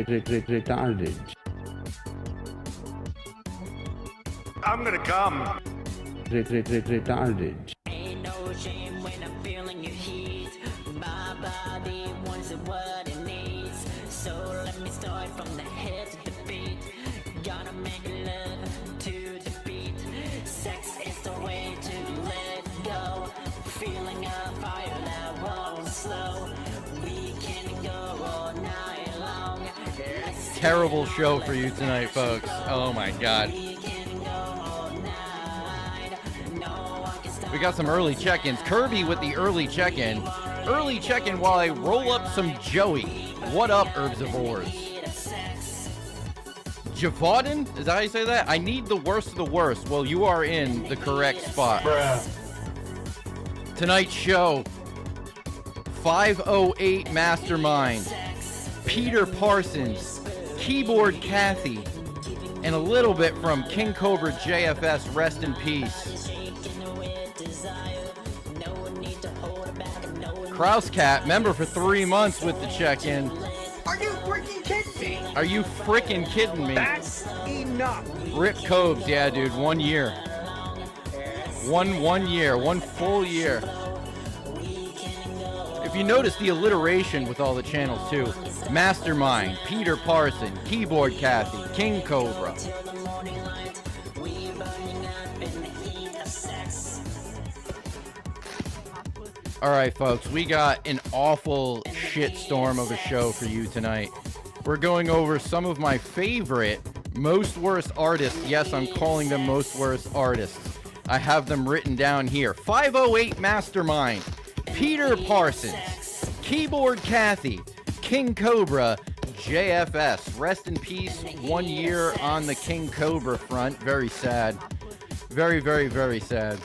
retarded. I'm gonna come. Retarded. Ain't no shame when I'm feeling your heat. My body wants what it needs. So let me start from the head to the feet. Gonna make love to the beat. Sex is the way to let go. Feeling a fire that won't slow. We can go all night long. Terrible show for you tonight, folks. Oh my god. We got some early check-ins. Kirby with the early check-in. Early check-in while I roll up some Joey. What up, Herbivores? Javaden? Is that how you say that? I need the worst of the worst. Well, you are in the correct spot. Bruh. Tonight's show. 508 Mastermind. Peter Parsons. Keyboard Kathy. And a little bit from KingcobraJFS. Rest in peace. Kraus Cat, member for 3 months with the check-in. Are you freaking kidding me? Are you freaking kidding me? That's enough. Rip Cobes, yeah, dude, 1 year. One year, 1 full year. If you notice the alliteration with all the channels too. Mastermind, Peter Parson, Keyboard Kathy, King Cobra. All right, folks, we got an awful shitstorm of a show for you tonight. We're going over some of my favorite most worst artists. Yes, I'm calling them most worst artists. I have them written down here. 508 Mastermind, Peter Parsons, Keyboard Kathy, King Cobra, JFS. Rest in peace, 1 year on the King Cobra front. Very sad. Very, very, very sad.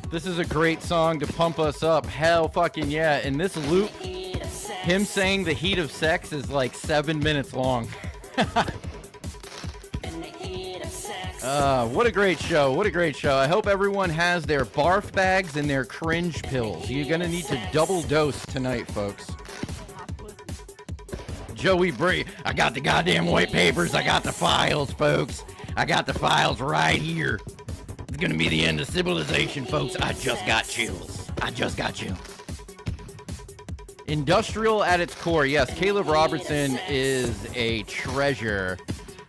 This is a great song to pump us up. Hell fucking yeah. In this loop, him saying the heat of sex is like 7 minutes long. What a great show. What a great show. I hope everyone has their barf bags and their cringe pills. You're going to need to double dose tonight, folks. Joey Bree. I got the goddamn white papers. I got the files, folks. I got the files right here. It's gonna be the end of civilization, folks. I just got chills. I just got chills. Industrial at its core. Yes, Caleb Robertson is a treasure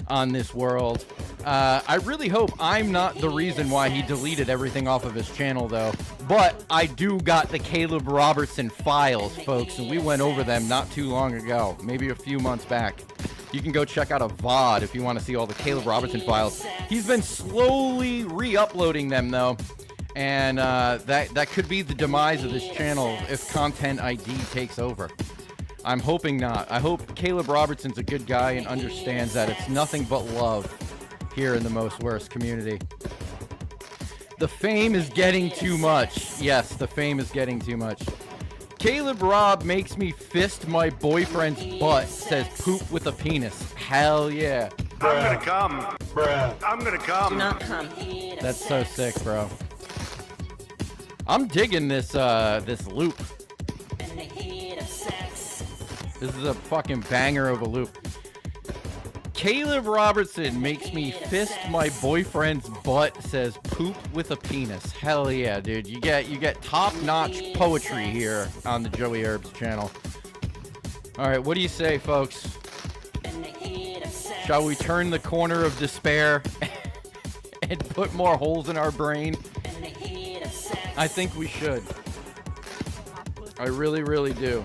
on this world. I really hope I'm not the reason why he deleted everything off of his channel, though. But I do got the Caleb Robertson files, folks, and we went over them not too long ago, maybe a few months back. You can go check out a VOD if you want to see all the Caleb Robertson files. He's been slowly re-uploading them, though. And that could be the demise of this channel if Content ID takes over. I'm hoping not. I hope Caleb Robertson's a good guy and understands that it's nothing but love here in the Most Worst community. The fame is getting too much. Yes, the fame is getting too much. Caleb Rob makes me fist my boyfriend's butt, says poop with a penis. Hell yeah. I'm gonna come. Bruh. I'm gonna come. Do not come. That's so sick, bro. I'm digging this this loop. This is a fucking banger of a loop. Caleb Robertson makes me fist my boyfriend's butt, says poop with a penis. Hell yeah, dude. You get top-notch poetry here on the Joey Herbs channel. All right, what do you say, folks? Shall we turn the corner of despair and put more holes in our brain? I think we should. I really, really do.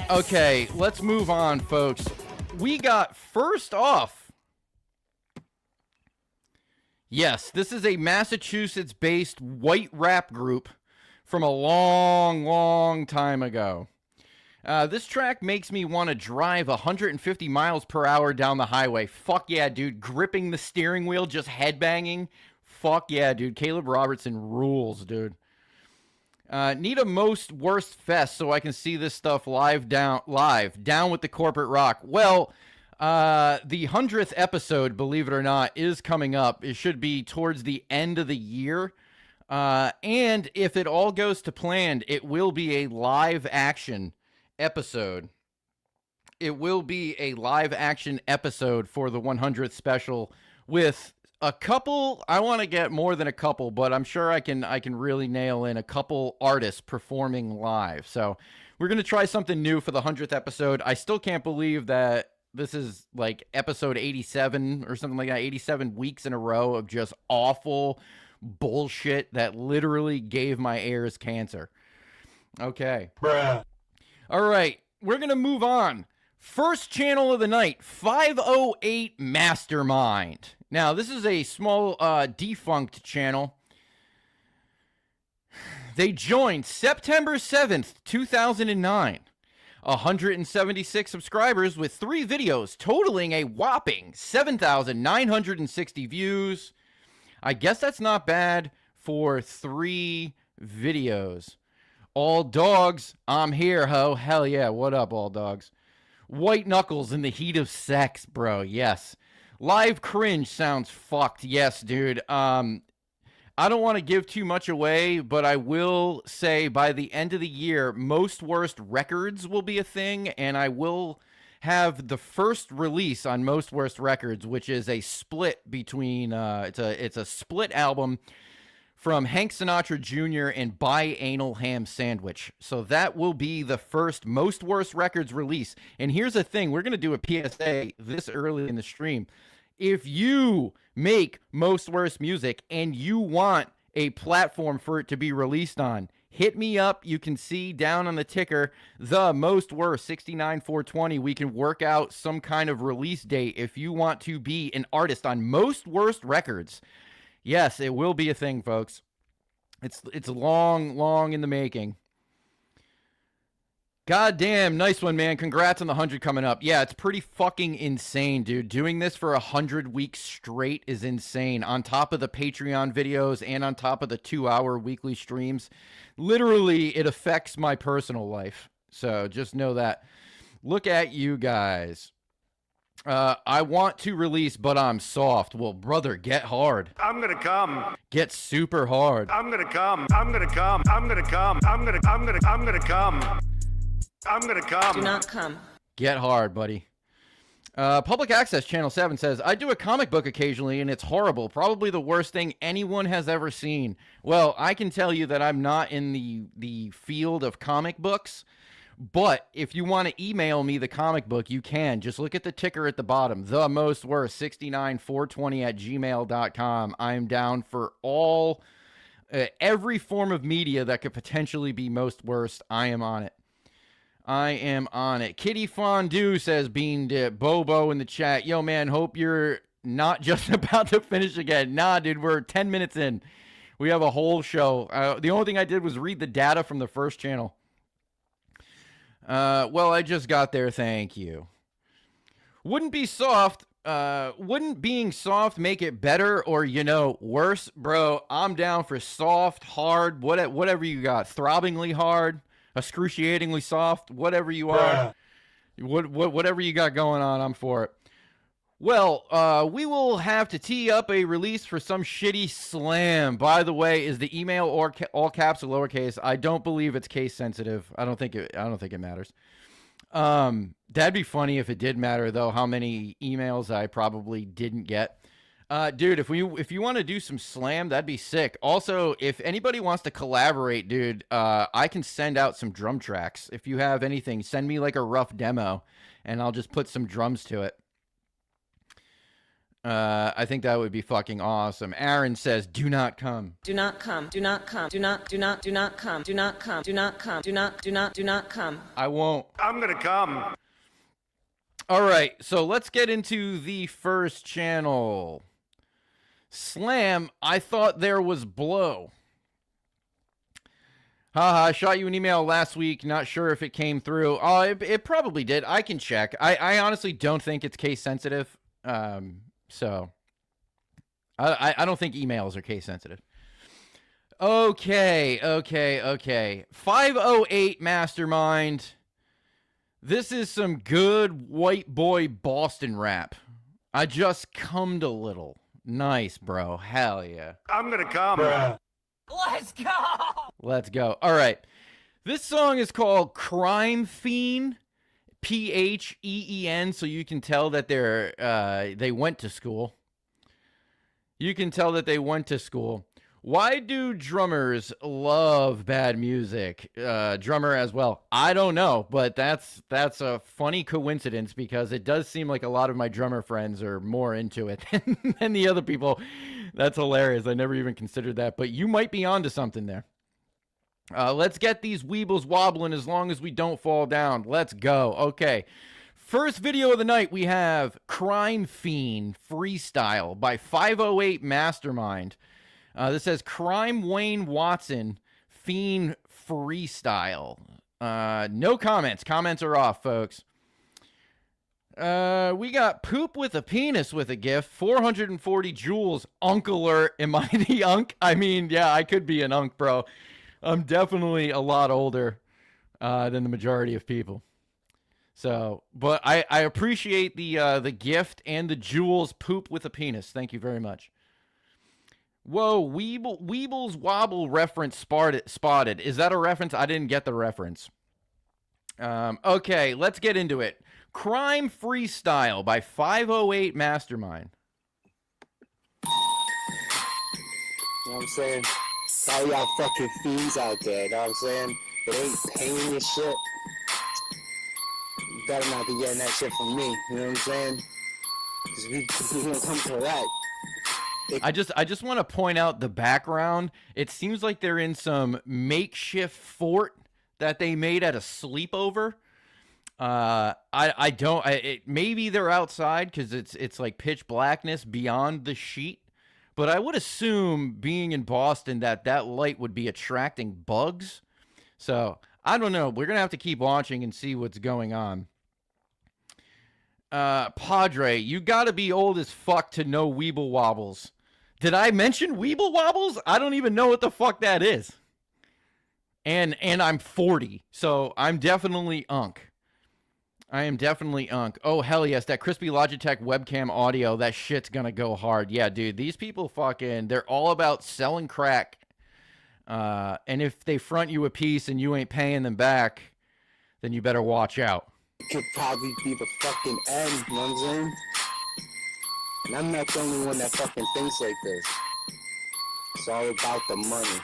Okay, let's move on, folks. We got first off. Yes, this is a Massachusetts-based white rap group from a long, long time ago. This track makes me want to drive 150 miles per hour down the highway. Fuck yeah, dude. Gripping the steering wheel, just headbanging. Fuck yeah, dude. Caleb Robertson rules, dude. Need a most worst fest so I can see this stuff live. Down with the corporate rock. Well, the 100th episode, believe it or not, is coming up. It should be towards the end of the year. And if it all goes to plan, it will be a live action episode. It will be a live action episode for the 100th special with a couple. I want to get more than a couple, but I'm sure I can really nail in a couple artists performing live. So we're going to try something new for the 100th episode. I still can't believe that this is like episode 87 or something like that. 87 weeks in a row of just awful bullshit that literally gave my ears cancer. Okay. Bruh. All right. We're going to move on. First channel of the night, 508 Mastermind. Now, this is a small defunct channel. They joined September 7th, 2009. 176 subscribers with 3 videos, totaling a whopping 7,960 views. I guess that's not bad for 3 videos. All dogs, I'm here, ho. Hell yeah, what up, all dogs? White knuckles in the heat of sex, bro. Yes. Live cringe sounds fucked. Yes, dude. I don't want to give too much away, but I will say by the end of the year, Most Worst Records will be a thing, and I will have the first release on Most Worst Records, which is a split between it's a split album from Hank Sinatra Jr. and Bianal Ham Sandwich. So that will be the first Most Worst Records release. And here's the thing, we're going to do a PSA this early in the stream. If you make Most Worst music and you want a platform for it to be released on, hit me up. You can see down on the ticker, the Most Worst 69420. We can work out some kind of release date if you want to be an artist on Most Worst Records. Yes, it will be a thing, folks. It's long in the making. God damn, nice one, man. Congrats on the 100 coming up. Yeah, it's pretty fucking insane, dude. Doing this for 100 weeks straight is insane. On top of the Patreon videos and on top of the 2-hour weekly streams. Literally, it affects my personal life. So just know that. Look at you guys. I want to release, but I'm soft. Well, brother, get hard. I'm gonna come. Get super hard. I'm gonna come. I'm gonna come. I'm gonna come. I'm gonna come. I'm gonna come. Do not come. Get hard, buddy. Public Access Channel 7 says, I do a comic book occasionally, and it's horrible. Probably the worst thing anyone has ever seen. Well, I can tell you that I'm not in the field of comic books. But if you want to email me the comic book, you can. Just look at the ticker at the bottom. The Most Worst 69420 at gmail.com. I'm down for all, every form of media that could potentially be most worst. I am on it. I am on it. Kitty Fondue says, Bean Dip. Bobo in the chat. Yo, man, hope you're not just about to finish again. Nah, dude, we're 10 minutes in. We have a whole show. The only thing I did was read the data from the first channel. Well, I just got there, thank you. Wouldn't being soft make it better or, you know, worse? Bro, I'm down for soft, hard, whatever you got. Throbbingly hard, excruciatingly soft, whatever you are. Whatever you got going on, I'm for it. Well, we will have to tee up a release for some shitty slam. By the way, is the email or all caps or lowercase? I don't believe it's case sensitive. I don't think it matters. That'd be funny if it did matter, though. How many emails I probably didn't get. Dude, if you want to do some slam, that'd be sick. Also, if anybody wants to collaborate, dude, I can send out some drum tracks. If you have anything, send me like a rough demo, and I'll just put some drums to it. I think that would be fucking awesome. Aaron says, do not come. Do not come. Do not come. Do not come. Do not come. Do not come. Do not come. I won't. I'm gonna come. All right, so let's get into the first channel. Slam, I thought there was blow. Haha, I shot you an email last week. Not sure if it came through. Oh, it probably did. I can check. I honestly don't think it's case sensitive. So, I don't think emails are case sensitive. Okay. 508 Mastermind. This is some good white boy Boston rap. I just cummed a little. Nice, bro. Hell yeah. I'm gonna come. Bruh. Let's go! Let's go. All right. This song is called Crime Fiend, Pheen, so you can tell that they went to school. You can tell that they went to school. Why do drummers love bad music? Drummer as well. I don't know, but that's a funny coincidence because it does seem like a lot of my drummer friends are more into it than the other people. That's hilarious. I never even considered that, but you might be onto something there. Let's get these weebles wobbling as long as we don't fall down. Let's go. Okay. First video of the night, we have Crime Fiend Freestyle by 508MASTERMIND. This says Crime Wayne Watson Fiend Freestyle. No comments. Comments are off, folks. We got Poop with a Penis with a gift. 440 joules. Uncler. Am I the unk? I mean, yeah, I could be an unk, bro. I'm definitely a lot older than the majority of people. So, but I appreciate the gift and the joules. Poop with a penis. Thank you very much. Whoa, Weebles Wobble reference spotted. Is that a reference? I didn't get the reference. Okay, let's get into it. Crime Freestyle by 508MASTERMIND. You know what I'm saying? All y'all fucking fiends out there, you know what I'm saying? It ain't paying your shit. You better not be getting that shit from me, you know what I'm saying? Because we gonna come correct. I just want to point out the background. It seems like they're in some makeshift fort that they made at a sleepover. Maybe they're outside because it's like pitch blackness beyond the sheet. But I would assume, being in Boston, that light would be attracting bugs. So, I don't know. We're going to have to keep watching and see what's going on. Padre, you got to be old as fuck to know Weeble Wobbles. Did I mention Weeble Wobbles? I don't even know what the fuck that is. And I'm 40, so I'm definitely unk. I am definitely unk. Oh, hell yes, that crispy Logitech webcam audio, that shit's gonna go hard. Yeah, dude, these people fucking, they're all about selling crack. And if they front you a piece and you ain't paying them back, then you better watch out. It could probably be the fucking end, you know what I'm saying? And I'm not the only one that fucking thinks like this. It's all about the money.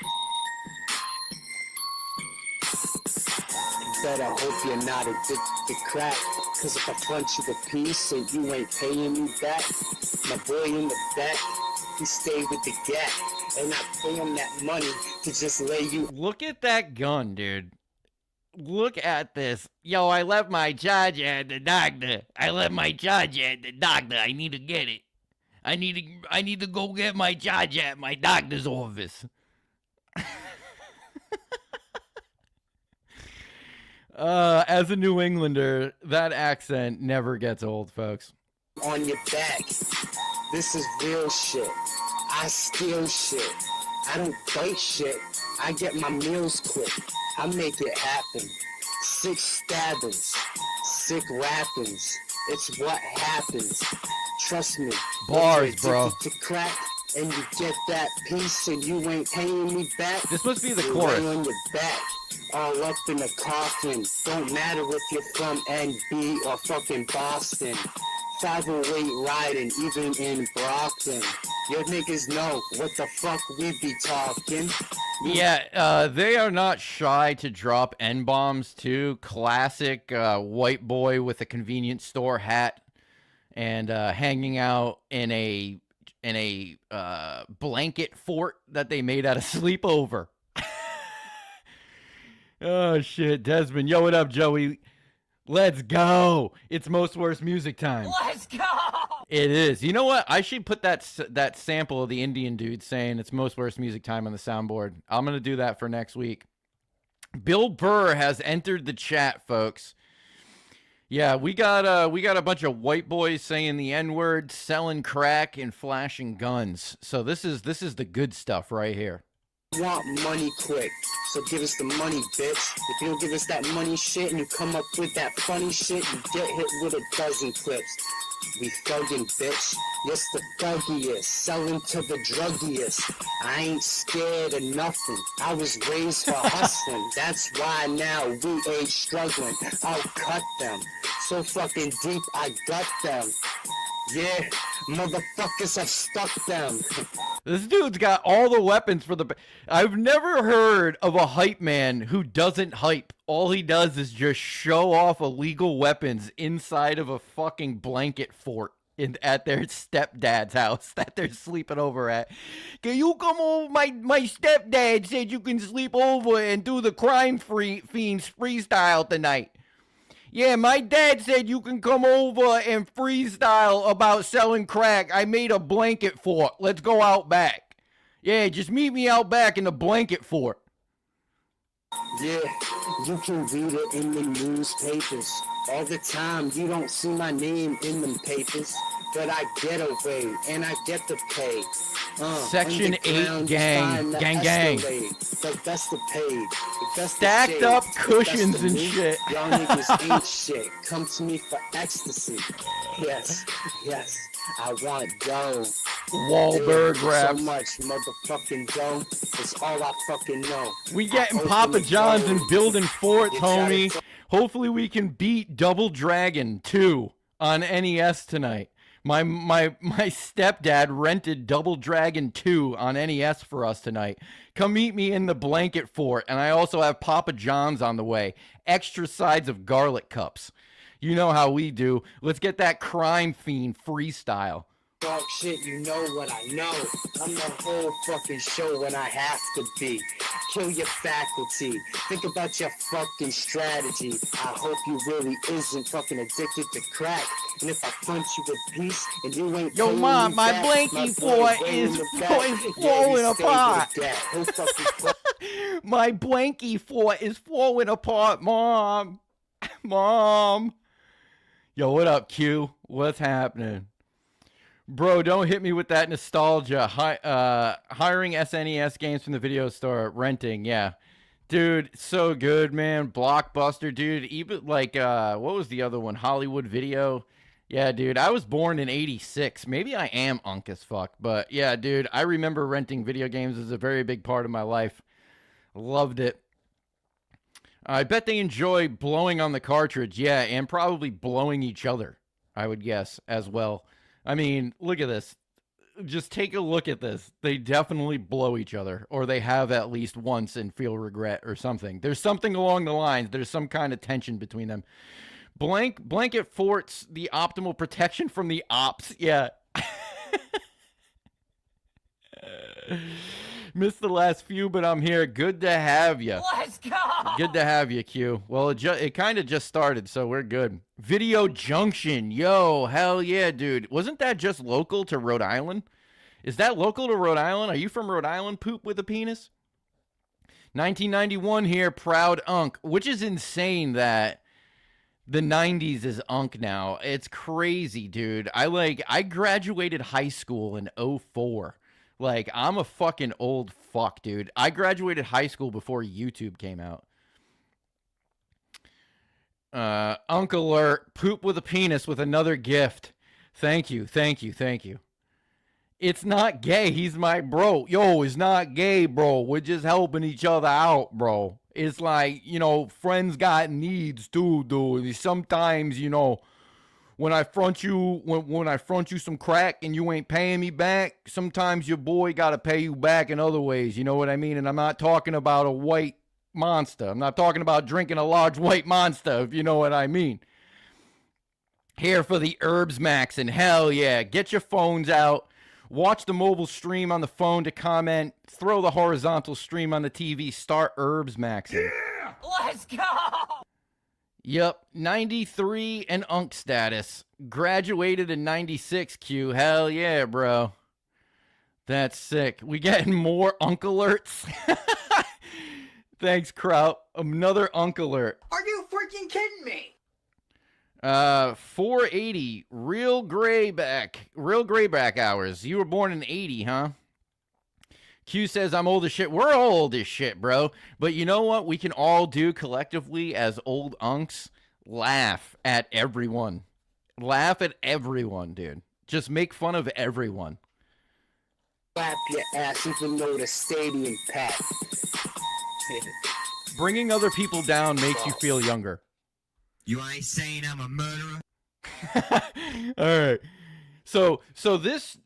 Better hope you're not addicted to crack. Cause if I punch you a piece and you ain't paying me back, my boy in the back, he stay with the gap. And I pay him that money to just lay you. Look at that gun, dude. Look at this. Yo, I left my charger at the doctor. I need to get it. I need to go get my charger at my doctor's office. As a New Englander, that accent never gets old, folks. On your back. This is real shit. I steal shit. I don't bite shit. I get my meals quick. I make it happen. Sick stabbings. Sick rappings. It's what happens. Trust me. Bars, bro. To crack and you get that piece and you ain't paying me back. This must be the You're chorus. on your back. All up in the coffin. Don't matter if you're from NB or fucking Boston. 508 riding, even in Brockton. Your niggas know what the fuck we be talking. Yeah, they are not shy to drop N-bombs too. Classic white boy with a convenience store hat and hanging out in a blanket fort that they made at a sleepover. Oh shit, Desmond. Yo, what up, Joey? Let's go. It's Most Worst Music time. Let's go! It is. You know what? I should put that sample of the Indian dude saying it's Most Worst Music time on the soundboard. I'm going to do that for next week. Bill Burr has entered the chat, folks. Yeah, we got a bunch of white boys saying the N-word, selling crack, and flashing guns. So this is the good stuff right here. want money quick, so give us the money, bitch. If you don't give us that money shit and you come up with that funny shit, you get hit with a dozen clips. We thuggin', bitch. Yes, the thuggiest, selling to the druggiest. I ain't scared of nothing. I was raised for hustling. That's why now we ain't struggling. I'll cut them. So fucking deep, I gut them. Yeah, motherfuckers have stuck them. This dude's got all the weapons for the... I've never heard of a hype man who doesn't hype. All he does is just show off illegal weapons inside of a fucking blanket fort at their stepdad's house that they're sleeping over at. Can you come over? My stepdad said you can sleep over and do the Crime Fiends freestyle tonight. Yeah, my dad said you can come over and freestyle about selling crack. I made a blanket fort. Let's go out back. Yeah, just meet me out back in the blanket fort. Yeah, you can read it in the newspapers. All the time, you don't see my name in them papers. But I get away, and I get the pay. Section 8 gang. Gang. The best of paid. The best Stacked of shade, up the cushions best of and me. shit. Y'all niggas ain't shit. Come to me for ecstasy. Yes, I want dough. Wahlberg Yeah, raps. so much motherfucking dough. It's all I fucking know. We getting I open Papa the John's door. and building forts, You try homie. to- Hopefully we can beat Double Dragon 2 on NES tonight. My stepdad rented Double Dragon 2 on NES for us tonight. Come meet me in the blanket fort, and I also have Papa John's on the way. Extra sides of garlic cups. You know how we do. Let's get that Crime Fiend freestyle. Talk shit, you know what I know. I'm the whole fucking show when I have to be. Kill your faculty. Think about your fucking strategy. I hope you really isn't fucking addicted to crack. And if I punch you with peace and you ain't Yo, paying Mom, me my back, blankie boy fort way is in the back. is Yeah, he falling stayed apart. with that. He'll fucking My blankie fort is falling apart, Mom. Mom. Yo, what up, Q? What's happening? Bro, don't hit me with that nostalgia. Hiring SNES games from the video store, renting, yeah. Dude, so good, man. Blockbuster, dude. Even like, what was the other one? Hollywood Video. Yeah, dude, I was born in 86. Maybe I am unk as fuck. But yeah, dude, I remember renting video games as a very big part of my life. Loved it. I bet they enjoy blowing on the cartridge. Yeah, and probably blowing each other, I would guess, as well. I mean, look at this. Just take a look at this. They definitely blow each other, or they have at least once and feel regret or something. There's something along the lines. There's some kind of tension between them. Blanket forts the optimal protection from the ops. Yeah. Missed the last few, but I'm here. Good to have you. Let's go! Good to have you, Q. Well, it kind of just started, so we're good. Video Junction. Yo, hell yeah, dude. Wasn't that just local to Rhode Island? Is that local to Rhode Island? Are you from Rhode Island, poop with a penis? 1991 here, proud unk, which is insane that the 90s is unk now. It's crazy, dude. I graduated high school in 04. Like, I'm a fucking old fuck, dude. I graduated high school before YouTube came out. Unk alert. Poop with a penis with another gift. Thank you. It's not gay. He's my bro. Yo, it's not gay, bro. We're just helping each other out, bro. It's like, you know, friends got needs too, dude. Sometimes, you know, when I front you some crack and you ain't paying me back, sometimes your boy gotta pay you back in other ways. You know what I mean? And I'm not talking about a white monster. I'm not talking about drinking a large white monster, if you know what I mean. Here for the Herbs Max, and hell yeah, get your phones out. Watch the mobile stream on the phone to comment. Throw the horizontal stream on the TV. Start Herbs Maxing. Yeah! Let's go! Yep, 93 and unk status. Graduated in 96, Q. Hell yeah, bro. That's sick. We getting more unk alerts? Thanks, Kraut. Another unk alert. Are you freaking kidding me? 480. Real grayback hours. You were born in 80, huh? Q says, I'm old as shit. We're all old as shit, bro. But you know what we can all do collectively as old unks? Laugh at everyone. Laugh at everyone, dude. Just make fun of everyone. Clap your ass even though the stadium packed. Bringing other people down makes you feel younger. You ain't saying I'm a murderer? All right. So this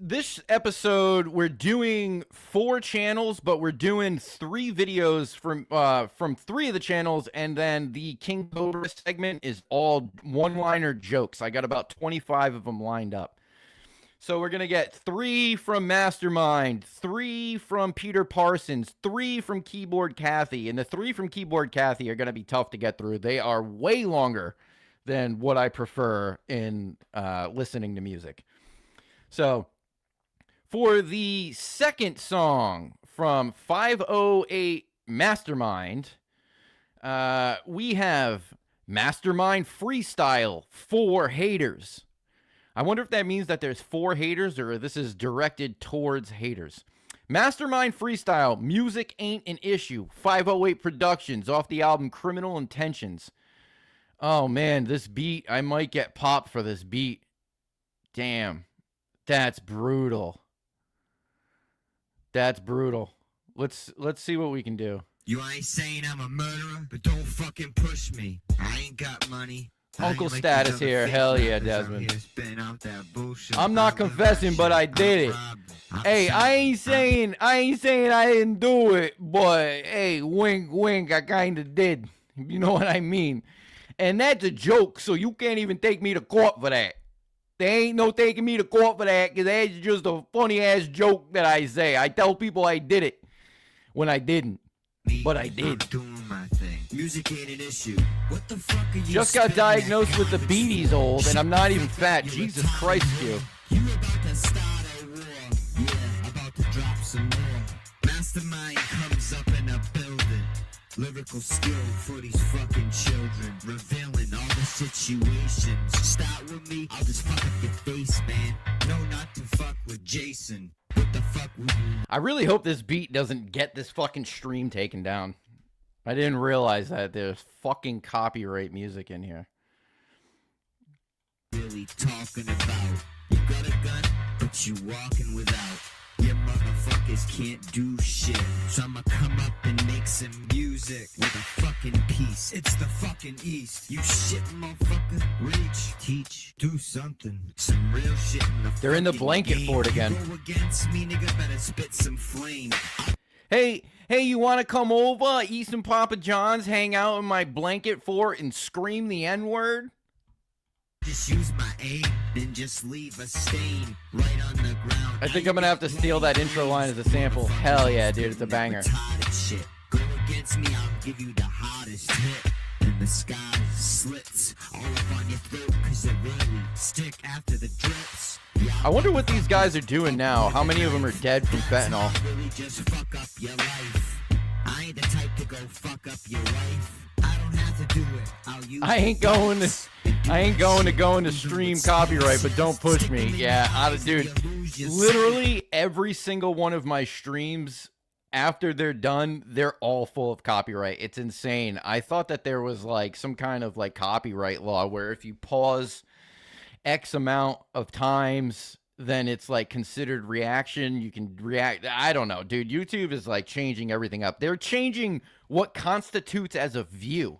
episode we're doing 4 channels, but we're doing 3 videos from 3 of the channels, and then the King Cobra segment is all one-liner jokes. I got about 25 of them lined up. So we're gonna get 3 from Mastermind, 3 from Peter Parsons, 3 from Keyboard Kathy, and the 3 from Keyboard Kathy are gonna be tough to get through. They are way longer than what I prefer in listening to music. So, for the second song from 508 Mastermind, we have Mastermind Freestyle 4 Haters. I wonder if that means that there's 4 haters or this is directed towards haters. Mastermind Freestyle, Music Ain't an Issue, 508 Productions, off the album Criminal Intentions. Oh man, this beat, I might get popped for this beat. Damn. That's brutal. That's brutal. Let's see what we can do. You ain't saying I'm a murderer, but don't fucking push me. I ain't got money. Uncle Status here. Hell yeah, Desmond. I'm not confessing, but I did it. Hey, I ain't saying I didn't do it, but hey, wink, wink, I kinda did. You know what I mean? And that's a joke, so you can't even take me to court for that. There ain't no taking me to court for that, because that's just a funny-ass joke that I say. I tell people I did it when I didn't, but I did. Doing my thing. Music ain't an issue. What the fuck are you Just got diagnosed with the beaties old, and I'm not even fat. Jesus Christ, Q. You about to start a war. Yeah, about to drop some more. Mastermind comes up in a building. Lyrical skill for these fucking children. Revealing all the situations. Start with me, I'll just fuck up your face, man. No, not to fuck with Jason. What the fuck would you? I really hope this beat doesn't get this fucking stream taken down. I didn't realize that there's fucking copyright music in here. Really talking about? You got a gun, but you walking without. You motherfuckers can't do shit. So I'ma come up and make some music with a fucking piece. It's the fucking East. You shit motherfucker. Reach, teach, do something. Some real shit in the They're in the fucking blanket game. fort again. You go against me, nigga, better spit some flame. Hey, you want to come over, eat some Papa John's, hang out in my blanket fort, and scream the N-word? Just use my aim, then just leave a stain right on the ground. I think I'm gonna have to steal that intro line as a sample. Hell yeah, dude, it's a banger. Shit. Go against me, I'll give you the hottest hit. And the sky slits all up on your throat, cause it really stick after the drips. I wonder what these guys are doing now. How many of them are dead from fentanyl? Really just fuck up your life. I ain't the type to go fuck up your wife. I don't have to do it. I'll use I ain't going to go into stream copyright, but don't push me. Yeah, dude. Literally every single one of my streams, after they're done, they're all full of copyright. It's insane. I thought that there was like some kind of like copyright law where if you pause X amount of times, then it's like considered reaction. You can react. I don't know, dude. YouTube is like changing everything up. They're changing what constitutes as a view.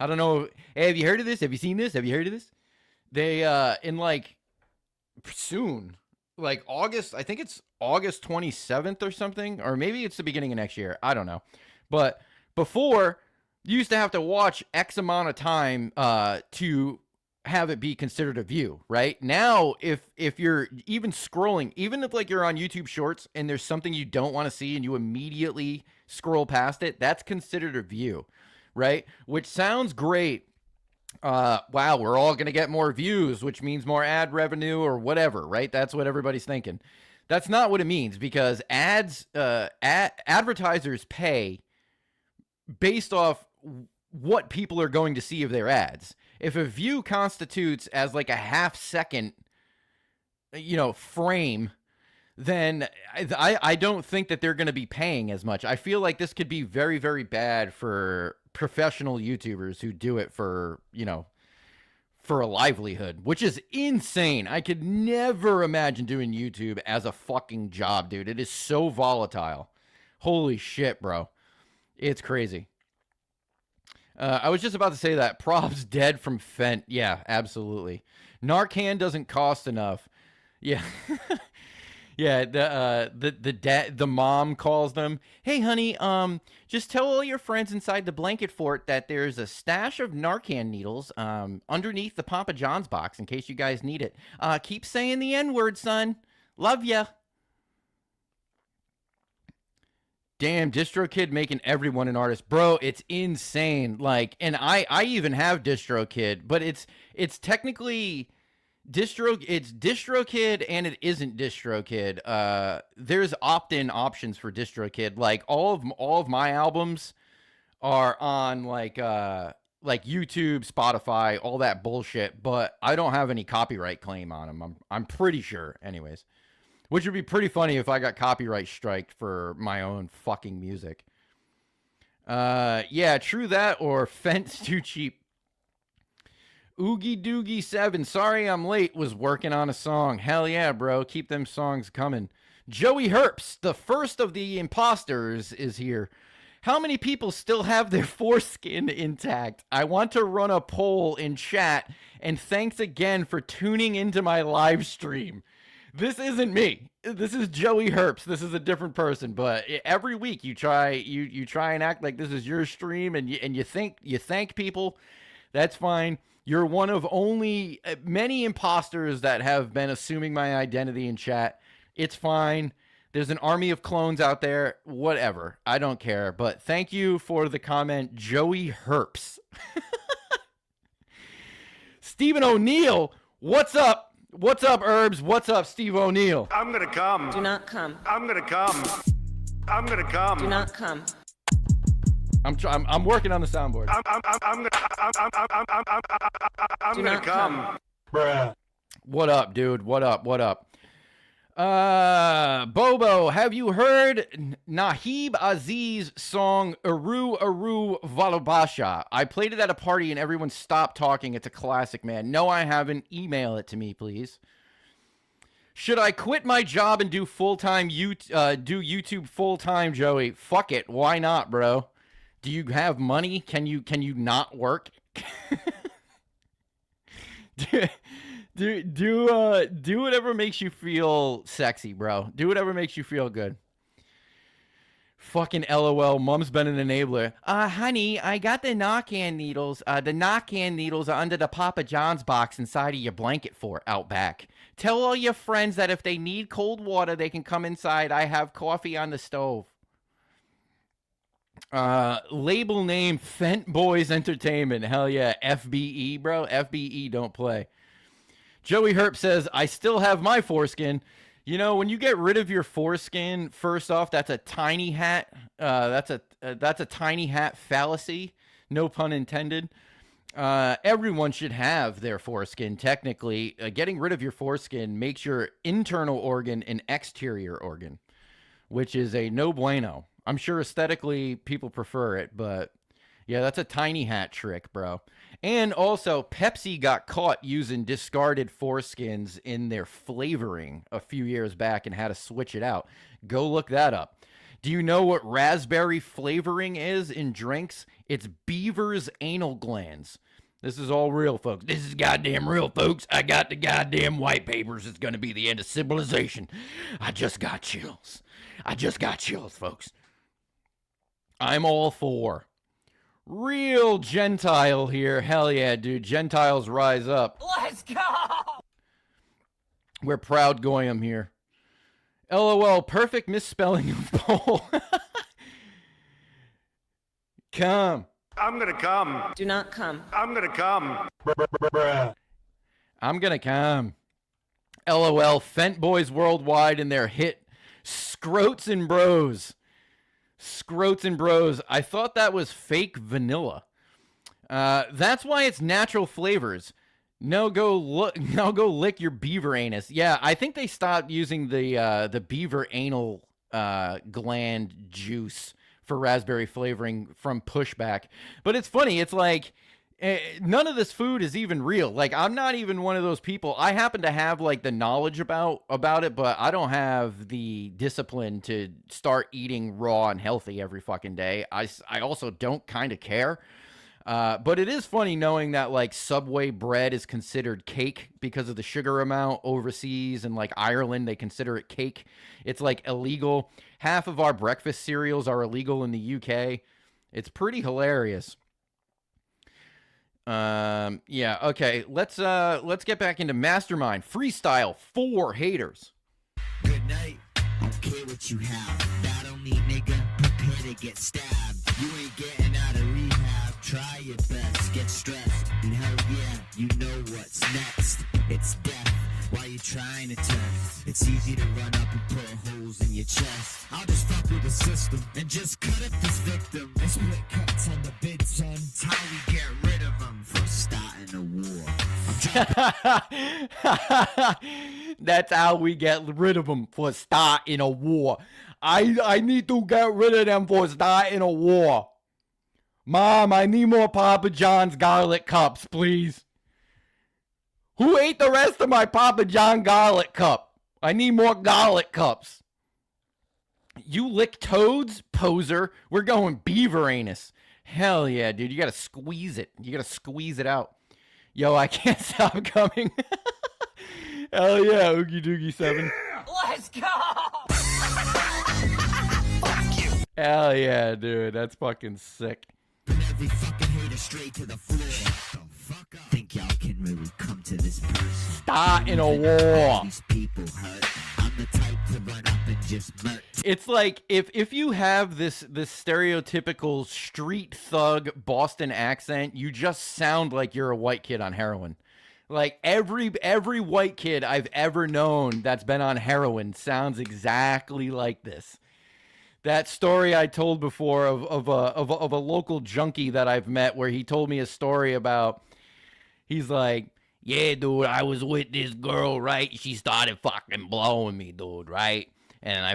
I don't know. Hey, have you heard of this? Have you seen this? Have you heard of this? They, in like soon, like August, I think it's August 27th or something, or maybe it's the beginning of next year. I don't know. But before, you used to have to watch X amount of time to have it be considered a view, right? Now, if you're even scrolling, even if like you're on YouTube Shorts and there's something you don't want to see and you immediately scroll past it, that's considered a view, right? Which sounds great. Wow, we're all going to get more views, which means more ad revenue or whatever, right? That's what everybody's thinking. That's not what it means, because advertisers pay based off what people are going to see of their ads. If a view constitutes as like a half second, frame, then I don't think that they're going to be paying as much. I feel like this could be very, very bad for professional YouTubers who do it for, you know, for a livelihood, which is insane. I could never imagine doing YouTube as a fucking job, dude. It is so volatile. Holy shit, bro. It's crazy. I was just about to say that. Prob's dead from Fent. Yeah, absolutely. Narcan doesn't cost enough. Yeah. Yeah, the mom calls them, "Hey, honey, just tell all your friends inside the blanket fort that there's a stash of Narcan needles underneath the Papa John's box in case you guys need it. Keep saying the N-word, son. Love ya." Damn, DistroKid making everyone an artist. Bro, it's insane. Like, and I even have DistroKid, but it's technically it's DistroKid and it isn't DistroKid. There's opt-in options for DistroKid. Like all of my albums are on like YouTube, Spotify, all that bullshit, but I don't have any copyright claim on them. I'm pretty sure anyways. Which would be pretty funny if I got copyright striked for my own fucking music. Yeah, true that, or Fent's too cheap. Oogie Doogie 7, sorry I'm late, was working on a song. Hell yeah, bro, keep them songs coming. Joey Herps, the first of the imposters, is here. How many people still have their foreskin intact? I want to run a poll in chat, and thanks again for tuning into my live stream. This isn't me. This is Joey Herps. This is a different person. But every week you try and act like this is your stream, and you thank people. That's fine. You're one of only many imposters that have been assuming my identity in chat. It's fine. There's an army of clones out there. Whatever. I don't care. But thank you for the comment, Joey Herps. Stephen O'Neill, what's up? What's up, Herbs? What's up, Steve O'Neill? I'm gonna come. Do not come. I'm gonna come. I'm gonna come. Do not come. I'm working on the soundboard. I'm gonna come. Bruh. What up, dude? What up? What up? Bobo, have you heard Nahib Aziz's song Aru Aru Valabasha? I played it at a party and everyone stopped talking. It's a classic, man. No, I haven't. Email it to me, please. Should I quit my job and do full-time YouTube full-time, Joey? Fuck it. Why not, bro? Do you have money? Can you not work? Do whatever makes you feel sexy, bro. Do whatever makes you feel good. Fucking LOL. Mom's been an enabler. Honey, I got the Narcan needles. The Narcan needles are under the Papa John's box inside of your blanket fort out back. Tell all your friends that if they need cold water, they can come inside. I have coffee on the stove. Label name Fent Boys Entertainment. Hell yeah. FBE, bro. FBE don't play. Joey Herp says, I still have my foreskin. You know, when you get rid of your foreskin, first off, that's a tiny hat. That's a tiny hat fallacy. No pun intended. Everyone should have their foreskin, technically. Getting rid of your foreskin makes your internal organ an exterior organ, which is a no bueno. I'm sure aesthetically people prefer it, but yeah, that's a tiny hat trick, bro. And also, Pepsi got caught using discarded foreskins in their flavoring a few years back and had to switch it out. Go look that up. Do you know what raspberry flavoring is in drinks? It's beaver's anal glands. This is all real, folks. This is goddamn real, folks. I got the goddamn white papers. It's going to be the end of civilization. I just got chills. I just got chills, folks. I'm all for real Gentile here. Hell yeah, dude. Gentiles rise up. Let's go! We're proud Goyim here. LOL, perfect misspelling of Pole. Come. I'm gonna come. Do not come. I'm gonna come. Bruh. I'm gonna come. LOL, Fent Boys Worldwide and their hit Scroats and Bros. Scroats and Bros. I thought that was fake vanilla. That's why it's natural flavors. No, go look. No, go lick your beaver anus. Yeah, I think they stopped using the beaver anal gland juice for raspberry flavoring from pushback. But it's funny. It's like none of this food is even real. Like, I'm not even one of those people. I happen to have like the knowledge about it, but I don't have the discipline to start eating raw and healthy every fucking day. I also don't kind of care. But it is funny knowing that like Subway bread is considered cake because of the sugar amount overseas, and like Ireland, they consider it cake. It's like illegal. Half of our breakfast cereals are illegal in the UK. It's pretty hilarious. Yeah, okay. Let's get back into Mastermind Freestyle 4 haters. Good night. Don't care what you have. That on me, nigga. Prepare to get stabbed. You ain't getting out of rehab. Try your best. Get stressed. And hell yeah, you know what's next. It's death. Why you trying to test? It's easy to run up and put holes in your chest. I'll just fuck with the system and just cut up this victim. And split cuts on the bid, son. It's how we get rid of them for starting a war. That's how we get rid of them for starting a war. I need to get rid of them for starting a war. Mom, I need more Papa John's garlic cups, please. Who ate the rest of my Papa John garlic cup? I need more garlic cups. You lick toads, poser. We're going beaver anus. Hell yeah, dude. You gotta squeeze it. You gotta squeeze it out. Yo, I can't stop coming. Hell yeah, Oogie Doogie 7. Let's go! Hell yeah, dude. That's fucking sick. Every fucking hater straight to the floor. Think y'all can really come to this person? Starting a war. These people hurt. I'm the type to run up and just murder. It's like if you have this stereotypical street thug Boston accent, you just sound like you're a white kid on heroin. Like every white kid I've ever known that's been on heroin sounds exactly like this. That story I told before of a local junkie that I've met, where he told me a story about, he's like, yeah, dude, I was with this girl, right? She started fucking blowing me, dude, right? And I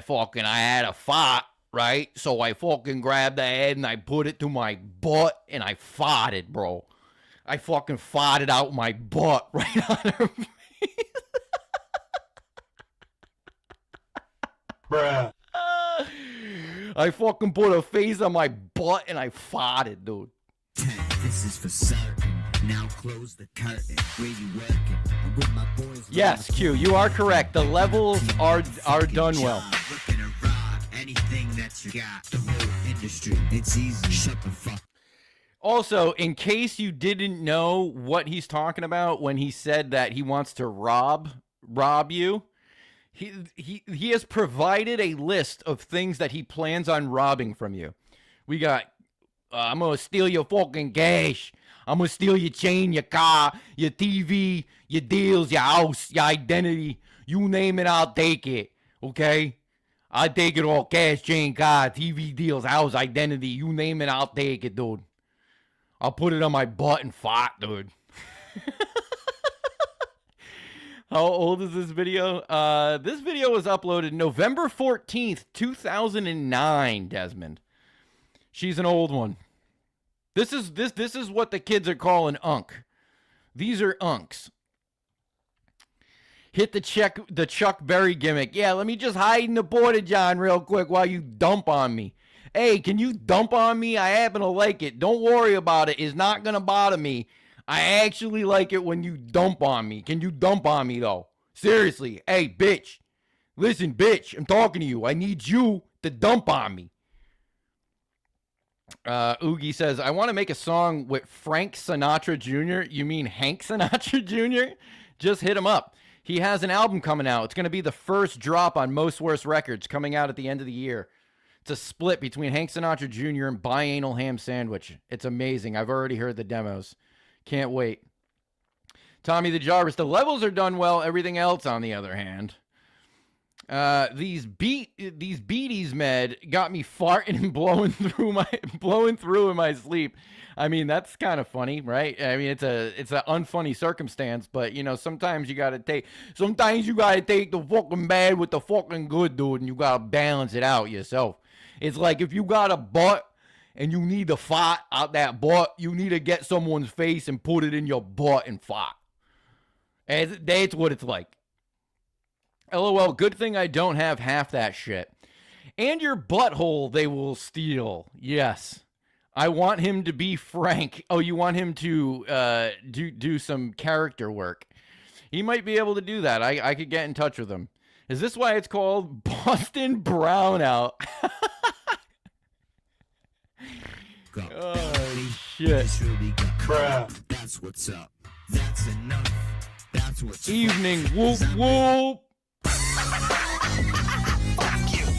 had a fart, right? So I fucking grabbed the head and I put it to my butt and I farted, bro. I fucking farted out my butt right on her face. Bruh. I fucking put a face on my butt and I farted, dude. This is for certain. Now close the curtain. Where you working? I'm with my boys. Yes, Q, you are correct. The levels are done well. Looking to rob anything that you got. The whole industry. It's easy. Shut the fuck. Also, in case you didn't know what he's talking about when he said that he wants to rob you, he has provided a list of things that he plans on robbing from you. We got, I'm going to steal your fucking cash. I'm going to steal your chain, your car, your TV, your deals, your house, your identity. You name it, I'll take it. Okay? I'll take it all. Cash, chain, car, TV, deals, house, identity. You name it, I'll take it, dude. I'll put it on my butt and fart, dude. How old is this video? This video was uploaded November 14th, 2009, Desmond. She's an old one. This is what the kids are calling unk. These are unks. Hit the Chuck Berry gimmick. Yeah, let me just hide in the porta john real quick while you dump on me. Hey, can you dump on me? I happen to like it. Don't worry about it. It's not gonna bother me. I actually like it when you dump on me. Can you dump on me, though? Seriously. Hey, bitch. Listen, bitch. I'm talking to you. I need you to dump on me. Oogie says, I want to make a song with Frank Sinatra Jr. You mean Hank Sinatra Jr.? Just hit him up. He has an album coming out. It's going to be the first drop on Most Worst Records, coming out at the end of the year. It's a split between Hank Sinatra Jr. and Bianal Ham Sandwich. It's amazing. I've already heard the demos. Can't wait. Tommy the Jarvis, the levels are done well. Everything else, on the other hand. These beaties med got me farting and blowing through in my sleep. I mean, that's kind of funny, right? I mean, it's an unfunny circumstance, but you know, sometimes you gotta take the fucking bad with the fucking good, dude, and you gotta balance it out yourself. It's like if you got a butt and you need to fart out that butt, you need to get someone's face and put it in your butt and fart. And that's what it's like. LOL, good thing I don't have half that shit. And your butthole they will steal. Yes. I want him to be Frank. Oh, you want him to do some character work. He might be able to do that. I could get in touch with him. Is this why it's called Boston Brownout? Oh, shit. Bruh. That's what's up. That's enough. That's what's Evening. Whoop, whoop.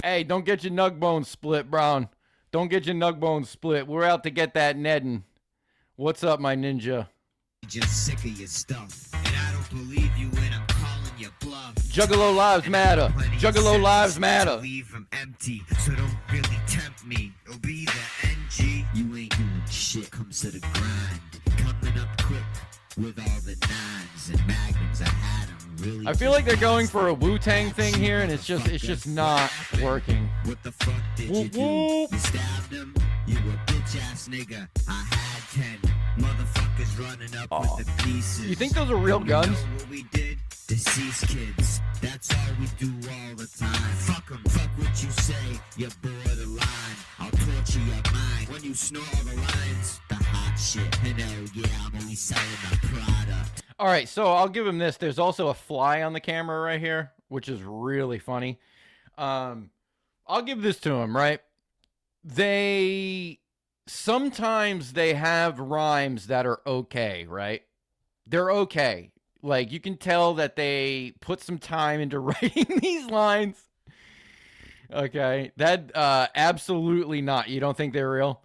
Hey, don't get your nug bones split, Brown. Don't get your nug bones split. We're out to get that Neddin. What's up, my ninja? just sick of your stuff. And I don't believe you when I'm calling your bluff. Juggalo lives matter. Juggalo lives matter. Leave them empty, so don't really tempt me. It'll be the NG. You ain't doing shit. Comes to the grind. Coming up quick with all the nines and magnums. I had them really. I feel like they're going for a Wu-Tang thing here, and it's just not working. What the fuck did you do? You stabbed him? You a bitch ass nigga. I had 10 motherfuckers running up with the pieces. You think those are real guns? You know what we did? Deceased kids. That's all we do all the time. Fuck 'em. Fuck what you say. You're borderline. I'll torture your mind when you snore the lines. The hot shit. And oh yeah, I'm only selling my product. All right, so I'll give him this. There's also a fly on the camera right here, which is really funny. I'll give this to him, right? Sometimes they have rhymes that are okay, right? They're okay. Like, you can tell that they put some time into writing these lines. Okay, that, absolutely not. You don't think they're real?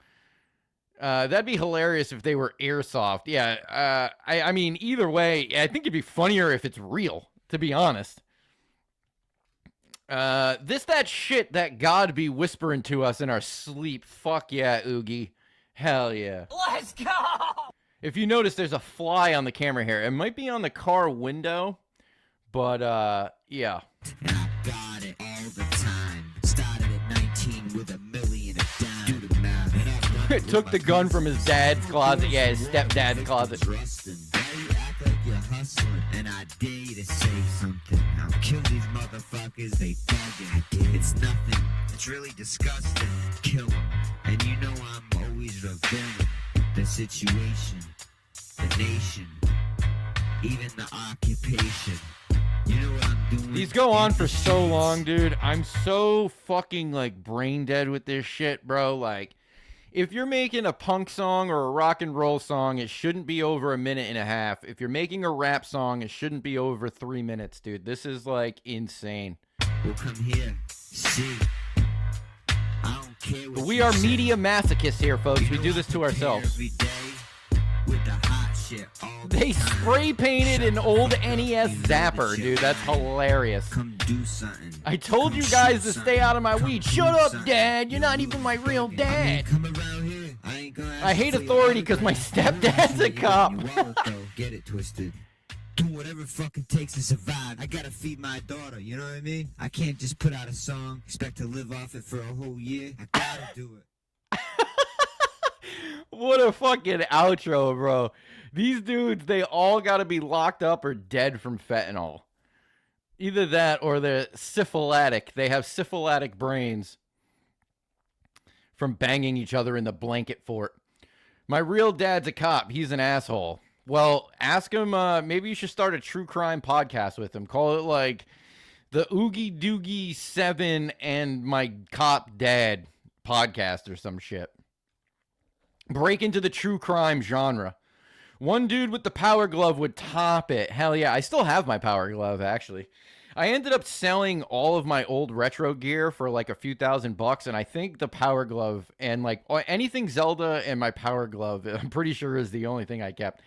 That'd be hilarious if they were airsoft. Yeah, I mean, either way, I think it'd be funnier if it's real, to be honest. That shit that God be whispering to us in our sleep. Fuck yeah, Oogie. Hell yeah. Let's go! If you notice, there's a fly on the camera here. It might be on the car window, but, yeah. And I got it all the time. Started at 19 with $1 million a dime. Do the math. It took the gun from his dad's closet. Yeah, his stepdad's closet. Why you act like you're hustling? And I dare you to say something. I'll kill these motherfuckers, they bugging. It's nothing. It's really disgusting. Kill them. And you know I'm always revealing the situation, the nation, even the occupation. You know what I'm doing? These go on for so long, dude. I'm so fucking, like, brain dead with this shit, bro. Like, if you're making a punk song or a rock and roll song, it shouldn't be over 1.5 minutes. If you're making a rap song, it shouldn't be over 3 minutes, dude. This is, like, insane. Well, come here, see. I don't care what But we you are say. media masochists here, folks. You We know do this I to compare ourselves. every day with the hot shit all the They time. spray painted an old Shut the fuck NES up. You know zapper, that dude. you're That's right. hilarious. Come do something. I told you Come guys shoot to stay out of my something. weed. Come Shut do up, something. Dad. You're not You even my real fucking- dad. Come around here. I ain't gonna ask I hate for your authority 'cause my autograph. stepdad's a cop. You wallet, though. Get it twisted. Do whatever fucking takes to survive. I gotta feed my daughter, you know what I mean? I can't just put out a song, expect to live off it for a whole year. I gotta do it. What a fucking outro, bro. These dudes, they all gotta be locked up or dead from fentanyl. Either that or they're syphilitic. They have syphilitic brains from banging each other in the blanket fort. My real dad's a cop. He's an asshole. Well, ask him, maybe you should start a true crime podcast with him. Call it like the Oogie Doogie 7 and my cop dad podcast or some shit. Break into the true crime genre. One dude with the power glove would top it. Hell yeah. I still have my power glove, actually. I ended up selling all of my old retro gear for like a few $1,000, and I think the power glove and like anything Zelda and my power glove, I'm pretty sure is the only thing I kept.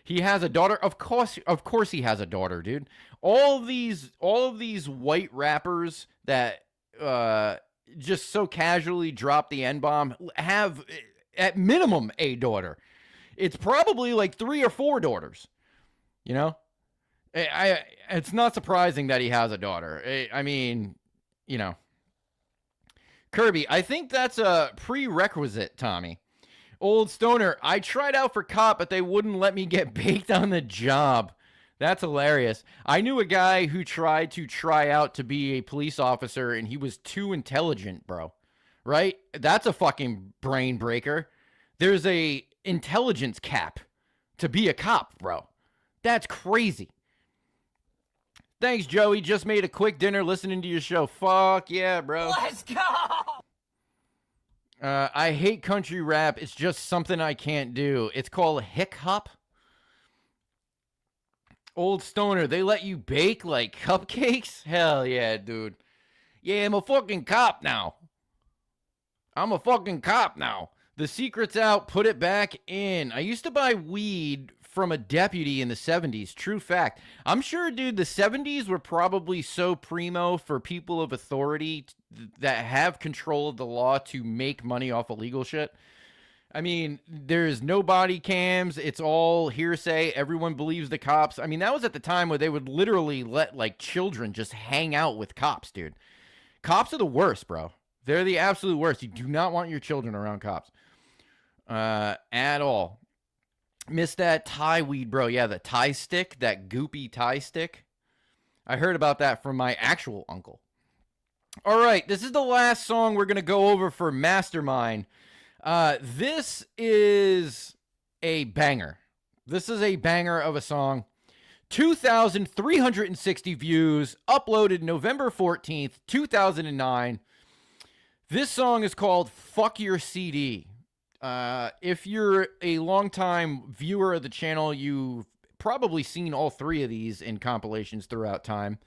He has a daughter. Of course he has a daughter, dude. All of these white rappers that just so casually drop the N-bomb have at minimum a daughter. It's probably like 3 or 4 daughters. You know? It's not surprising that he has a daughter. I mean, you know. Kirby, I think that's a prerequisite, Tommy. Old Stoner, I tried out for cop, but they wouldn't let me get baked on the job. That's hilarious. I knew a guy who tried to try out to be a police officer, and he was too intelligent, bro. Right? That's a fucking brain breaker. There's a intelligence cap to be a cop, bro. That's crazy. Thanks, Joey. Just made a quick dinner listening to your show. Fuck yeah, bro. Let's go! I hate country rap. It's just something I can't do. It's called hick hop. Old Stoner, they let you bake like cupcakes? Hell yeah, dude. Yeah, I'm a fucking cop now. The secret's out. Put it back in. I used to buy weed from a deputy in the 70s. True fact. I'm sure, dude, the 70s were probably so primo for people of authority that have control of the law to make money off illegal shit. I mean, there's no body cams. It's all hearsay. Everyone believes the cops. I mean, that was at the time where they would literally let, like, children just hang out with cops, dude. Cops are the worst, bro. They're the absolute worst. You do not want your children around cops. At all. Missed that Thai weed, bro. Yeah, the Thai stick, that goopy Thai stick. I heard about that from my actual uncle. All right, this is the last song we're going to go over for Mastermind. This is a banger. This is a banger of a song. 2,360 views, uploaded November 14th, 2009. This song is called Fuck Your CD. If you're a longtime viewer of the channel, you've probably seen all 3 of these in compilations throughout time.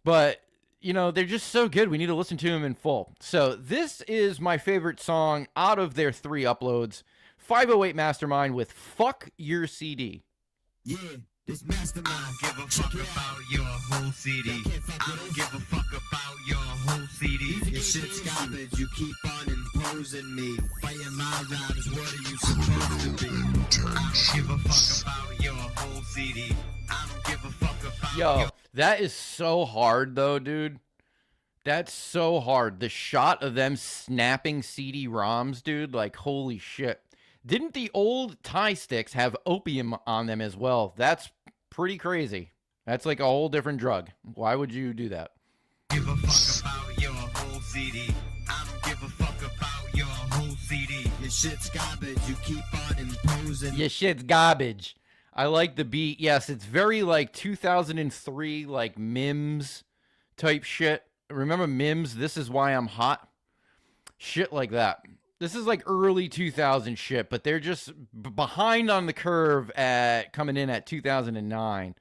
But, you know, they're just so good. We need to listen to them in full. So this is my favorite song out of their 3 uploads. 508 Mastermind with Fuck Your CD. Yeah, this mastermind. I don't give a fuck about your whole CD. I don't give a fuck about your whole CD. Your shit's garbage, you keep on imposing me. Fighting my rhymes, what are you supposed to be? I don't give a fuck about your whole CD. I don't give a fuck about Yo, that is so hard though, dude. That's so hard. The shot of them snapping CD-ROMs, dude, like holy shit. Didn't the old Thai sticks have opium on them as well? That's pretty crazy. That's like a whole different drug. Why would you do that? Give a fuck about your whole CD. I don't give a fuck about your whole CD. Your shit's garbage, you keep on imposing. Your shit's garbage. I like the beat. Yes, it's very like 2003, like Mims type shit. Remember Mims? This is why I'm hot. Shit like that. This is like early 2000 shit, but they're just behind on the curve at coming in at 2009.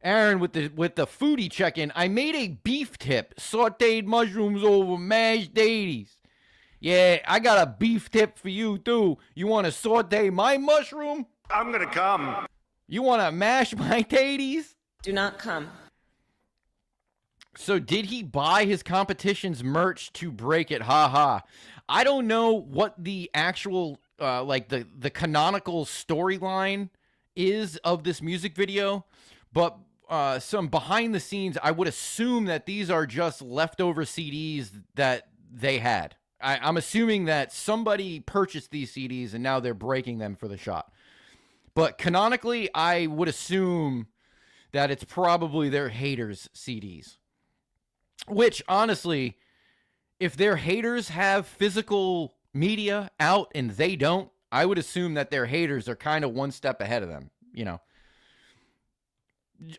Aaron with the foodie check-in. I made a beef tip, sauteed mushrooms over mashed daties. Yeah, I got a beef tip for you too. You want to saute my mushroom? I'm gonna come. You want to mash my taties? Do not come. So did he buy his competition's merch to break it? Ha ha. I don't know what the actual, like the canonical storyline is of this music video, but some behind the scenes, I would assume that these are just leftover CDs that they had. I'm assuming that somebody purchased these CDs and now they're breaking them for the shot. But canonically, I would assume that it's probably their haters' CDs. Which, honestly, if their haters have physical media out and they don't, I would assume that their haters are kind of one step ahead of them, you know.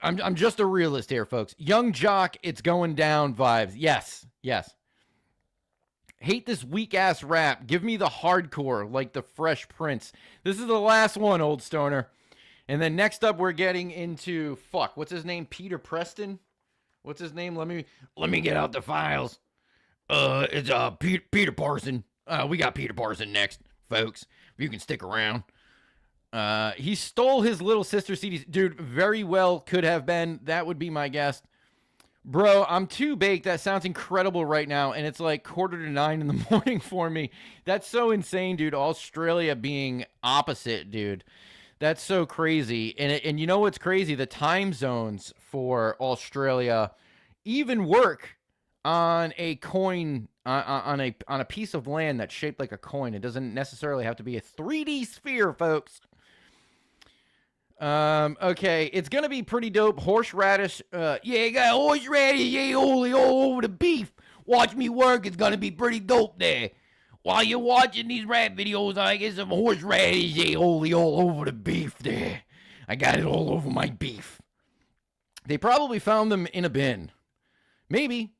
I'm just a realist here, folks. Young Jock, it's going down vibes. Yes, yes. Hate this weak-ass rap. Give me the hardcore, like the Fresh Prince. This is the last one, Old Stoner. And then next up, we're getting into, fuck, what's his name? Peter Preston? What's his name? Let me get out the files. It's Peter Parsons. We got Peter Parsons next, folks. If you can stick around. He stole his little sister CDs. Dude, very well could have been. That would be my guess. Bro, I'm too baked. That sounds incredible right now, and it's like 8:45 in the morning for me. That's so insane, dude. Australia being opposite, dude. That's so crazy. And you know what's crazy? The time zones for Australia even work on a coin, on a piece of land that's shaped like a coin. It doesn't necessarily have to be a 3D sphere, folks. Okay, it's gonna be pretty dope. Horseradish, yeah, got horseradish, yeah, all over the beef. Watch me work, it's gonna be pretty dope there. While you're watching these rap videos, I get some horseradish, yeah, all over the beef there. I got it all over my beef. They probably found them in a bin. Maybe.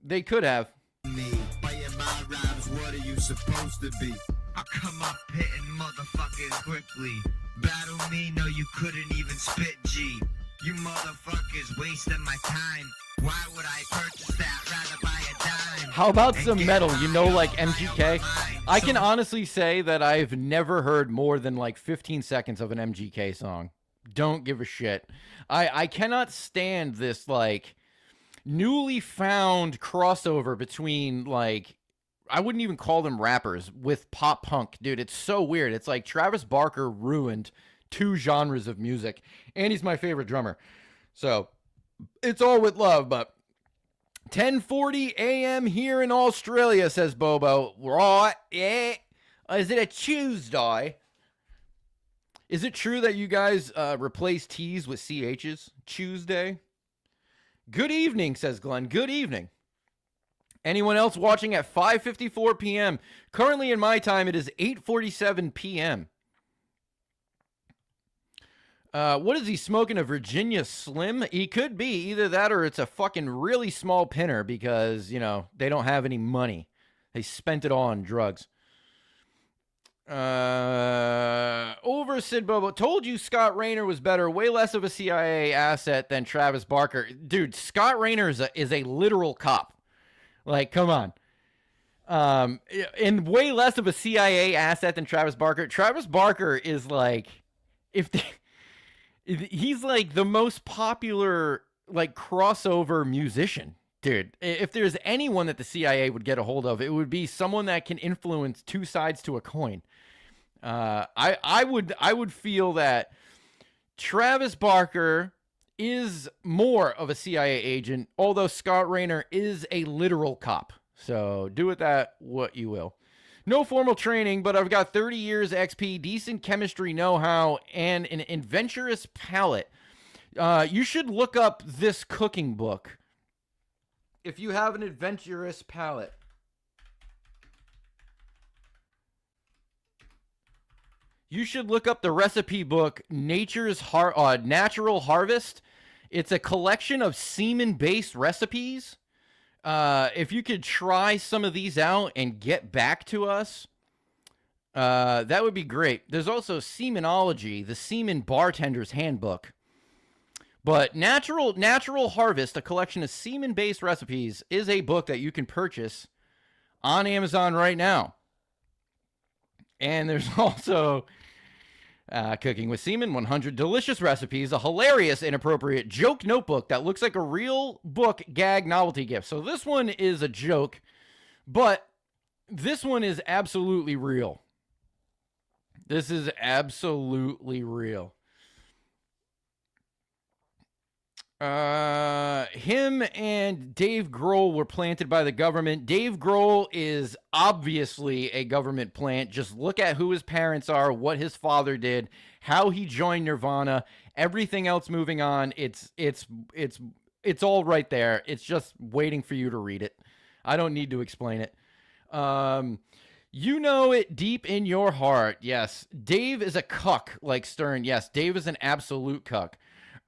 They could have. Me, playing my rhymes, what are you supposed to be? I come up hitting motherfuckers quickly. Battle me, no you couldn't even spit G. You motherfuckers wasting my time. Why would I purchase that? Rather buy a dime. How about some metal? You know, like MGK? I can honestly say that I've never heard more than like 15 seconds of an MGK song. Don't give a shit. I cannot stand this like newly found crossover between like, I wouldn't even call them rappers, with pop punk. Dude, it's so weird. It's like Travis Barker ruined 2 genres of music, and he's my favorite drummer. So it's all with love, but 10:40 a.m. here in Australia, says Bobo. Right, yeah. Is it a Tuesday? Is it true that you guys replace T's with CH's? Tuesday? Good evening, says Glenn. Good evening. Anyone else watching at 5:54 p.m.? Currently in my time, it is 8:47 p.m. What is he smoking? A Virginia Slim? He could be. Either that or it's a fucking really small pinner because, you know, they don't have any money. They spent it all on drugs. Over Sid Bobo. Told you Scott Rayner was better. Way less of a CIA asset than Travis Barker. Dude, Scott Rayner is a literal cop. Like, come on. And way less of a CIA asset than Travis Barker. Travis Barker is like, he's like the most popular like crossover musician, dude. If there's anyone that the CIA would get a hold of, it would be someone that can influence 2 sides to a coin. I would feel that Travis Barker is more of a CIA agent, although Scott Rayner is a literal cop. So do with that what you will. No formal training, but I've got 30 years XP, decent chemistry know-how, and an adventurous palate. You should look up this cooking book if you have an adventurous palate. You should look up the recipe book, Natural Harvest. It's a collection of semen-based recipes. If you could try some of these out and get back to us, that would be great. There's also Semenology, the Semen Bartender's Handbook. But Natural Harvest, a collection of semen-based recipes, is a book that you can purchase on Amazon right now. And there's also Cooking with Semen, 100 Delicious Recipes, a hilarious, inappropriate joke notebook that looks like a real book gag novelty gift. So this one is a joke, but this one is absolutely real. This is absolutely real. Him and Dave Grohl were planted by the government. Dave Grohl is obviously a government plant. Just look at who his parents are, what his father did, how he joined Nirvana, everything else moving on. It's all right there. It's just waiting for you to read it. I don't need to explain it. You know it deep in your heart. Yes. Dave is a cuck like Stern. Yes, Dave is an absolute cuck.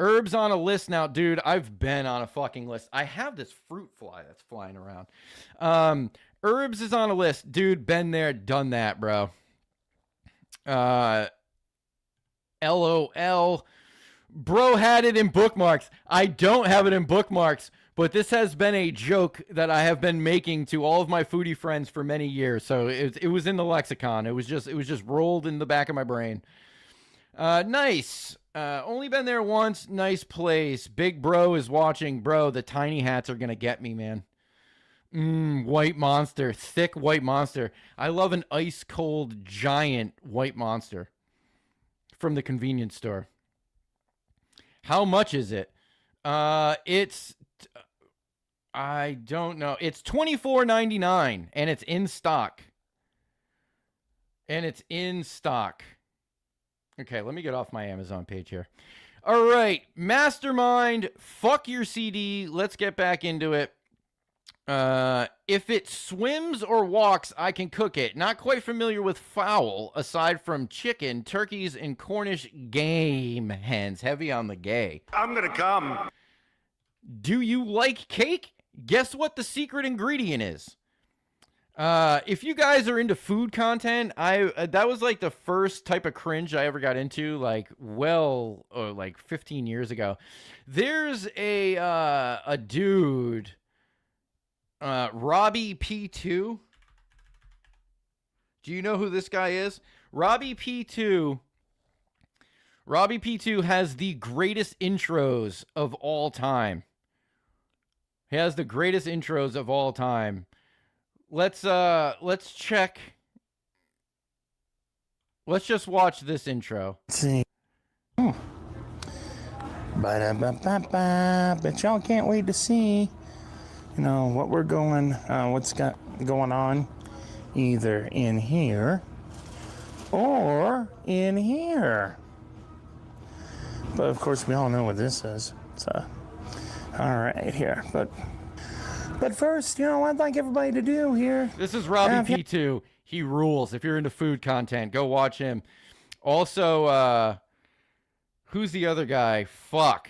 Herbs on a list now, dude. I've been on a fucking list. I have this fruit fly that's flying around. Herbs is on a list, dude. Been there, done that, bro. LOL. Bro had it in bookmarks. I don't have it in bookmarks, but this has been a joke that I have been making to all of my foodie friends for many years. So it was in the lexicon. It was just rolled in the back of my brain. Nice. Only been there once. Nice place. Big bro is watching. Bro, the tiny hats are going to get me, man. White monster. Thick white monster. I love an ice cold giant white monster from the convenience store. How much is it? It's I don't know. It's $24.99 and it's in stock. Okay, let me get off my Amazon page here. All right, Mastermind, fuck your CD. Let's get back into it. If it swims or walks, I can cook it. Not quite familiar with fowl, aside from chicken, turkeys, and Cornish game hens. Heavy on the gay. I'm gonna come. Do you like cake? Guess what the secret ingredient is? If you guys are into food content, that was like the first type of cringe I ever got into, like like 15 years ago. There's a dude, Robbie P2. Do you know who this guy is? Robbie P2 has the greatest intros of all time. He has the greatest intros of all time. Let's check. Let's just watch this intro. Let's see. Ba-da-ba-ba-ba. But y'all can't wait to see, what we're what's going on either in here or in here. But of course we all know what this is. So, all right here, But first, what I'd like everybody to do here. This is Robbie P2. He rules. If you're into food content, go watch him. Also, who's the other guy? Fuck.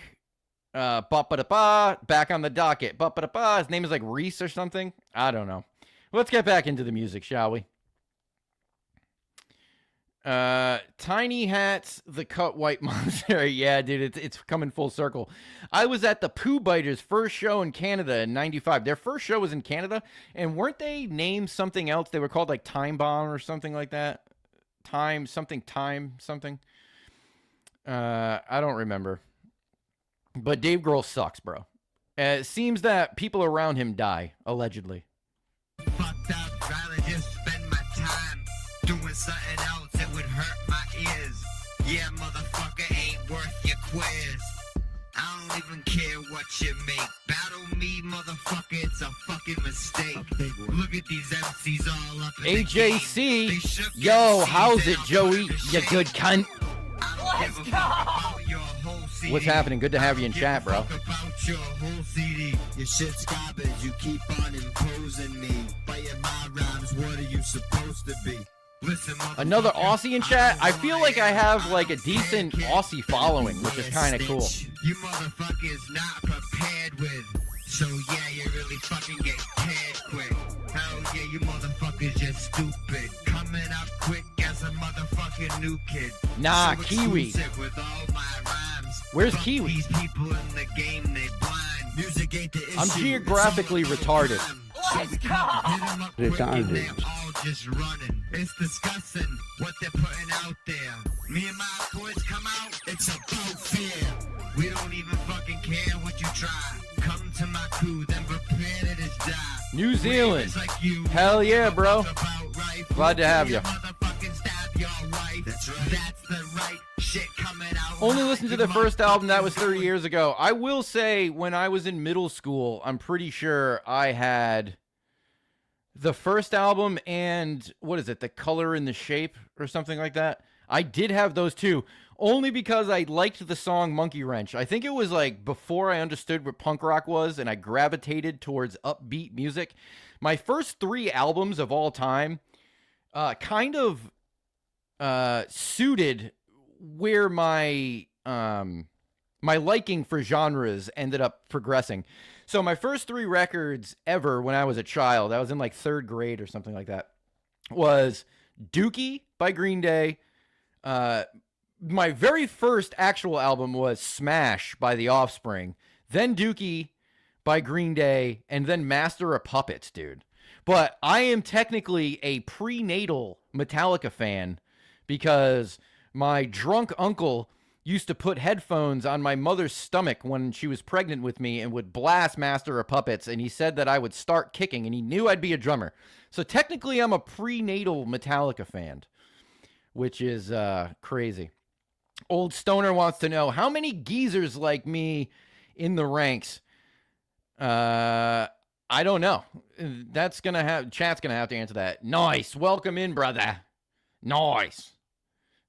Ba-ba-da-ba. Back on the docket. Ba-ba-da-ba. His name is like Reese or something. I don't know. Let's get back into the music, shall we? Tiny Hats, the cut white monster. Yeah, dude, it's coming full circle. I was at the Pooh Biters' first show in Canada in '95. Their first show was in Canada, and weren't they named something else? They were called like Time Bomb or something like that. Time something. I don't remember. But Dave Grohl sucks, bro. It seems that people around him die, allegedly. Fucked up, rather just spend my time doing something else that would hurt my ears. Yeah, motherfucker ain't worth your quiz. I don't even care what you make. Battle me, motherfucker, it's a fucking mistake. Look at these MCs all up in AJC, yo, how's it, Joey? You good cunt. Let's go! What's happening? Good to have you in chat, bro. About your whole CD. Your shit's garbage, you keep on imposing me. Biting my rhymes, what are you supposed to be? Listen, another Aussie in chat? I feel like I have like a decent Aussie following, which is kind of cool. You motherfuckers not prepared with. So yeah, you really fucking get cared quick. Hell yeah, you motherfuckers just stupid. Coming up quick as a motherfucking new kid. Nah, so Kiwi. With all my rhymes. Where's Fuck Kiwi? These people in the game, they blind. Music ain't the issue. I'm geographically retarded. Let's go! Retarded. All just running. It's disgusting what they're putting out there. Me and my boys come out, it's about fear. We don't even fucking care what you try. Come to my crew, then prepare to just die. New Zealand. Like you, hell yeah, bro. Glad to have you. That's right. That's the right shit coming out. Only listened to the first album. That was 30 years ago. I will say, when I was in middle school, I'm pretty sure I had the first album and, what is it, The Color and the Shape or something like that. I did have those two, only because I liked the song Monkey Wrench. I think it was like before I understood what punk rock was and I gravitated towards upbeat music. My first three albums of all time kind of suited where my my liking for genres ended up progressing. So my first three records ever when I was a child, I was in like third grade or something like that, was Dookie by Green Day. My very first actual album was Smash by The Offspring, then Dookie by Green Day, and then Master of Puppets, dude. But I am technically a prenatal Metallica fan because My drunk uncle used to put headphones on my mother's stomach when she was pregnant with me and would blast Master of Puppets, and he said that I would start kicking, and he knew I'd be a drummer. So technically I'm a prenatal Metallica fan, which is crazy. Old Stoner wants to know, how many geezers like me in the ranks? I don't know. Chat's gonna have to answer that. Nice. Welcome in, brother. Nice.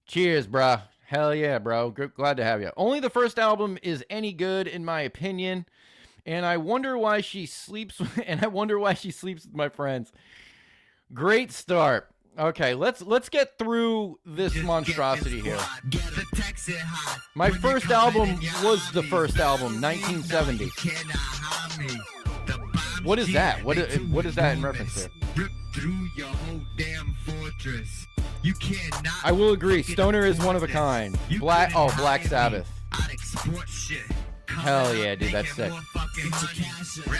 Cheers, bruh. Hell yeah, bro. Glad to have you. Only the first album is any good, in my opinion. And I wonder why she sleeps. With my friends. Great start. Okay, let's get through this monstrosity here. My first album was the first album, 1970. What is that? What is that in reference to? I will agree. Stoner is one of a kind. Black Sabbath. Hell yeah, dude, that's sick.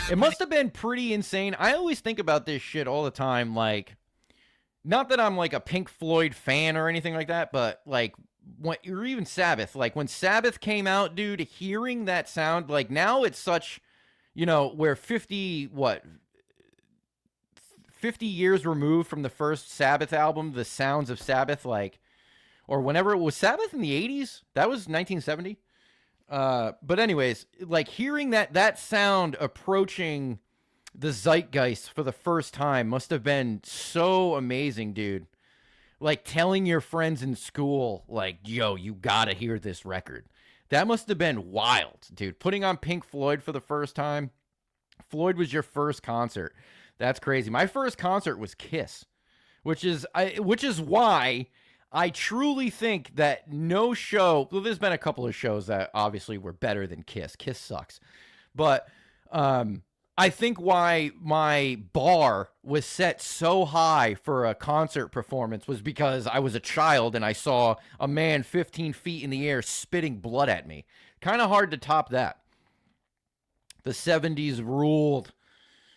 It must have been pretty insane. I always think about this shit all the time. Like, not that I'm like a Pink Floyd fan or anything like that, but like, or even Sabbath. Like when Sabbath came out, dude, hearing that sound, like now it's such, we're 50 years removed from the first Sabbath album, The Sounds of Sabbath, like, or whenever it was Sabbath in the 80s. That was 1970. But anyways, like hearing that sound approaching the zeitgeist for the first time must have been so amazing, dude. Like telling your friends in school, like, yo, you gotta hear this record. That must have been wild, dude. Putting on Pink Floyd for the first time. Floyd was your first concert. That's crazy. My first concert was Kiss, which is why I truly think that no show, well, there's been a couple of shows that obviously were better than Kiss. Kiss sucks. But I think why my bar was set so high for a concert performance was because I was a child and I saw a man 15 feet in the air spitting blood at me. Kind of hard to top that. The 70s ruled.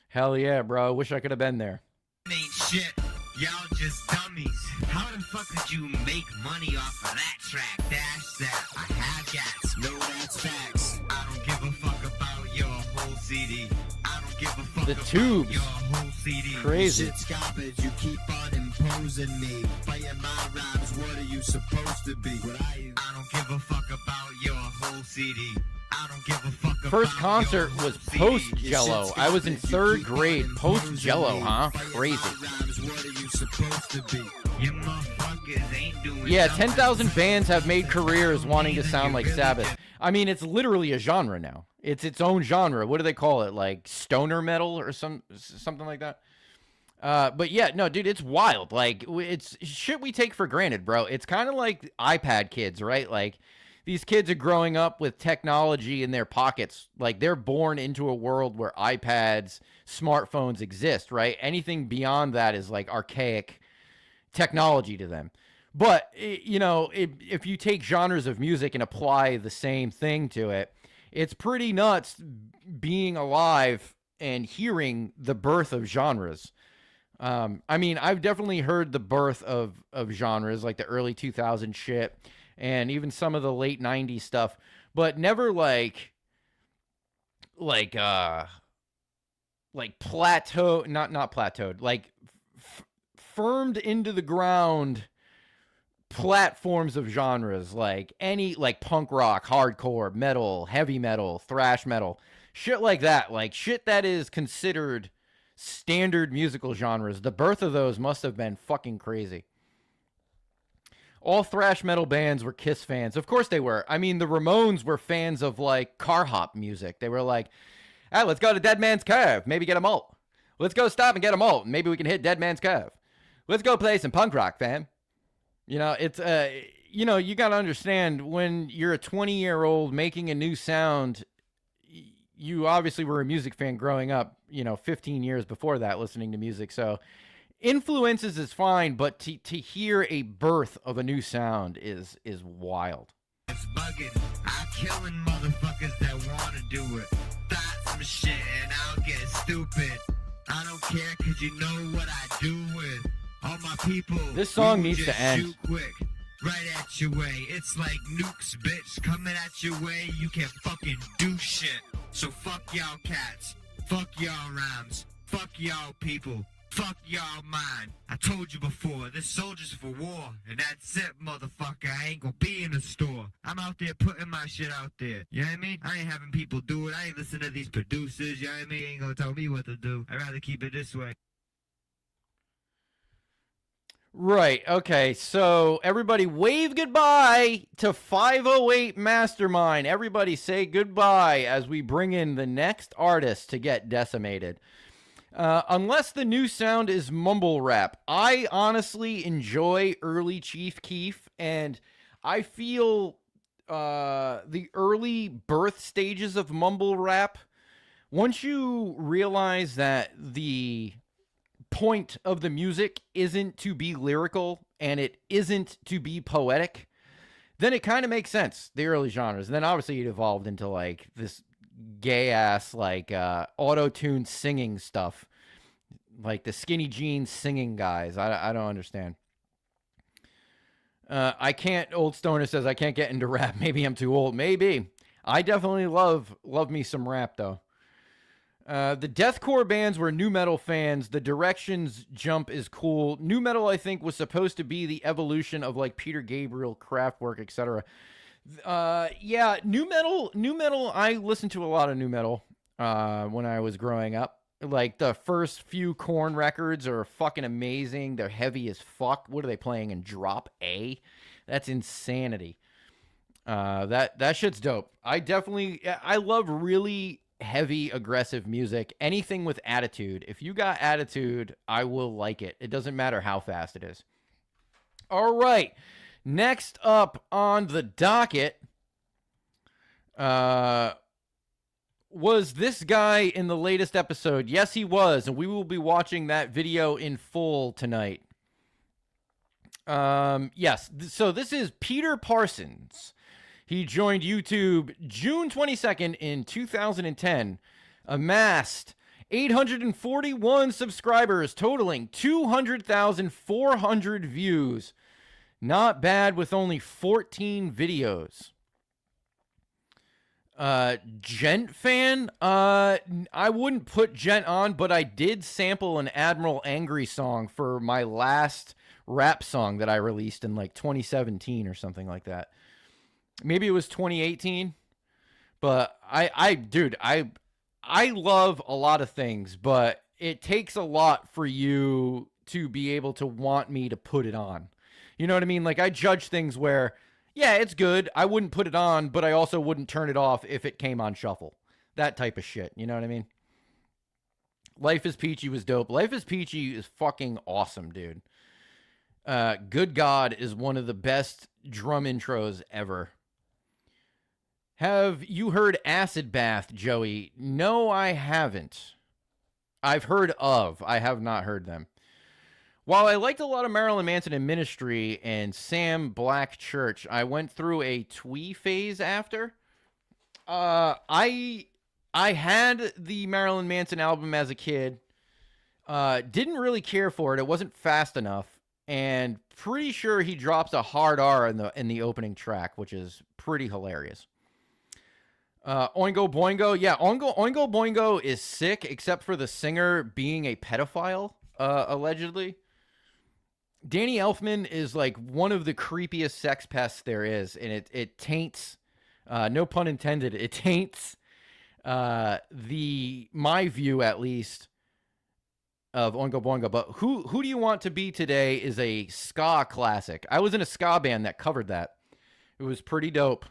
Hell yeah, bro. Wish I could have been there. Ain't shit. Y'all just dummies. How the fuck could you make money off of that track? Dash that. I have gas. No, that's facts. I don't give a fuck about your whole CD. I don't give a fuck the Tubes. Your whole CD. Crazy. Shit's garbage. You keep on imposing me. Fighting my rhymes. What are you supposed to be? What are you? I don't give a fuck about your whole CD. I don't give a fuck. First concert was post Jello. I was in third grade. Post Jello, huh? Crazy. Yeah, 10,000 bands have made careers wanting to sound like Sabbath. I mean, it's literally a genre now. It's its own genre. What do they call it? Like stoner metal or something like that? But yeah, no, dude, it's wild. Like, it's shit we take for granted, bro. It's kind of like iPad kids, right? Like, these kids are growing up with technology in their pockets. Like, they're born into a world where iPads, smartphones exist, right? Anything beyond that is like archaic technology to them. But, if you take genres of music and apply the same thing to it, it's pretty nuts being alive and hearing the birth of genres. I mean, I've definitely heard the birth of genres, like the early 2000 shit, and even some of the late 90s stuff, but never like plateau, not plateaued, like firmed into the ground platforms of genres, like punk rock, hardcore, metal, heavy metal, thrash metal, shit like that, like shit that is considered standard musical genres. The birth of those must have been fucking crazy. All thrash metal bands were Kiss fans. Of course they were. I mean, the Ramones were fans of, like, car hop music. They were like, hey, let's go to Dead Man's Cove. Maybe get a malt. Let's go stop and get a malt. Maybe we can hit Dead Man's Cove. Let's go play some punk rock, fam. It's, you got to understand, when you're a 20-year-old making a new sound, you obviously were a music fan growing up, 15 years before that, listening to music. So influences is fine, but to hear a birth of a new sound is wild. It's bugging. I'm killing motherfuckers that want to do it. Thought some shit and I'll get stupid. I don't care cause you know what I do with all my people. This song needs to end. Quick. right at your way. It's like nukes, bitch, coming at your way. You can't fucking do shit. So fuck y'all cats, fuck y'all rhymes, fuck y'all people, fuck y'all mind. I told you before, this soldier's for war, and that's it, motherfucker. I ain't gonna be in the store. I'm out there putting my shit out there. You know what I mean? I ain't having people do it. I ain't listening to these producers. You know what I mean? They ain't gonna tell me what to do. I'd rather keep it this way. Right. Okay. So everybody wave goodbye to 508 Mastermind. Everybody say goodbye as we bring in the next artist to get decimated. Unless the new sound is mumble rap. I honestly enjoy early Chief Keef, and I feel the early birth stages of mumble rap, once you realize that the point of the music isn't to be lyrical and it isn't to be poetic, then it kind of makes sense, the early genres. And then obviously it evolved into like this gay ass like auto-tune singing stuff, like the skinny jeans singing guys. I don't understand. I can't. Old Stoner says I can't get into rap. Maybe I'm too old. Maybe. I definitely love me some rap though. The deathcore bands were nu metal fans. The directions jump is cool. Nu metal, I think, was supposed to be the evolution of like Peter Gabriel, Kraftwerk, etc. Yeah, nu metal. I listened to a lot of nu metal when I was growing up. Like the first few Korn records are fucking amazing. They're heavy as fuck. What are they playing in drop A? That's insanity. That shit's dope. I love really heavy, aggressive music. Anything with attitude. If you got attitude, I will like it. It doesn't matter how fast it is. All right. Next up on the docket was this guy in the latest episode. Yes, he was, and we will be watching that video in full tonight. Yes, so this is Peter Parsons. He joined YouTube June 22nd in 2010, amassed 841 subscribers, totaling 200,400 views. Not bad with only 14 videos. Gent fan? I wouldn't put Gent on, but I did sample an Admiral Angry song for my last rap song that I released in like 2017 or something like that. Maybe it was 2018, but I love a lot of things, but it takes a lot for you to be able to want me to put it on. You know what I mean? Like I judge things where, yeah, it's good. I wouldn't put it on, but I also wouldn't turn it off if it came on shuffle. That type of shit. You know what I mean? Life is Peachy was dope. Life is Peachy is fucking awesome, dude. Good God is one of the best drum intros ever. Have you heard Acid Bath, Joey? No, I haven't. I've heard of. I have not heard them. While I liked a lot of Marilyn Manson and Ministry and Sam Black Church, I went through a twee phase after. I had the Marilyn Manson album as a kid. Didn't really care for it. It wasn't fast enough. And pretty sure he drops a hard R in the opening track, which is pretty hilarious. Oingo Boingo. Yeah, Oingo Boingo is sick, except for the singer being a pedophile, allegedly. Danny Elfman is like one of the creepiest sex pests there is, and it taints, no pun intended, it taints my view, at least, of Oingo Boingo. But who do you want to be today is a ska classic. I was in a ska band that covered that. It was pretty dope.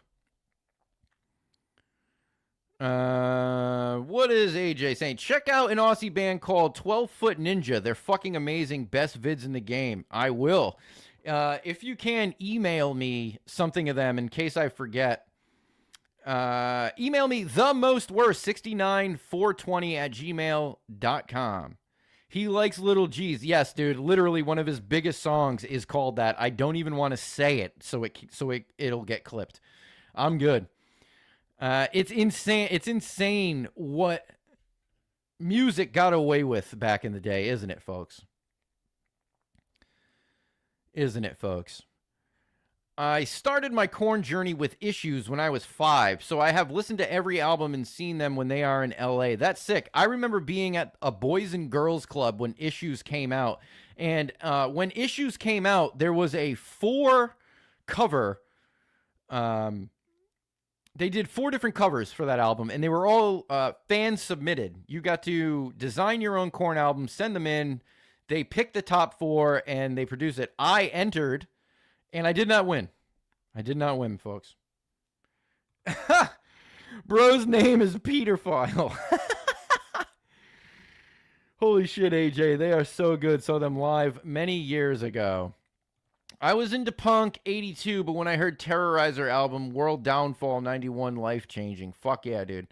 What is AJ saying? Check out an Aussie band called 12 Foot Ninja. They're fucking amazing. Best vids in the game. I will. If you can, email me something of them in case I forget. Email me themostworst69420@gmail.com. He likes Little G's. Yes, dude. Literally one of his biggest songs is called that. I don't even want to say it so it'll get clipped. I'm good. It's insane. It's insane what music got away with back in the day, isn't it, folks? Isn't it, folks? I started my Korn journey with Issues when I was 5, so I have listened to every album and seen them when they are in LA. That's sick. I remember being at a Boys and Girls Club when Issues came out. And when Issues came out, there was a 4 cover. They did 4 different covers for that album, and they were all fan submitted. You got to design your own Korn album, send them in. They picked the top 4, and they produced it. I entered. And I did not win. I did not win, folks. Bro's name is Peter File. Holy shit, AJ. They are so good. Saw them live many years ago. I was into punk 82, but when I heard Terrorizer album, World Downfall 91, life-changing. Fuck yeah, dude.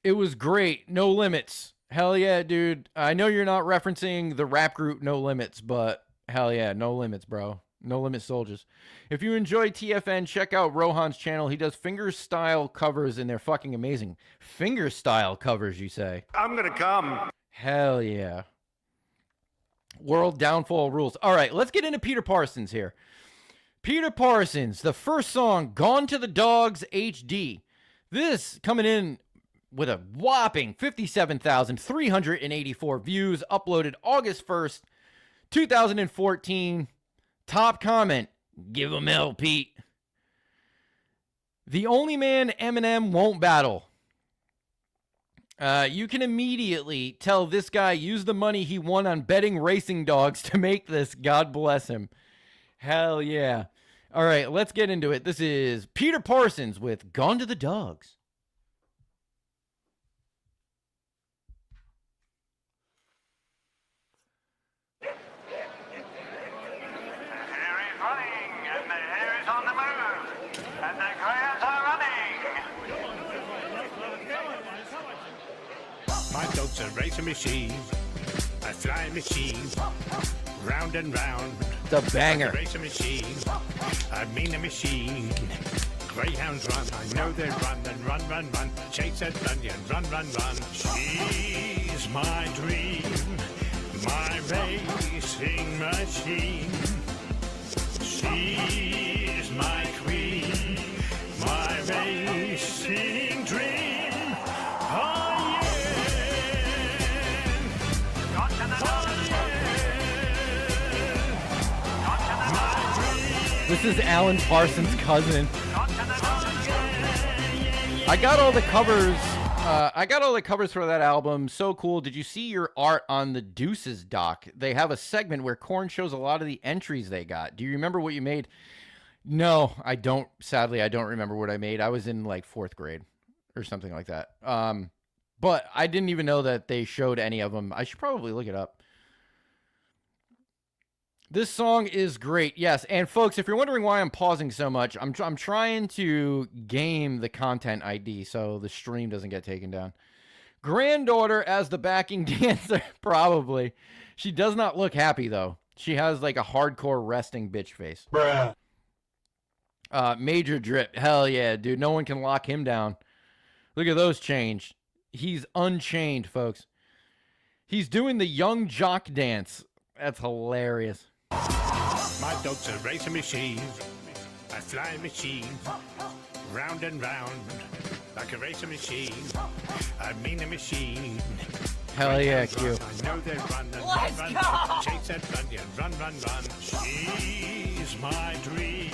It was great. No Limits. Hell yeah, dude. I know you're not referencing the rap group No Limits, but... hell yeah, No Limits, bro. No Limit Soldiers. If you enjoy TFN, check out Rohan's channel. He does finger-style covers, and they're fucking amazing. Finger-style covers, you say? I'm gonna come. Hell yeah. World Downfall rules. All right, let's get into Peter Parsons here. Peter Parsons, the first song, Gone to the Dogs HD. This coming in with a whopping 57,384 views, uploaded August 1st, 2014. Top comment, give him hell, Pete. The only man Eminem won't battle. You can immediately tell this guy used the money he won on betting racing dogs to make this. God bless him. Hell yeah. All right, let's get into it. This is Peter Parsons with Gone to the Dogs. My dog's a racing machine, a flying machine, round and round. The banger. A racing machine, I mean a machine. Greyhounds run, I know they run and run, run, run. Chase that onion, run, run, run. She's my dream, my racing machine. She's my queen, my racing dream. Oh yeah. This is Alan Parsons' cousin. I got all the covers. For that album. So cool. Did you see your art on the Deuces doc? They have a segment where Korn shows a lot of the entries they got. Do you remember what you made? No, I don't. Sadly, I don't remember what I made. I was in like 4th grade or something like that. But I didn't even know that they showed any of them. I should probably look it up. This song is great, yes. And folks, if you're wondering why I'm pausing so much, I'm trying to game the content ID so the stream doesn't get taken down. Granddaughter as the backing dancer, probably. She does not look happy, though. She has like a hardcore resting bitch face. Bruh. Major Drip, hell yeah, dude. No one can lock him down. Look at those chains. He's unchained, folks. He's doing the young jock dance. That's hilarious. My dog's a racing machine, a flying machine, round and round, like a racing machine. I mean a machine. Hell yeah, Q. I know they run and Let's run, go! run, chase that onion, run, run, run. She's my dream,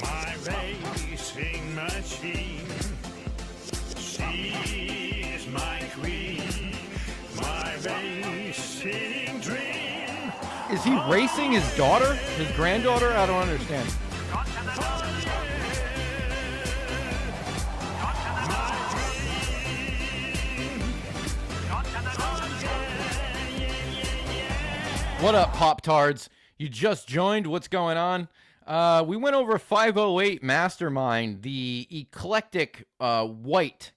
my racing machine. She's my queen, my racing dream. Is he racing his daughter? His granddaughter? I don't understand. What up, Pop-Tards? You just joined? What's going on? We went over 508 Mastermind, the eclectic white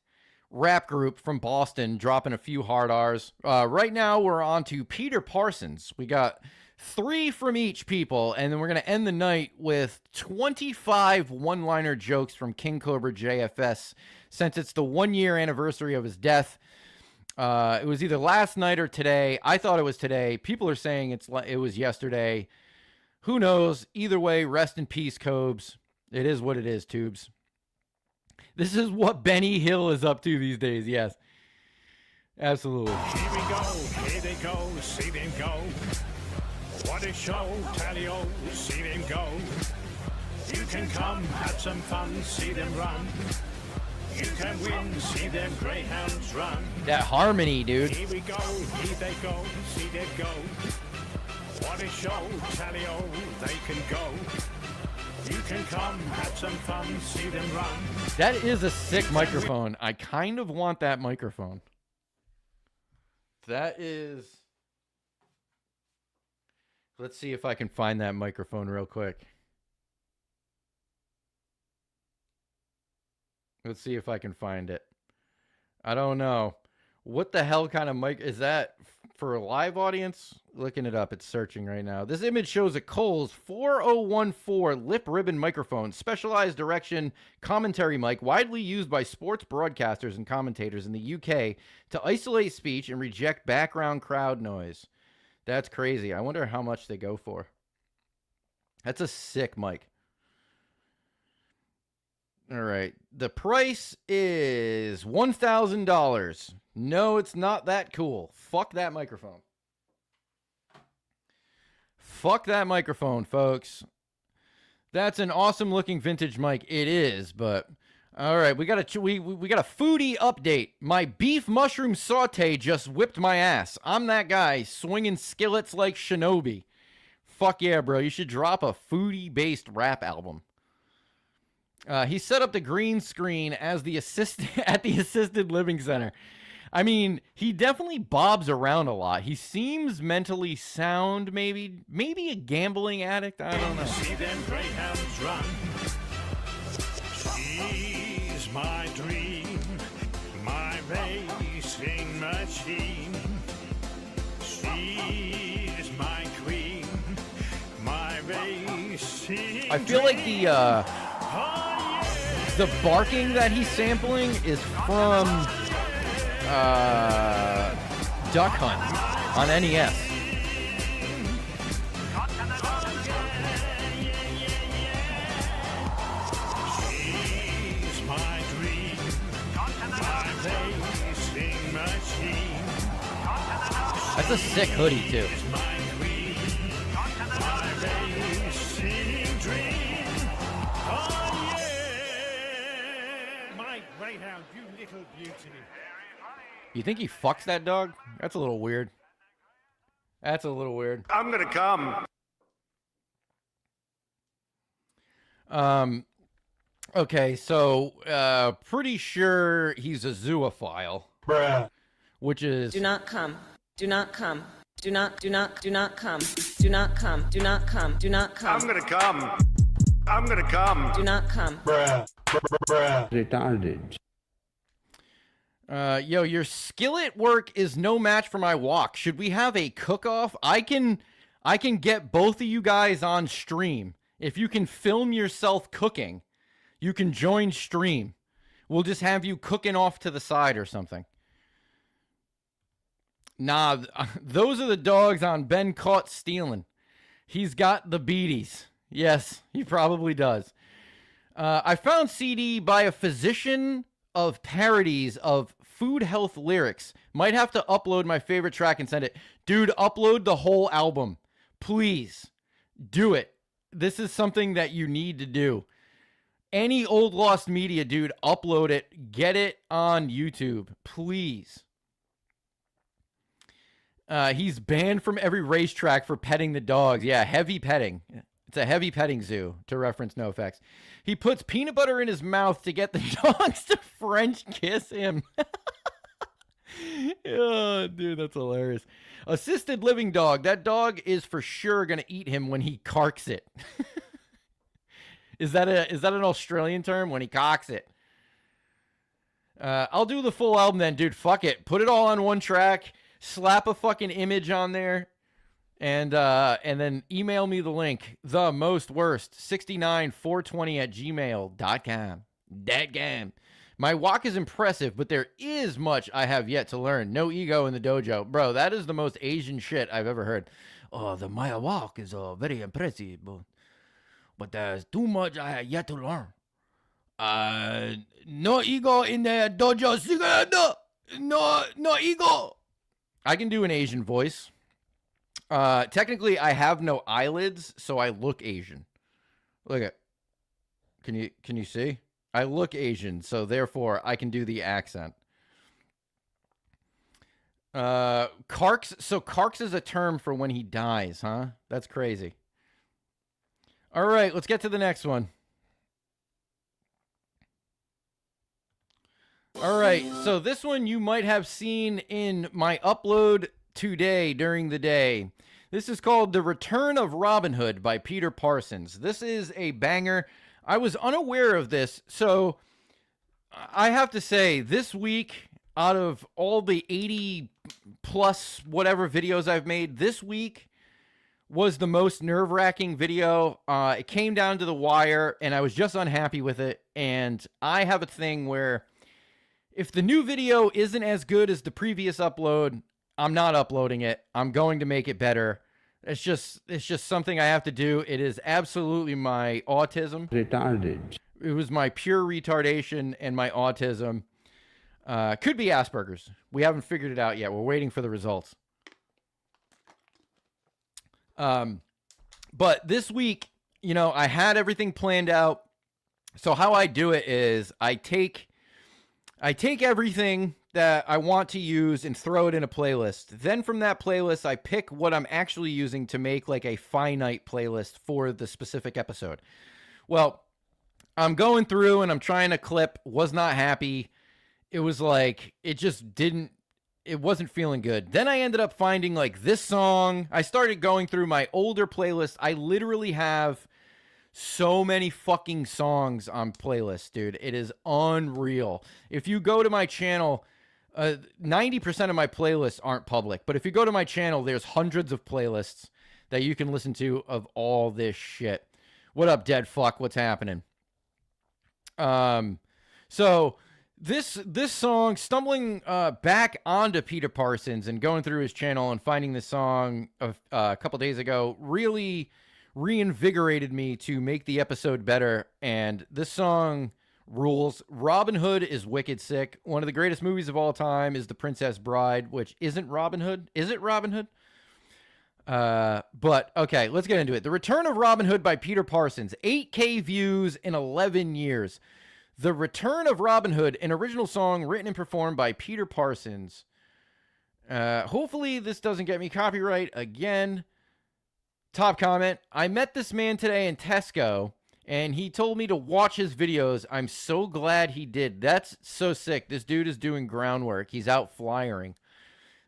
rap group from Boston, dropping a few hard R's. Right now, we're on to Peter Parsons. We got 3 from each people, and then we're going to end the night with 25 one-liner jokes from KingcobraJFS, since it's the 1-year anniversary of his death. It was either last night or today. I thought it was today. People are saying it was yesterday. Who knows? Either way, rest in peace, Cobes. It is what it is, Tubes. This is what Benny Hill is up to these days, yes. Absolutely. Here we go, here they go, see them go. What a show, tally-o, see them go. You can come, have some fun, see them run. You can win, see them greyhounds run. That harmony, dude. Here we go, here they go, see them go. What a show, tally-o, they can go. You can come, have some fun, see them run. That is a sick microphone. I kind of want that microphone. That is... Let's see if I can find that microphone real quick. Let's see if I can find it. I don't know. What the hell kind of mic is that for a live audience? Looking it up. It's searching right now. This image shows a Coles 4014 lip ribbon microphone, specialized direction commentary mic, widely used by sports broadcasters and commentators in the UK to isolate speech and reject background crowd noise. That's crazy. I wonder how much they go for. That's a sick mic. All right. The price is $1,000. No, it's not that cool. Fuck that microphone. Fuck that microphone, folks. That's an awesome looking vintage mic. It is, but all right, we got a foodie update. My beef mushroom saute just whipped my ass. I'm that guy swinging skillets like Shinobi. Fuck yeah, bro. You should drop a foodie based rap album. He set up the green screen as the at the assisted living center. I mean, he definitely bobs around a lot. He seems mentally sound, maybe a gambling addict. I don't know. See them greyhounds run. She's my dream, my racing machine. She's my queen, my racing. I feel like the barking that he's sampling is from Duck Hunt on NES. She's my dream, my racing machine. That's a sick hoodie too. My queen, my racing dream. Oh yeah, my greyhound, you little beauty. You think he fucks that dog? That's a little weird. That's a little weird. I'm gonna come. Okay, so pretty sure he's a zoophile. Bruh. Which is Do not come. Do not come. Do not come. Do not come. Do not come. Do not come. I'm gonna come. I'm gonna come. Do not come. Bruh. Bruh. Retarded. Yo, your skillet work is no match for my wok. Should we have a cook-off? I can get both of you guys on stream. If you can film yourself cooking, you can join stream. We'll just have you cooking off to the side or something. Nah, those are the dogs on Ben Caught Stealing. He's got the beaties. Yes, he probably does. I found CD by a physician of parodies of food health lyrics. Might have to upload my favorite track and send it. Dude, upload the whole album. Please. Do it. This is something that you need to do. Any old lost media, dude, upload it. Get it on YouTube. Please. He's banned from every racetrack for petting the dogs. Yeah, heavy petting. It's a heavy petting zoo, to reference NoFX. He puts peanut butter in his mouth to get the dogs to French kiss him. Oh, dude, that's hilarious. Assisted living dog. That dog is for sure going to eat him when he carks it. Is that an Australian term? When he cocks it. I'll do the full album then, dude. Fuck it. Put it all on one track. Slap a fucking image on there. And then email me the link. TheMostWorst69420 @gmail.com. Dadgam. My walk is impressive, but there is much I have yet to learn. No ego in the dojo. Bro, that is the most Asian shit I've ever heard. Oh, my walk is very impressive, but there's too much I have yet to learn. No ego in the dojo. No ego. I can do an Asian voice. Technically, I have no eyelids, so I look Asian. Look at. Can you see? I look Asian, so therefore I can do the accent. Karks. So Karks is a term for when he dies, huh? That's crazy. All right, let's get to the next one. All right, so this one you might have seen in my upload today during the day. This is called The Return of Robin Hood by Peter Parsons. This is a banger. I was unaware of this, so I have to say, this week, out of all the 80 plus whatever videos I've made, this week was the most nerve-wracking video. It came down to the wire, and I was just unhappy with it, and I have a thing where if the new video isn't as good as the previous upload, I'm not uploading it. I'm going to make it better. It's just something I have to do. It is absolutely my autism. Retarded. It was my pure retardation and my autism. Could be Asperger's. We haven't figured it out yet. We're waiting for the results. But this week, you know, I had everything planned out. So how I do it is I take everything that I want to use and throw it in a playlist. Then from that playlist, I pick what I'm actually using to make like a finite playlist for the specific episode. Well, I'm going through and I'm trying to clip, was not happy. It was like, it wasn't feeling good. Then I ended up finding like this song. I started going through my older playlist. I literally have so many fucking songs on playlists, dude. It is unreal. If you go to my channel, 90% of my playlists aren't public, but if you go to my channel, there's hundreds of playlists that you can listen to of all this shit. What up, dead fuck? What's happening? So this song, stumbling back onto Peter Parsons and going through his channel and finding this song a couple days ago really reinvigorated me to make the episode better. And this song rules. Robin Hood is wicked sick. One of the greatest movies of all time is The Princess Bride, which isn't Robin Hood. Is it Robin Hood? But okay, let's get into it. The Return of Robin Hood by Peter Parsons. 8K views in 11 years. The Return of Robin Hood, an original song written and performed by Peter Parsons. Hopefully this doesn't get me copyright again. Top comment. I met this man today in Tesco, and he told me to watch his videos. I'm so glad he did. That's so sick. This dude is doing groundwork. He's out flyering.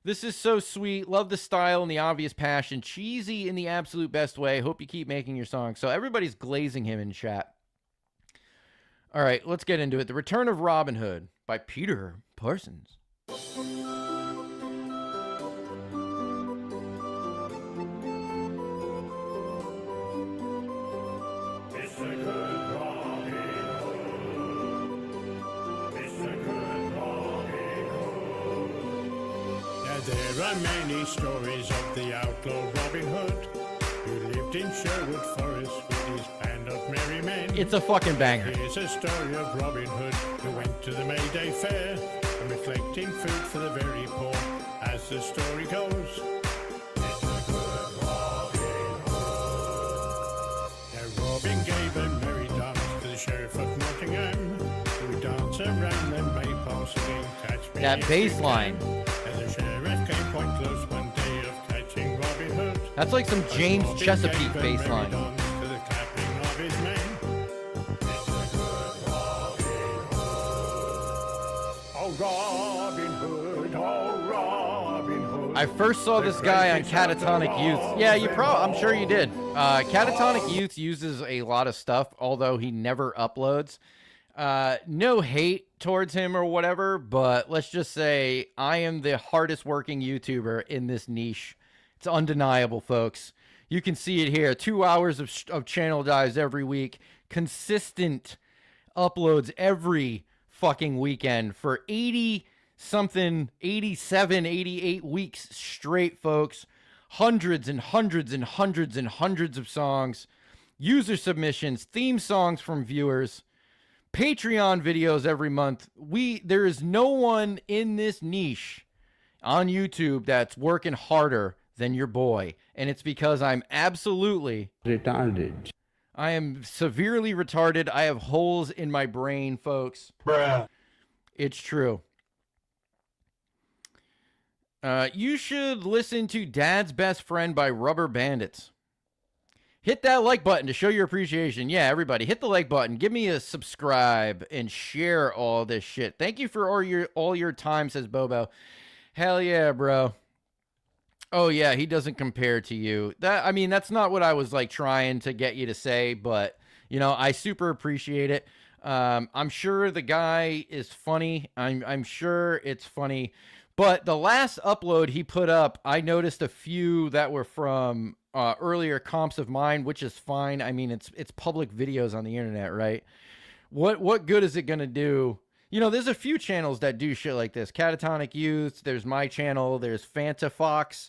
This is so sweet. Love the style and the obvious passion. Cheesy in the absolute best way. Hope you keep making your songs. So everybody's glazing him in chat. All right, let's get into it. The Return of Robin Hood by Peter Parsons. There are many stories of the outlaw Robin Hood, who lived in Sherwood Forest with his band of merry men. It's a fucking banger. Here's a story of Robin Hood, who went to the May Day Fair and was collecting food for the very poor. As the story goes, it's a good Robin Hood. Now Robin gave a merry dance to the Sheriff of Nottingham, who would dance around the Maypole singing, "Catch me That if bass you line. can." Quite close one day of catching Robin Hood. That's like some James Chesapeake bass line. I first saw this guy on Catatonic Youth. Yeah, I'm sure you did. Catatonic Youth uses a lot of stuff, although he never uploads. No hate towards him or whatever, but let's just say I am the hardest working YouTuber in this niche. It's undeniable, folks. You can see it here. 2 hours of channel dives every week. Consistent uploads every fucking weekend for 80 something, 87, 88 weeks straight, folks. Hundreds and hundreds and hundreds and hundreds of songs, user submissions, theme songs from viewers, Patreon videos every month. There is no one in this niche on YouTube that's working harder than your boy. And it's because I'm absolutely retarded. I am severely retarded. I have holes in my brain, folks. Bruh. It's true. You should listen to Dad's Best Friend by Rubber Bandits. Hit that like button to show your appreciation. Yeah, everybody, hit the like button. Give me a subscribe and share all this shit. Thank you for all your time, says Bobo. Hell yeah, bro. Oh yeah, he doesn't compare to you. I mean, that's not what I was like trying to get you to say, but you know, I super appreciate it. I'm sure the guy is funny. I'm sure it's funny. But the last upload he put up, I noticed a few that were from earlier comps of mine, which is fine. I mean, it's public videos on the internet, right? What good is it gonna do? You know, there's a few channels that do shit like this. Catatonic Youth, there's my channel, there's Fanta Fox.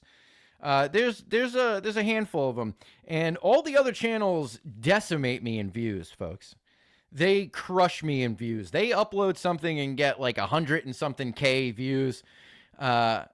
There's a handful of them, and all the other channels decimate me in views, folks. They crush me in views. They upload something and get like 100 and something K views. I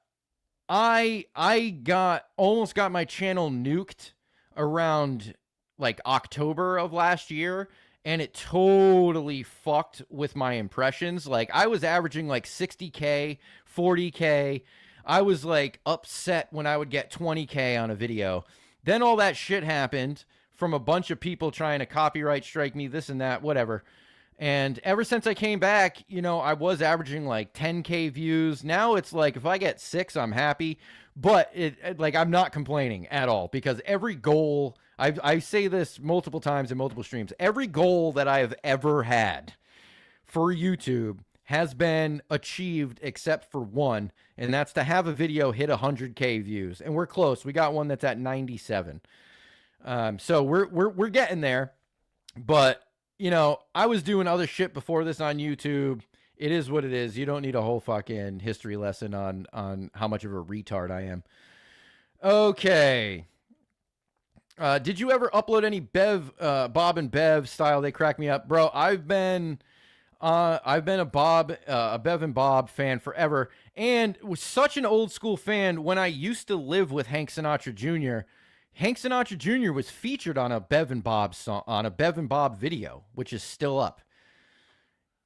almost got my channel nuked around like October of last year, and it totally fucked with my impressions. Like, I was averaging like 60K, 40K. I was like upset when I would get 20K on a video. Then all that shit happened from a bunch of people trying to copyright strike me, this and that, whatever. And ever since I came back, you know, I was averaging like 10K views. Now it's like, if I get 6, I'm happy. But like, I'm not complaining at all, because every goal, I say this multiple times in multiple streams, every goal that I have ever had for YouTube has been achieved except for one, and that's to have a video hit 100K views. And we're close. We got one that's at 97. So we're getting there. But you know, I was doing other shit before this on YouTube. It is what it is. You don't need a whole fucking history lesson on how much of a retard I am. Okay. Did you ever upload any Bob and Bev style? They crack me up, bro. I've been a Bev and Bob fan forever, and was such an old school fan when I used to live with Hank Sinatra Jr. Hank Sinatra Jr. was featured on a Bev and Bob song, on a Bev and Bob video, which is still up.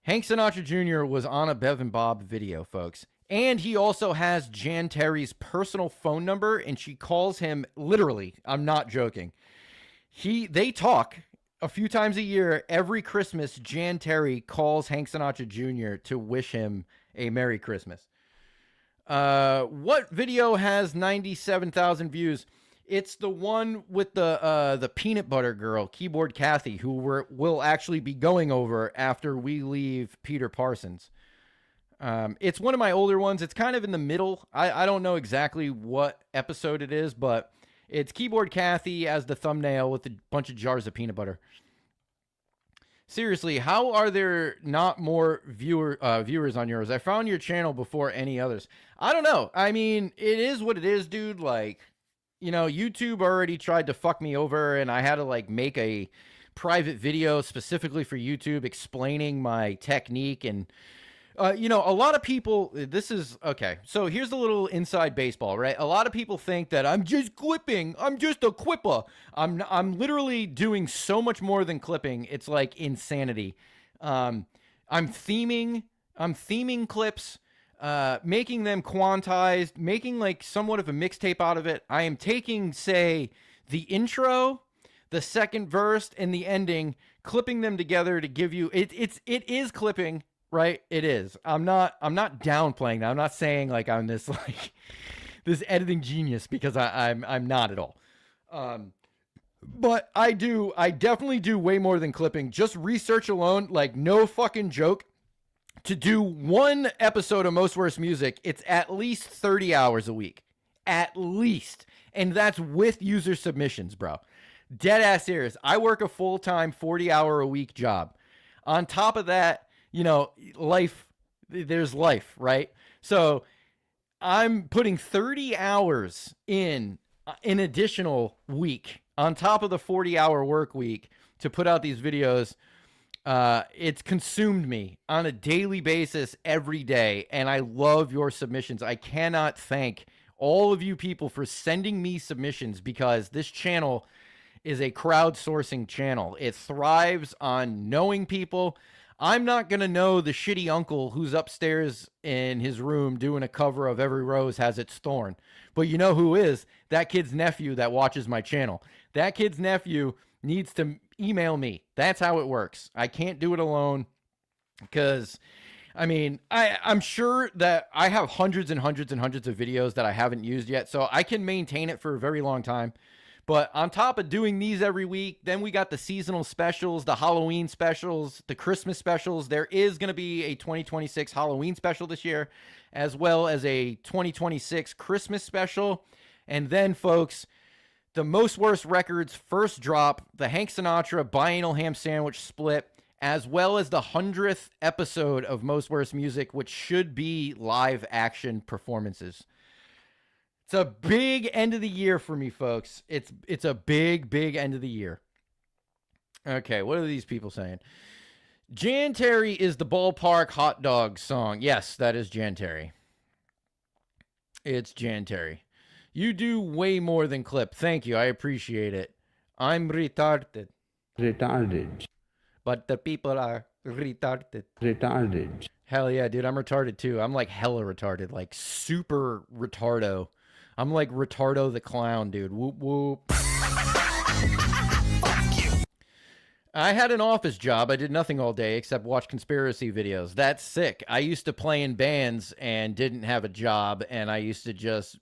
Hank Sinatra Jr. was on a Bev and Bob video, folks. And he also has Jan Terry's personal phone number, and she calls him, literally, I'm not joking. They talk a few times a year. Every Christmas, Jan Terry calls Hank Sinatra Jr. to wish him a Merry Christmas. What video has 97,000 views? It's the one with the peanut butter girl, Keyboard Kathy, who we'll actually be going over after we leave Peter Parsons. It's one of my older ones. It's kind of in the middle. I don't know exactly what episode it is, but it's Keyboard Kathy as the thumbnail with a bunch of jars of peanut butter. Seriously, how are there not more viewers on yours? I found your channel before any others. I don't know. I mean, it is what it is, dude. Like, you know, YouTube already tried to fuck me over, and I had to like make a private video specifically for YouTube explaining my technique. And you know, a lot of people, this is okay. So here's a little inside baseball, right? A lot of people think that I'm just clipping. I'm just a quipper. I'm literally doing so much more than clipping. It's like insanity. I'm theming clips. Making them quantized, making like somewhat of a mixtape out of it. I am taking, say, the intro, the second verse, and the ending, clipping them together to give you it is clipping, right? It is. I'm not downplaying that. I'm not saying like I'm this like this editing genius, because I'm not at all. But I definitely do way more than clipping. Just research alone, like no fucking joke. To do one episode of Most Worst Music, it's at least 30 hours a week. At least. And that's with user submissions, bro. Dead ass serious. I work a full-time 40-hour-a-week job. On top of that, you know, there's life, right? So I'm putting 30 hours in an additional week on top of the 40-hour work week to put out these videos. It's consumed me on a daily basis every day, and I love your submissions. I cannot thank all of you people for sending me submissions, because this channel is a crowdsourcing channel. It thrives on knowing people. I'm not going to know the shitty uncle who's upstairs in his room doing a cover of Every Rose Has Its Thorn. But you know who is? That kid's nephew that watches my channel. That kid's nephew needs to email me. That's how it works. I can't do it alone, because, I mean, I'm sure that I have hundreds and hundreds and hundreds of videos that I haven't used yet, so I can maintain it for a very long time. But on top of doing these every week, then we got the seasonal specials, the Halloween specials, the Christmas specials. There is going to be a 2026 Halloween special this year, as well as a 2026 Christmas special. And then, folks, the Most Worst Records first drop, the Hank Sinatra Biennial Ham Sandwich split, as well as the 100th episode of Most Worst Music, which should be live action performances. It's a big end of the year for me, folks. It's a big end of the year. Okay, what are these people saying? Jan Terry is the ballpark hot dog song. Yes, that is Jan Terry. It's Jan Terry. You do way more than clip. Thank you. I appreciate it. I'm retarded. Retarded. But the people are retarded. Retarded. Hell yeah, dude. I'm retarded too. I'm like hella retarded. Like super retardo. I'm like Retardo the Clown, dude. Whoop, whoop. I had an office job. I did nothing all day except watch conspiracy videos. That's sick. I used to play in bands and didn't have a job, and I used to just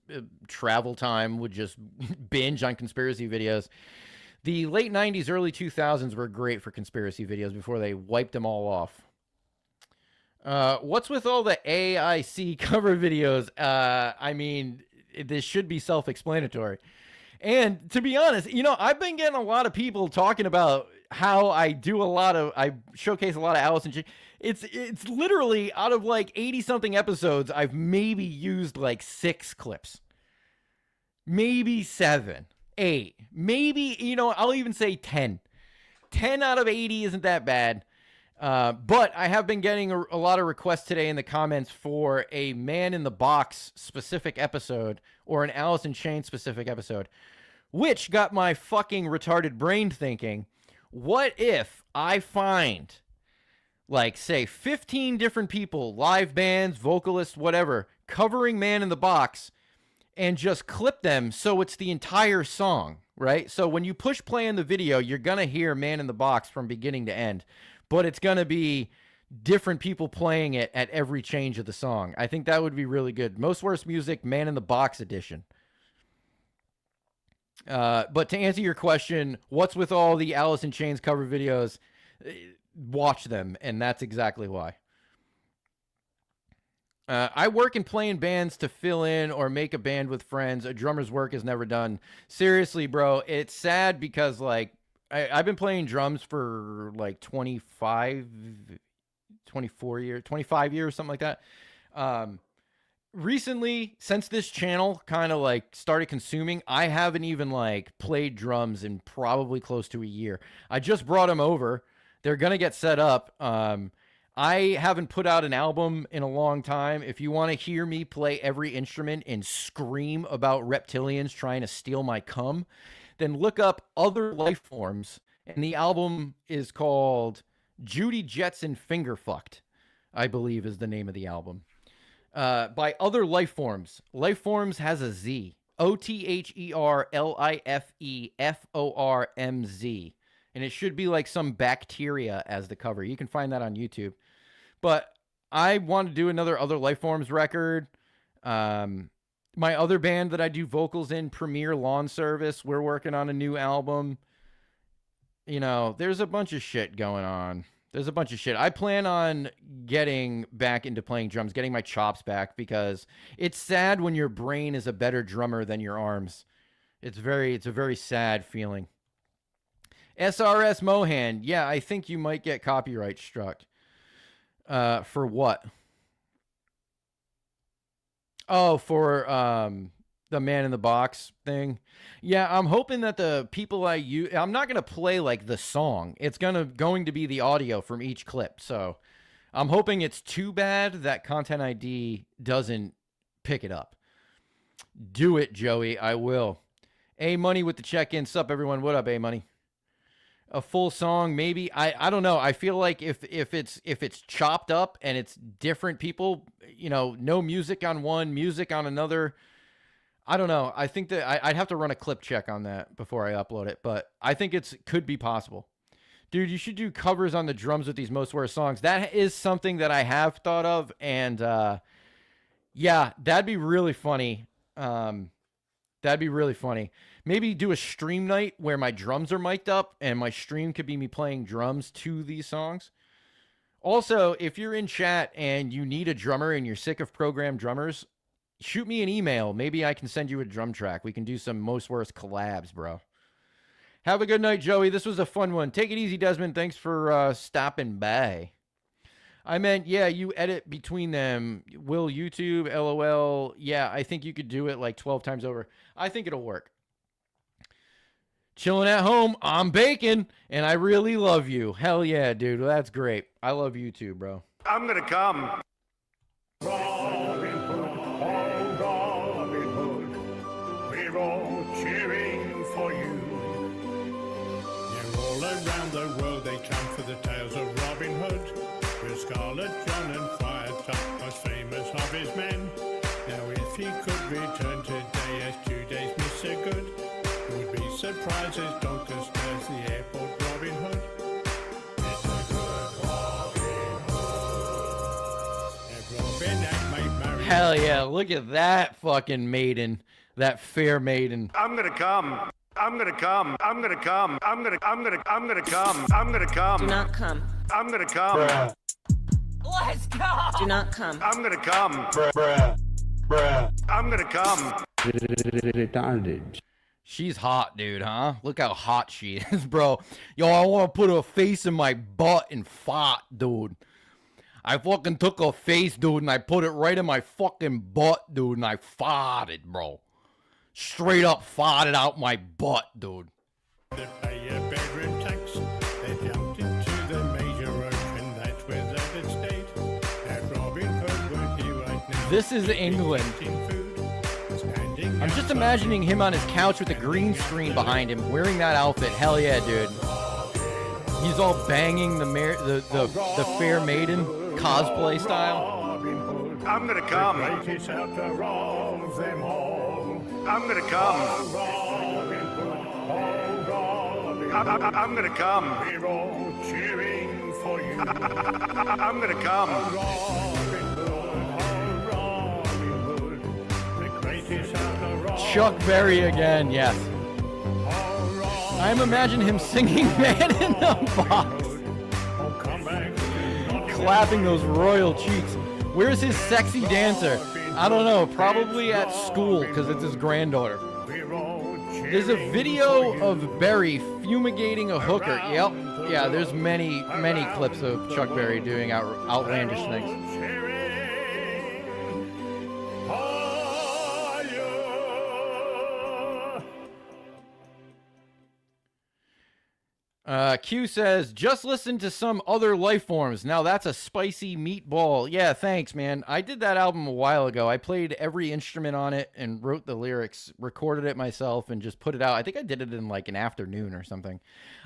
travel time, would just binge on conspiracy videos. The late 90s, early 2000s were great for conspiracy videos before they wiped them all off. What's with all the AIC cover videos? I mean, this should be self-explanatory. And to be honest, you know, I've been getting a lot of people talking about how I showcase a lot of Alice in Chains. It's literally out of like 80-something episodes, I've maybe used like 6 clips. Maybe 7, 8, maybe, you know, I'll even say 10. 10 out of 80 isn't that bad. But I have been getting a lot of requests today in the comments for a Man in the Box specific episode or an Alice in Chains specific episode, which got my fucking retarded brain thinking, what if I find, like, say, 15 different people, live bands, vocalists, whatever, covering Man in the Box, and just clip them so it's the entire song, right? So when you push play in the video, you're going to hear Man in the Box from beginning to end. But it's going to be different people playing it at every change of the song. I think that would be really good. Most Worst Music, Man in the Box edition. But to answer your question, what's with all the Alice in Chains cover videos? Watch them, and that's exactly why. I work and play in bands to fill in or make a band with friends. A drummer's work is never done. Seriously, bro, it's sad because, like, I've been playing drums for like 25 years, something like that. Recently, since this channel kind of like started consuming, I haven't even like played drums in probably close to a year. I just brought them over. They're going to get set up. I haven't put out an album in a long time. If you want to hear me play every instrument and scream about reptilians trying to steal my cum, then look up Other Life Forms, and the album is called Judy Jetson Finger Fucked, I believe is the name of the album. By Other Life Forms. Life Forms has a Z. OTHERLIFEFORMZ. And it should be like some bacteria as the cover. You can find that on YouTube. But I want to do another Other Life Forms record. My other band that I do vocals in, Premier Lawn Service, we're working on a new album. You know, there's a bunch of shit going on. There's a bunch of shit. I plan on getting back into playing drums, getting my chops back, because it's sad when your brain is a better drummer than your arms. It's a very sad feeling. SRS Mohan, yeah, I think you might get copyright struck. For what? Oh, for the Man in the Box thing. Yeah, I'm hoping that the people I use, I'm not gonna play like the song. It's going to be the audio from each clip. So I'm hoping it's too bad that Content ID doesn't pick it up. Do it, Joey. I will. A Money with the check-in. Sup, everyone? What up, A Money? A full song, maybe. I don't know. I feel like if it's chopped up and it's different people, you know, no music on one, music on another. I don't know. I think that I'd have to run a clip check on that before I upload it, but I think could be possible. Dude, you should do covers on the drums with these most worst songs. That is something that I have thought of, and yeah, that'd be really funny. That'd be really funny. Maybe do a stream night where my drums are mic'd up and my stream could be me playing drums to these songs. Also, if you're in chat and you need a drummer and you're sick of programmed drummers, shoot me an email. Maybe I can send you a drum track. We can do some most worst collabs, bro. Have a good night, Joey. This was a fun one. Take it easy, Desmond. Thanks for stopping by. I meant, yeah, you edit between them. Will YouTube, LOL. Yeah, I think you could do it like 12 times over. I think it'll work. Chilling at home, I'm baking, and I really love you. Hell yeah, dude. That's great. I love you too, bro. I'm gonna come. Robin Hood, oh Robin Hood, we're all cheering for you. Yeah, all around the world they chant for the tales of Robin Hood, with Scarlet John and Friartuck, most famous of his men. Now if he could return today as 2 days miss so good, would be surprised as Doncaster's the airport Robin Hood. It's a good Robin Hood. Yeah, Robin and Maid Marian. Hell yeah, look at that fucking maiden. That fair maiden. I'm gonna come. I'm gonna come. I'm gonna come. I'm gonna come. I'm gonna come. Do not come. I'm gonna come. Let's go! Do not come. I'm gonna come. I'm gonna come. Retarded. She's hot, dude, huh? Look how hot she is, bro. Yo, I want to put her face in my butt and fart, dude. I fucking took her face, dude, and I put it right in my fucking butt, dude, and I farted, bro. Straight up farted out my butt, dude. They pay a bedroom tax. They jumped into the major ocean. That's where they had stayed. At Robin Hood weren't he right now? This is England. I'm just imagining him on his couch with a green screen behind him, wearing that outfit. Hell yeah, dude. He's all banging the fair maiden cosplay style. I'm gonna come. I'm gonna come. I'm gonna come. We're all cheering for you. I'm gonna come. Chuck Berry again, yes. I'm imagining him singing Man in the Box. Clapping those royal cheeks. Where's his sexy dancer? I don't know, probably at school because it's his granddaughter. There's a video of Berry fumigating a hooker. Yep. Yeah, there's many clips of Chuck Berry doing outlandish things. Q says, just listen to some other life forms. Now that's a spicy meatball. Yeah, thanks, man. I did that album a while ago. I played every instrument on it and wrote the lyrics, recorded it myself, and just put it out. I think I did it in like an afternoon or something.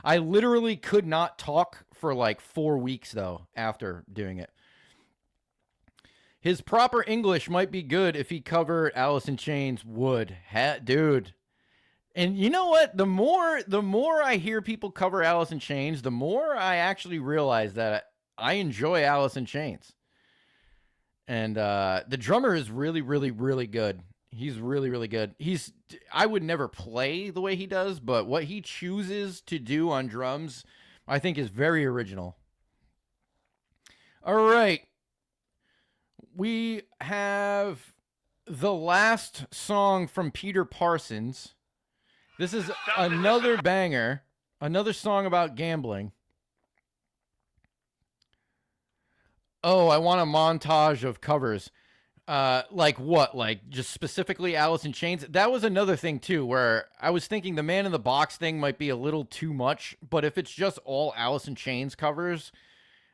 I literally could not talk for like 4 weeks, though, after doing it. His proper English might be good if he covered Alice in Chains. Would. Dude. And you know what? The more I hear people cover Alice in Chains, the more I actually realize that I enjoy Alice in Chains. And the drummer is really, really, really good. He's really, really good. I would never play the way he does, but what he chooses to do on drums, I think is very original. All right. We have the last song from Peter Parsons. This is another banger, another song about gambling. Oh, I want a montage of covers. Like what? Like just specifically Alice in Chains? That was another thing too, where I was thinking the Man in the Box thing might be a little too much, but if it's just all Alice in Chains covers,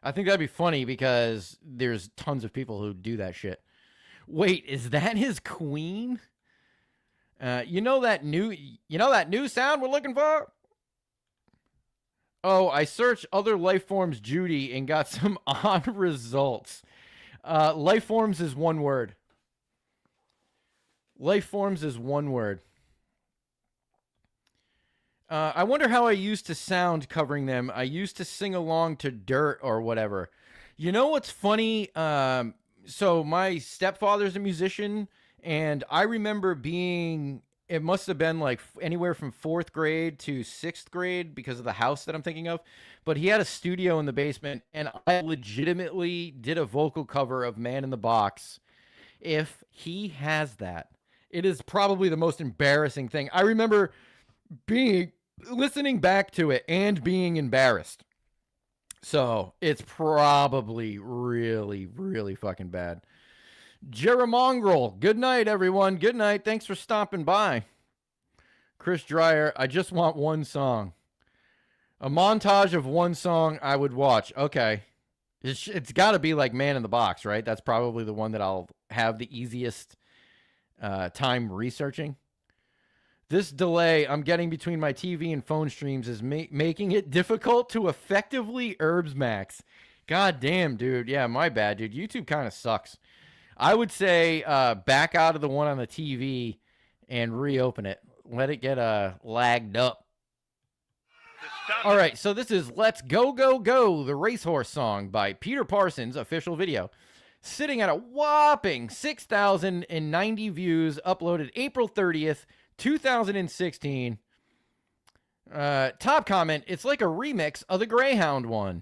I think that'd be funny because there's tons of people who do that shit. Wait, is that his Queen? You know that new sound we're looking for? Oh, I searched other life forms Judy and got some odd results. Life forms is one word. Life forms is one word. I wonder how I used to sound covering them. I used to sing along to Dirt or whatever. You know what's funny? So my stepfather's a musician, and I remember being, it must have been like anywhere from 4th grade to 6th grade because of the house that I'm thinking of. But he had a studio in the basement, and I legitimately did a vocal cover of Man in the Box. If he has that, it is probably the most embarrassing thing. I remember listening back to it and being embarrassed. So it's probably really, really fucking bad. Jeramongrel, good night, everyone. Good night. Thanks for stopping by. Chris Dreyer, I just want one song. A montage of one song I would watch. Okay. It's got to be like Man in the Box, right? That's probably the one that I'll have the easiest time researching. This delay I'm getting between my TV and phone streams is making it difficult to effectively Herbs Max. God damn, dude. Yeah, my bad, dude. YouTube kind of sucks. I would say back out of the one on the TV and reopen it. Let it get lagged up. All right, so this is Let's Go, Go, Go, the Racehorse song by Peter Parsons, official video. Sitting at a whopping 6,090 views, uploaded April 30th, 2016. Top comment, it's like a remix of the Greyhound one.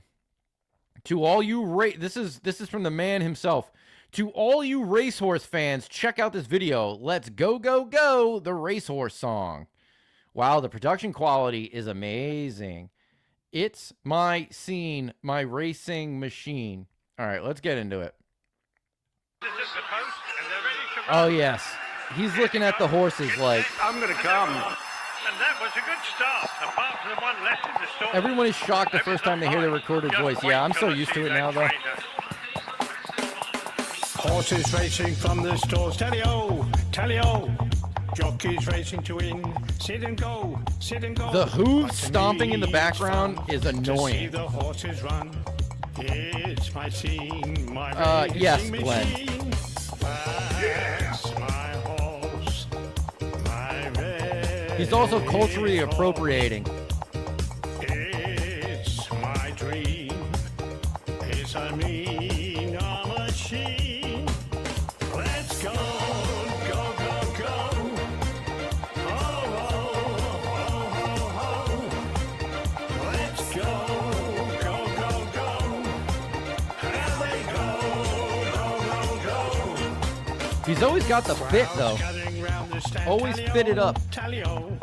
To all you this is from the man himself. To all you racehorse fans, check out this video. Let's go, go, go, the Racehorse song. Wow, the production quality is amazing. It's my scene, my racing machine. All right, let's get into it. Oh, yes. He's looking at the horses like, I'm going to come. And that was a good start, apart from the one left in the store. Everyone is shocked the first time they hear the recorded voice. Yeah, I'm so used to it now, though. Horses racing from the stalls. Tally-o, tally-o. Jockeys racing to win. Sit and go, sit and go. The hooves stomping in the background is annoying. To see the horses run. It's my scene, my racing yes, machine. Glenn. That's my horse, my race. He's also culturally appropriating. It's my dream. It's a mean machine. Let's go, go, go, go. Oh, oh, oh, oh, oh. Let's go, go, go, go. Here they go, go, go, go. He's always got the fit, though. Always fitted up. Tally-o.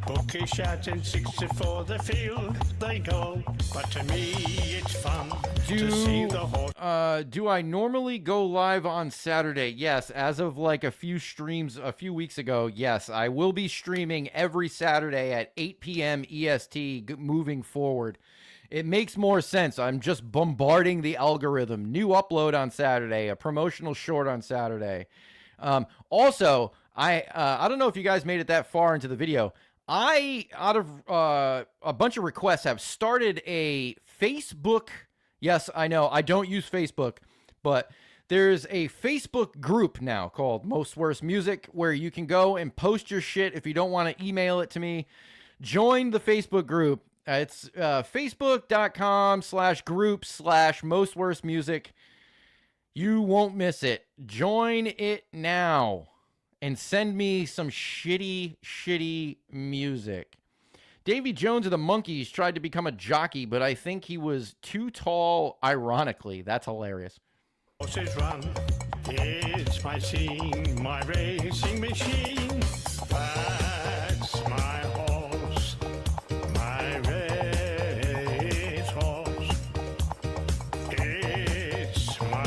Bookish shouting 64 the field they go. But to me it's fun to see the horse. Do I normally go live on Saturday? Yes, as of like a few streams a few weeks ago, yes. I will be streaming every Saturday at 8 p.m. EST moving forward. It makes more sense. I'm just bombarding the algorithm. New upload on Saturday, a promotional short on Saturday. Also, I don't know if you guys made it that far into the video. I, out of a bunch of requests, have started a Facebook. Yes, I know I don't use Facebook, but there's a Facebook group now called Most Worst Music where you can go and post your shit if you don't want to email it to me. Join the Facebook group. It's facebook.com/group/Most Worst Music. You won't miss it. Join it now. And send me some shitty music. Davy Jones of the Monkees tried to become a jockey, but I think he was too tall, ironically. That's hilarious. Horses run. It's my scene, my racing machine. That's my horse, my race horse. It's my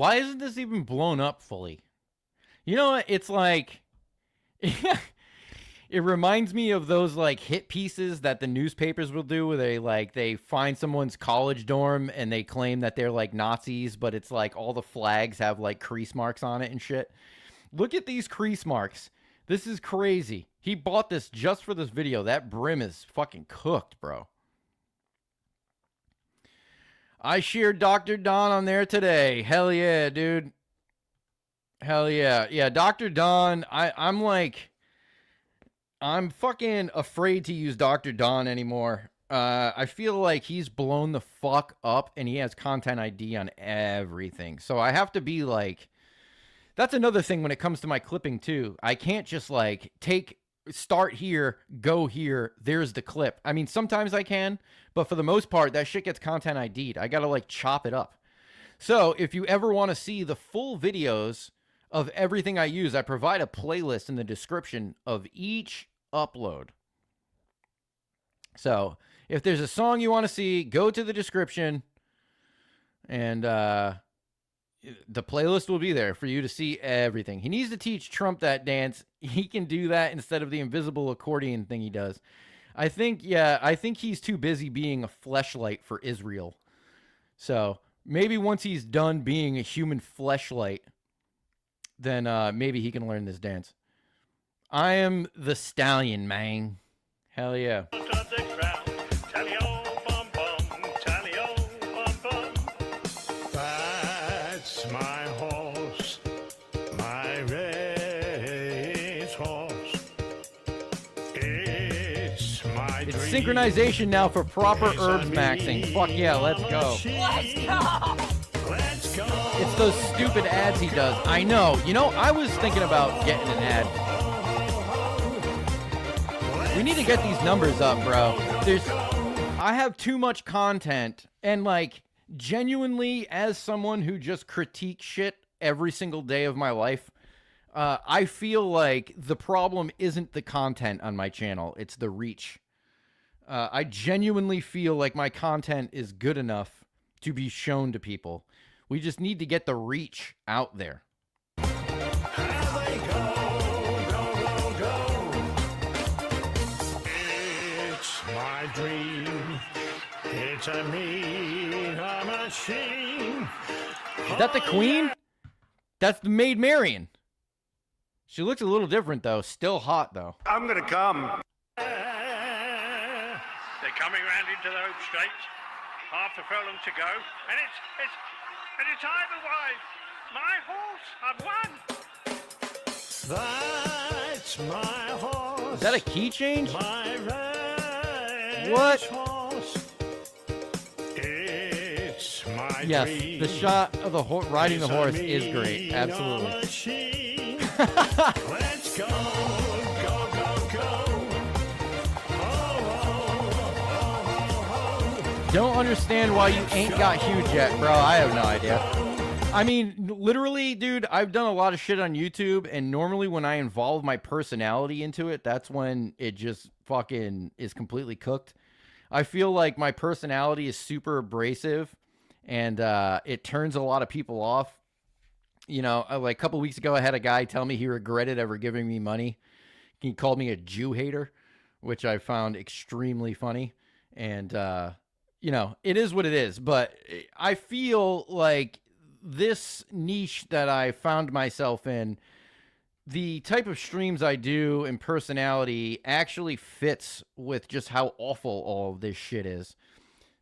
Why isn't this even blown up fully? You know what? It's like, it reminds me of those like hit pieces that the newspapers will do where they find someone's college dorm and they claim that they're like Nazis, but it's like all the flags have like crease marks on it and shit. Look at these crease marks. This is crazy. He bought this just for this video. That brim is fucking cooked, bro. I shared Dr. Don on there today. Hell yeah, dude. Hell yeah. Yeah, Dr. Don, I'm fucking afraid to use Dr. Don anymore. I feel like he's blown the fuck up and he has content ID on everything. So I have to be like, that's another thing when it comes to my clipping too. I can't just like start here, go here, there's the clip. I mean, sometimes I can, but for the most part, that shit gets content ID'd. I gotta like chop it up. So if you ever want to see the full videos of everything I use, I provide a playlist in the description of each upload. So if there's a song you want to see, go to the description and the playlist will be there for you to see everything. He needs to teach Trump that dance. He can do that instead of the invisible accordion thing he does. I think he's too busy being a fleshlight for Israel. So maybe once he's done being a human fleshlight, then maybe he can learn this dance. I am the stallion, man. Hell yeah. That's my horse, my race horse. It's my It's synchronization now for proper herbs maxing. Fuck yeah, let's go. Let's go! Let's go. It's those stupid ads he does. I know. You know, I was thinking about getting an ad. We need to get these numbers up, bro. I have too much content, and like, genuinely, as someone who just critiques shit every single day of my life, I feel like the problem isn't the content on my channel, it's the reach. I genuinely feel like my content is good enough to be shown to people. We just need to get the reach out there. My dream, it's a mean machine. Is that the Queen? That's the Maid Marian. She looks a little different though. Still hot though. I'm gonna come. They're coming round into the home straight. Half the furlong to go, and it's either way. My horse, I've won. That's my horse. Is that a key change? My What? horse. It's my Yes, dream. the shot of the riding the horse is great. Absolutely. Let's go, go, go, go. Don't understand why you ain't got huge yet, bro. I have no idea. I mean, literally, dude, I've done a lot of shit on YouTube, and normally when I involve my personality into it, that's when it just fucking is completely cooked. I feel like my personality is super abrasive, and it turns a lot of people off. You know, like a couple weeks ago, I had a guy tell me he regretted ever giving me money. He called me a Jew hater, which I found extremely funny. And, you know, it is what it is. But I feel like this niche that I found myself in, the type of streams I do and personality actually fits with just how awful all of this shit is.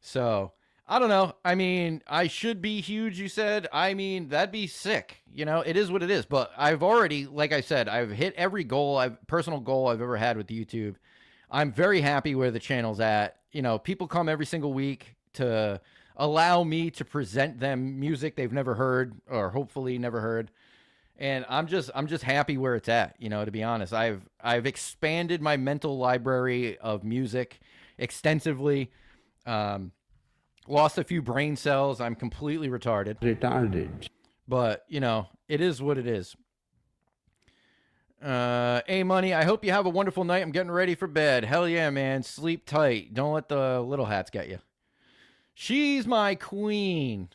So, I don't know. I mean, I should be huge, you said. I mean, that'd be sick. You know, it is what it is. But I've already, like I said, I've hit every personal goal I've ever had with YouTube. I'm very happy where the channel's at. You know, people come every single week to allow me to present them music they've never heard or hopefully never heard. And I'm just happy where it's at, you know, to be honest. I've expanded my mental library of music extensively. Lost a few brain cells. I'm completely retarded. Retarded. But, you know, it is what it is. Hey, Money, I hope you have a wonderful night. I'm getting ready for bed. Hell yeah, man. Sleep tight. Don't let the little hats get you. She's my queen.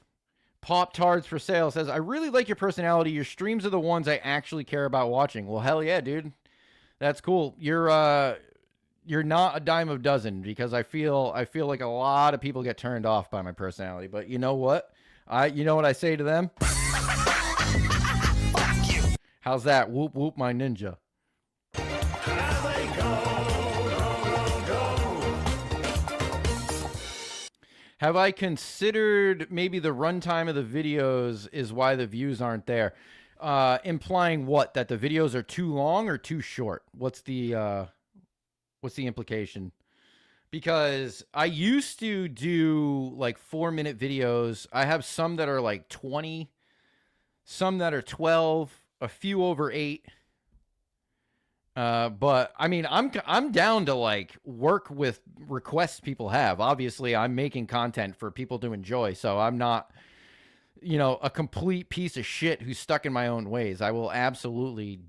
Pop Tarts for Sale says, I really like your personality. Your streams are the ones I actually care about watching. Well, hell yeah, dude. That's cool. You're not a dime a dozen, because I feel like a lot of people get turned off by my personality. But you know what? You know what I say to them? Fuck you. How's that? Whoop whoop my ninja. Have I considered maybe the runtime of the videos is why the views aren't there? Implying what? That the videos are too long or too short? What's the implication? Because I used to do like 4-minute videos. I have some that are like 20, some that are 12, a few over 8. But I mean, I'm down to like work with requests people have. Obviously, I'm making content for people to enjoy, so I'm not, a complete piece of shit who's stuck in my own ways. I will absolutely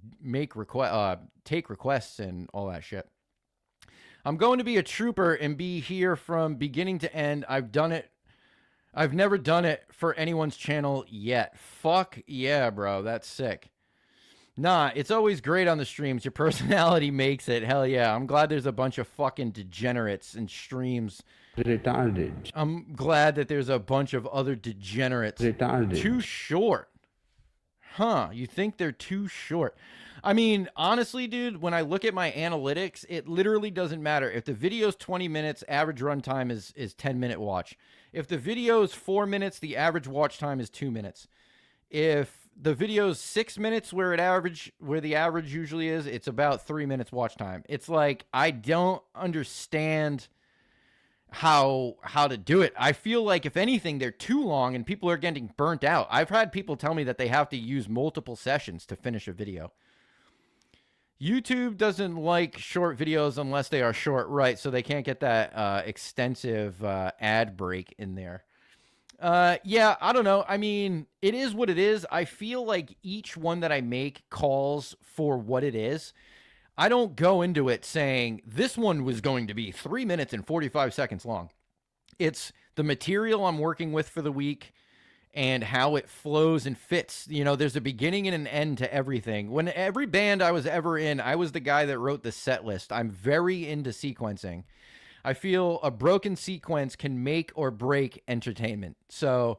take requests and all that shit. I'm going to be a trooper and be here from beginning to end. I've done it. I've never done it for anyone's channel yet. Fuck yeah, bro. That's sick. Nah, it's always great on the streams. Your personality makes it. Hell yeah. I'm glad there's a bunch of fucking degenerates in streams. Retarded. I'm glad that there's a bunch of other degenerates. Retarded. Too short. Huh, you think they're too short? I mean, honestly, dude, when I look at my analytics, it literally doesn't matter. If the video's 20 minutes, average runtime is 10-minute watch. If the video's 4 minutes, the average watch time is 2 minutes. If the video's 6 minutes, where the average usually is, it's about 3 minutes watch time. It's like, I don't understand how to do it. I feel like, if anything, they're too long and people are getting burnt out. I've had people tell me that they have to use multiple sessions to finish a video. YouTube doesn't like short videos unless they are short, right? So they can't get that extensive ad break in there. Yeah, I don't know. I mean, it is what it is. I feel like each one that I make calls for what it is. I don't go into it saying this one was going to be 3 minutes and 45 seconds long. It's the material I'm working with for the week and how it flows and fits. There's a beginning and an end to everything. When every band I was ever in, I was the guy that wrote the set list. I'm very into sequencing. I feel a broken sequence can make or break entertainment. So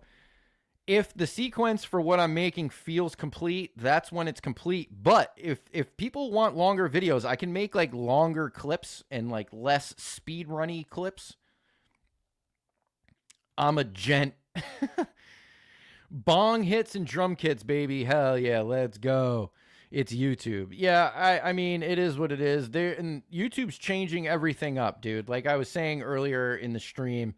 if the sequence for what I'm making feels complete, that's when it's complete. But if people want longer videos, I can make like longer clips and like less speed runny clips. I'm a gent. Bong hits and drum kits, baby. Hell yeah, let's go. It's YouTube. Yeah, I mean, it is what it is. And YouTube's changing everything up, dude. Like I was saying earlier in the stream,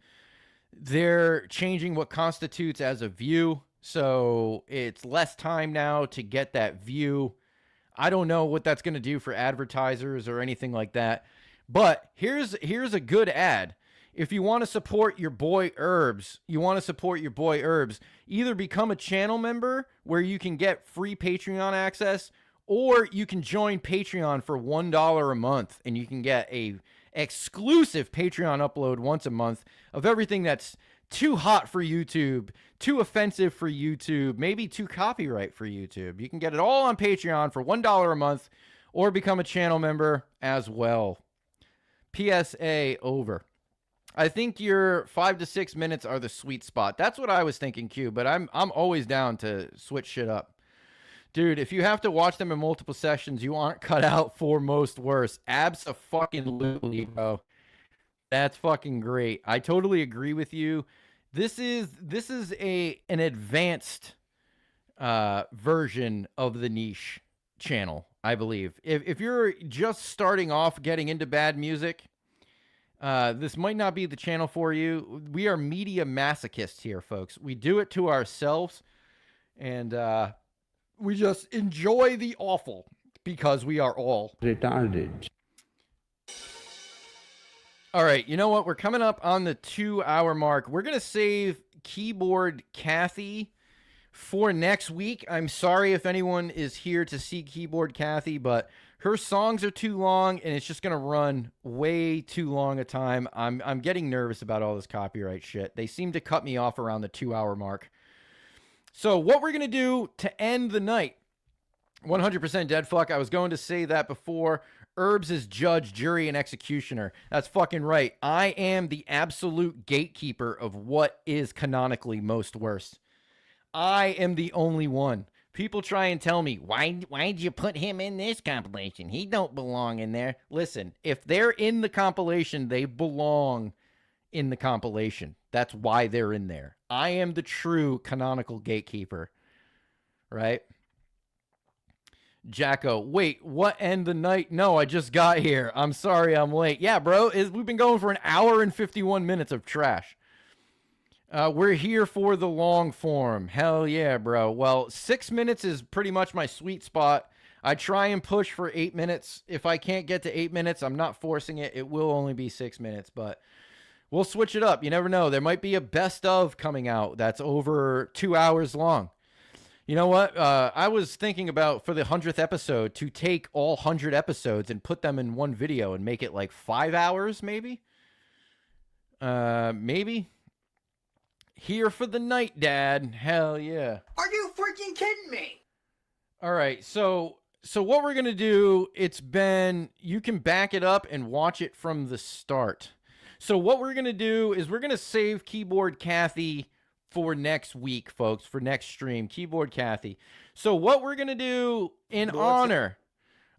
they're changing what constitutes as a view. So it's less time now to get that view. I don't know what that's going to do for advertisers or anything like that. But here's a good ad. If you want to support your boy Herbs, either become a channel member where you can get free Patreon access, or you can join Patreon for $1 a month and you can get a exclusive Patreon upload once a month of everything that's too hot for YouTube, too offensive for YouTube, maybe too copyright for YouTube. You can get it all on Patreon for $1 a month, or become a channel member as well. PSA over. I think your 5 to 6 minutes are the sweet spot. That's what I was thinking, Q, but I'm always down to switch shit up. Dude, if you have to watch them in multiple sessions, you aren't cut out for most worse. Abso-fucking-lutely, bro. That's fucking great. I totally agree with you. This is an advanced version of the niche channel, I believe. If you're just starting off getting into bad music, this might not be the channel for you. We are media masochists here, folks. We do it to ourselves, and we just enjoy the awful because we are all retarded. All right, you know what? We're coming up on the 2-hour mark. We're going to save Keyboard Kathy for next week. I'm sorry if anyone is here to see Keyboard Kathy, but her songs are too long, and it's just going to run way too long a time. I'm getting nervous about all this copyright shit. They seem to cut me off around the 2-hour mark. So what we're going to do to end the night, 100% dead fuck. I was going to say that before. Herbs is judge, jury, and executioner. That's fucking right. I am the absolute gatekeeper of what is canonically most worst. I am the only one. People try and tell me, why'd you put him in this compilation? He don't belong in there. Listen, if they're in the compilation, they belong in the compilation. That's why they're in there. I am the true canonical gatekeeper. Right? Jacko, wait, what end the night? No, I just got here. I'm sorry I'm late. Yeah, bro, we've been going for an hour and 51 minutes of trash. We're here for the long form. Hell yeah, bro. Well, 6 minutes is pretty much my sweet spot. I try and push for 8 minutes. If I can't get to 8 minutes, I'm not forcing it. It will only be 6 minutes, but we'll switch it up. You never know. There might be a best of coming out that's over 2 hours long. You know what? I was thinking about for the 100th episode to take all 100 episodes and put them in one video and make it like 5 hours, maybe? Maybe? Here for the night, Dad. Hell yeah. Are you freaking kidding me? All right, so what we're going to do, you can back it up and watch it from the start. So what we're going to do is we're going to save Keyboard Kathy for next week, folks, for next stream. Keyboard Kathy. So what we're going to do in honor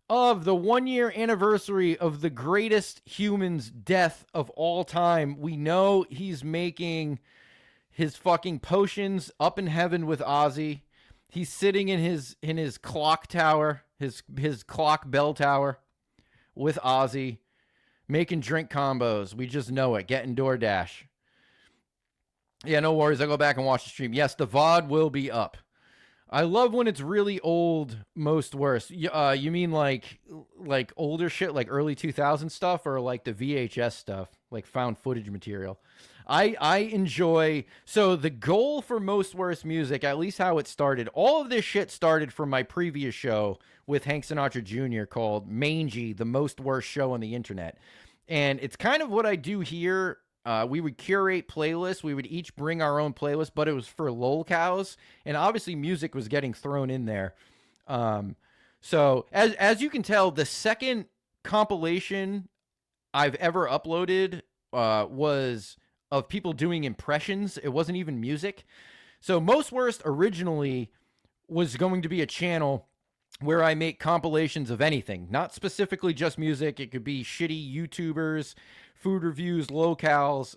of the 1-year anniversary of the greatest human's death of all time, we know he's making his fucking potions up in heaven with Ozzy. He's sitting in his clock tower, his clock bell tower with Ozzy, making drink combos. We just know it. Getting DoorDash. Yeah, no worries. I'll go back and watch the stream. Yes, the VOD will be up. I love when it's really old, most worst. You mean like older shit, like early 2000 stuff, or like the VHS stuff, like found footage material? I enjoy. So the goal for most worst music, at least how it started, all of this shit started from my previous show with Hank Sinatra Jr. called Mangy, the most worst show on the internet. And it's kind of what I do here. We would curate playlists. We would each bring our own playlist, but it was for lolcows, and obviously music was getting thrown in there. So as you can tell, the second compilation I've ever uploaded was of people doing impressions. It wasn't even music. So Most Worst originally was going to be a channel where I make compilations of anything, not specifically just music. It could be shitty YouTubers, food reviews, lolcows,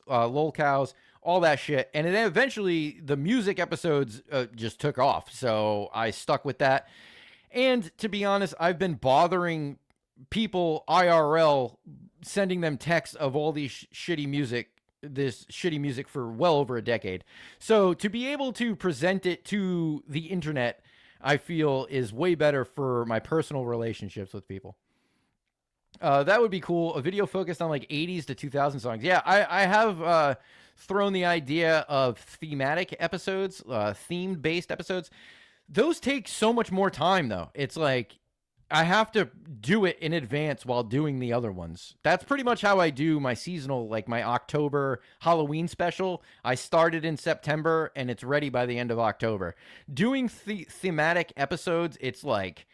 all that shit. And then eventually the music episodes just took off. So I stuck with that. And to be honest, I've been bothering people IRL, sending them texts of all these shitty music for well over a decade. So to be able to present it to the internet, I feel is way better for my personal relationships with people. That would be cool. A video focused on like 80s to 2000 songs. Yeah, I have thrown the idea of thematic episodes, theme-based episodes. Those take so much more time, though. It's like I have to do it in advance while doing the other ones. That's pretty much how I do my seasonal, like my October Halloween special. I started in September, and it's ready by the end of October. Doing thematic episodes, it's like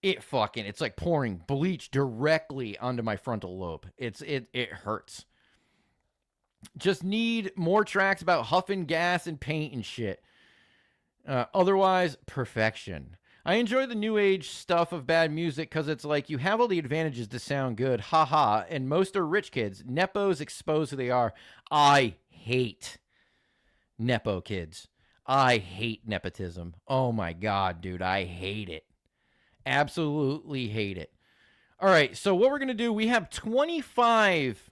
it's like pouring bleach directly onto my frontal lobe. It hurts. Just need more tracks about huffing gas and paint and shit. Otherwise, perfection. I enjoy the new age stuff of bad music because it's like you have all the advantages to sound good. Haha. And most are rich kids. Nepos expose who they are. I hate Nepo kids. I hate nepotism. Oh my God, dude. I hate it. Absolutely hate it. All right, so what we're going to do, we have 25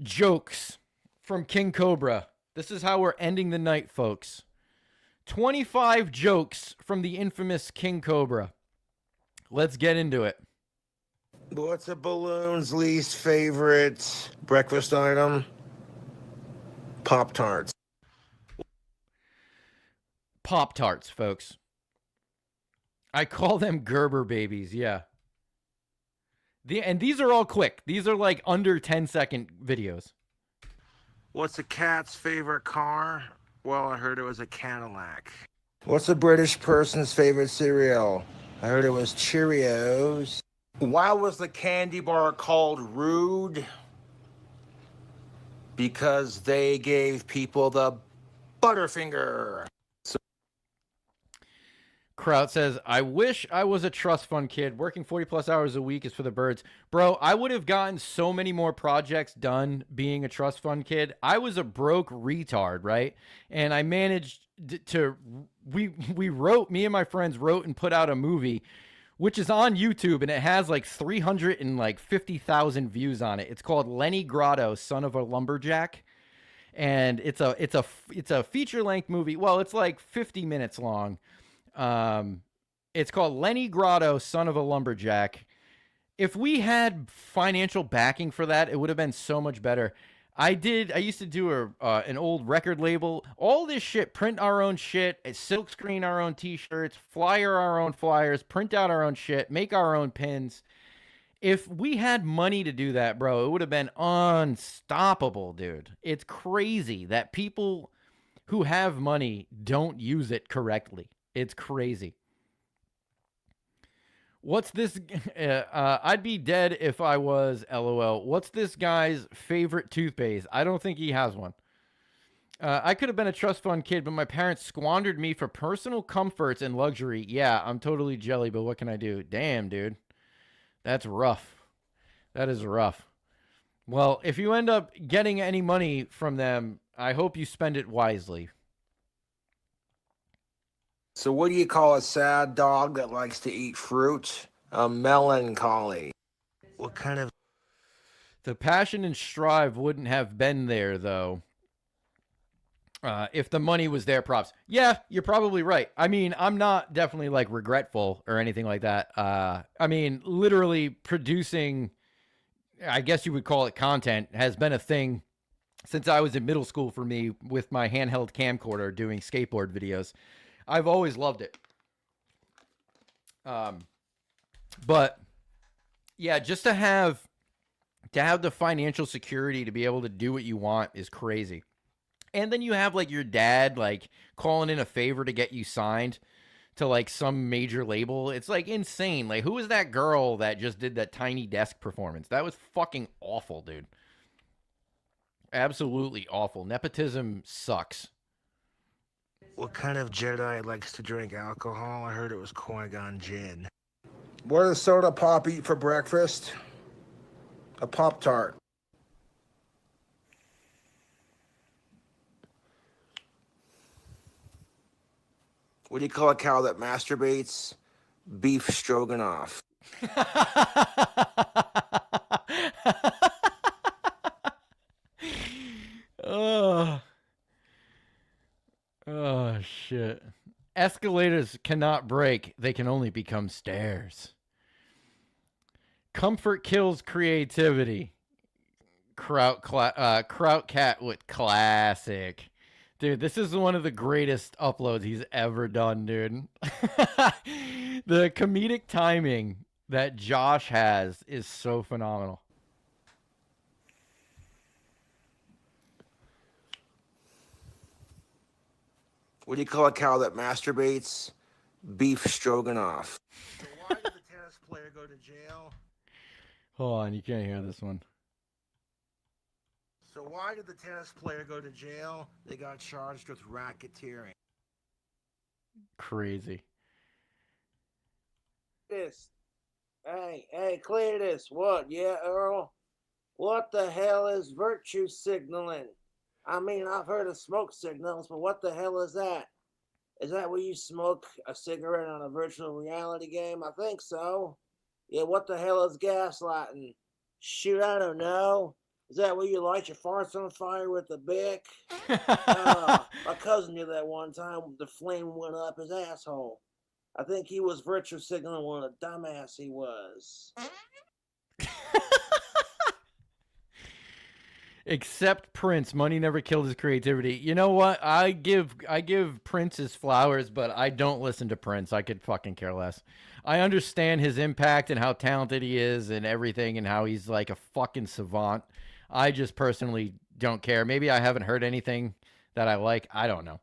jokes from King Cobra. This is how we're ending the night, folks. 25 jokes from the infamous King Cobra. Let's get into it. What's a balloon's least favorite breakfast item? Pop-Tarts. Pop-Tarts, folks. I call them Gerber babies, yeah. And these are all quick. These are like under 10-second videos. What's a cat's favorite car? Well, I heard it was a Cadillac. What's a British person's favorite cereal? I heard it was Cheerios. Why was the candy bar called Rude? Because they gave people the Butterfinger. Kraut says, I wish I was a trust fund kid. Working 40 plus hours a week is for the birds. Bro, I would have gotten so many more projects done being a trust fund kid. I was a broke retard, right? And I managed to, we wrote, me and my friends wrote and put out a movie, which is on YouTube, and it has like 350,000 views on it. It's called Lenny Grotto, Son of a Lumberjack. And it's a feature-length movie. Well, it's like 50 minutes long. It's called Lenny Grotto, Son of a Lumberjack. If we had financial backing for that, it would have been so much better. I used to do an old record label. All this shit, print our own shit, silk screen our own t-shirts, flyer our own flyers, print out our own shit, make our own pins. If we had money to do that, bro, it would have been unstoppable, dude. It's crazy that people who have money don't use it correctly. It's crazy. What's this? I'd be dead if I was, LOL. What's this guy's favorite toothpaste? I don't think he has one. I could have been a trust fund kid, but my parents squandered me for personal comforts and luxury. Yeah, I'm totally jelly, but what can I do? Damn, dude. That's rough. That is rough. Well, if you end up getting any money from them, I hope you spend it wisely. So what do you call a sad dog that likes to eat fruit? A melancholy. What kind of... The passion and strive wouldn't have been there, though. If the money was there, props. Yeah, you're probably right. I mean, I'm not definitely like regretful or anything like that. I mean, literally producing, I guess you would call it content, has been a thing since I was in middle school for me with my handheld camcorder doing skateboard videos. I've always loved it. But yeah, just to have the financial security to be able to do what you want is crazy. And then you have like your dad like calling in a favor to get you signed to like some major label. It's like insane. Like, who was that girl that just did that Tiny Desk performance? That was fucking awful, dude. Absolutely awful. Nepotism sucks. What kind of Jedi likes to drink alcohol? I heard it was Qui-Gon Jinn. What does Soda Pop eat for breakfast? A Pop-Tart. What do you call a cow that masturbates? Beef stroganoff. Oh, shit. Escalators cannot break. They can only become stairs. Comfort kills creativity. Kraut Cat with classic. Dude, this is one of the greatest uploads he's ever done, dude. The comedic timing that Josh has is so phenomenal. What do you call a cow that masturbates? Beef stroganoff. So why did the tennis player go to jail? Hold on, you can't hear this one. So why did the tennis player go to jail? They got charged with racketeering. Crazy. This. Hey, Cletus, what? Yeah, Earl? What the hell is virtue signaling? I mean, I've heard of smoke signals, but what the hell is that? Is that where you smoke a cigarette on a virtual reality game? I think so. Yeah, what the hell is gaslighting? Shoot, I don't know. Is that where you light your farts on fire with a Bic? My cousin did that one time. The flame went up his asshole. I think he was virtue signaling what a dumbass he was. Except Prince, money never killed his creativity. You know what? I give Prince his flowers, but I don't listen to Prince. I could fucking care less. I understand his impact and how talented he is and everything and how he's like a fucking savant. I just personally don't care. Maybe I haven't heard anything that I like. I don't know.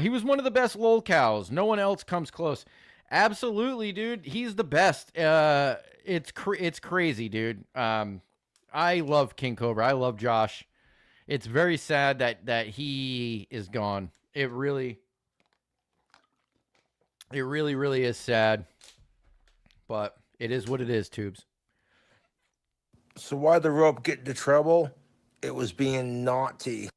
He was one of the best lol cows. No one else comes close. Absolutely, dude. He's the best. It's crazy, dude. I love King Cobra. I love Josh. It's very sad that he is gone. It really is sad. But it is what it is, Tubes. So why'd the rope get into trouble? It was being naughty.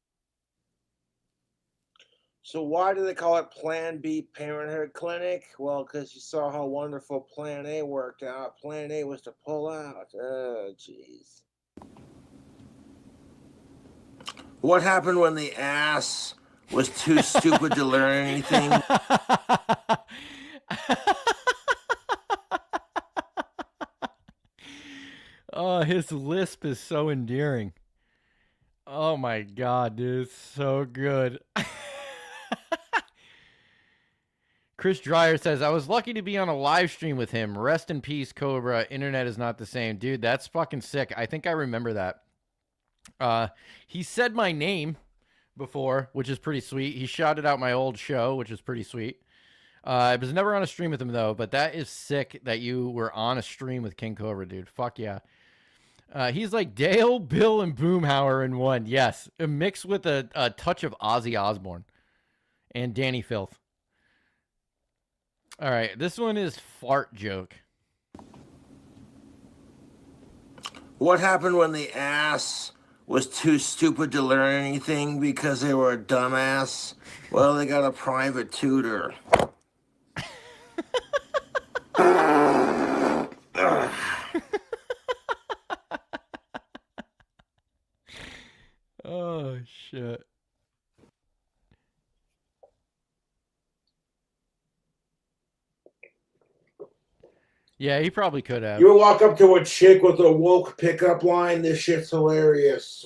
So why do they call it Plan B Parenthood Clinic? Well, because you saw how wonderful Plan A worked out. Plan A was to pull out. Oh, jeez. What happened when the ass was too stupid to learn anything? Oh, his lisp is so endearing. Oh my god, dude, it's so good. Chris Dreyer says, I was lucky to be on a live stream with him. Rest in peace, Cobra. Internet is not the same. Dude, that's fucking sick. I think I remember that. He said my name before, which is pretty sweet. He shouted out my old show, which is pretty sweet. I was never on a stream with him, though, but that is sick that you were on a stream with King Cobra, dude. Fuck yeah. He's like Dale, Bill, and Boomhauer in one. Yes, a mix with a touch of Ozzy Osbourne and Danny Filth. All right, this one is fart joke. What happened when the ass was too stupid to learn anything because they were a dumbass? Well, they got a private tutor. Oh, shit. Yeah, he probably could have. You walk up to a chick with a woke pickup line, this shit's hilarious.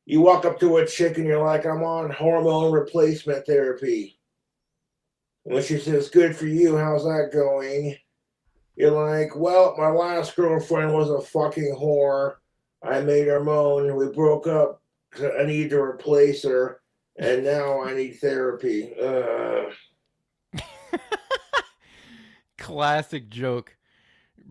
You walk up to a chick and you're like, I'm on hormone replacement therapy. When she says, good for you, how's that going? You're like, well, my last girlfriend was a fucking whore. I made her moan. We broke up. I need to replace her. And now I need therapy. Classic joke.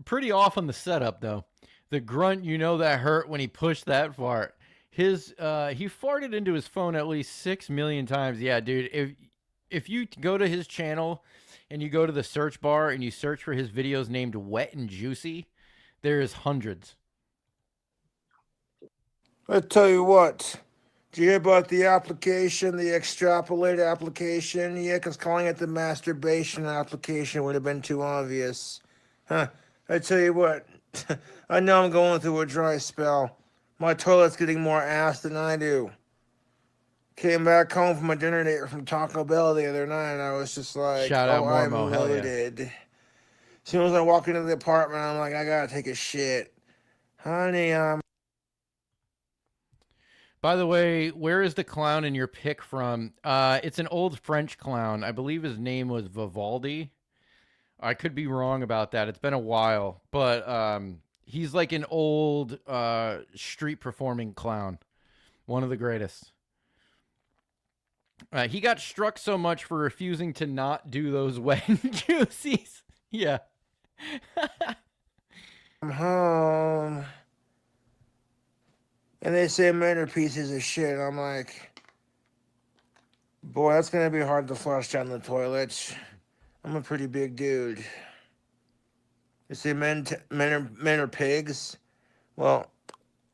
Pretty off on the setup, though. The grunt, you know that hurt when he pushed that fart. He farted into his phone at least 6 million times. Yeah, dude. If you go to his channel and you go to the search bar and you search for his videos named Wet and Juicy, there's hundreds. I tell you what. Did you hear about the application, the extrapolate application? Yeah, because calling it the masturbation application would have been too obvious. Huh. I tell you what. I know I'm going through a dry spell. My toilet's getting more ass than I do. Came back home from a dinner date from Taco Bell the other night, and I was just like, Shout out I'm Mormo, hell yeah. loaded. As soon as I walk into the apartment, I'm like, I gotta take a shit. Honey, By the way, where is the clown in your pic from? It's an old French clown. I believe his name was Vivaldi. I could be wrong about that. It's been a while. But he's like an old street performing clown. One of the greatest. He got struck so much for refusing to not do those wet and juicies. Yeah. I'm home. And they say men are pieces of shit. I'm like, boy, that's going to be hard to flush down the toilet. I'm a pretty big dude. They say men are pigs. Well,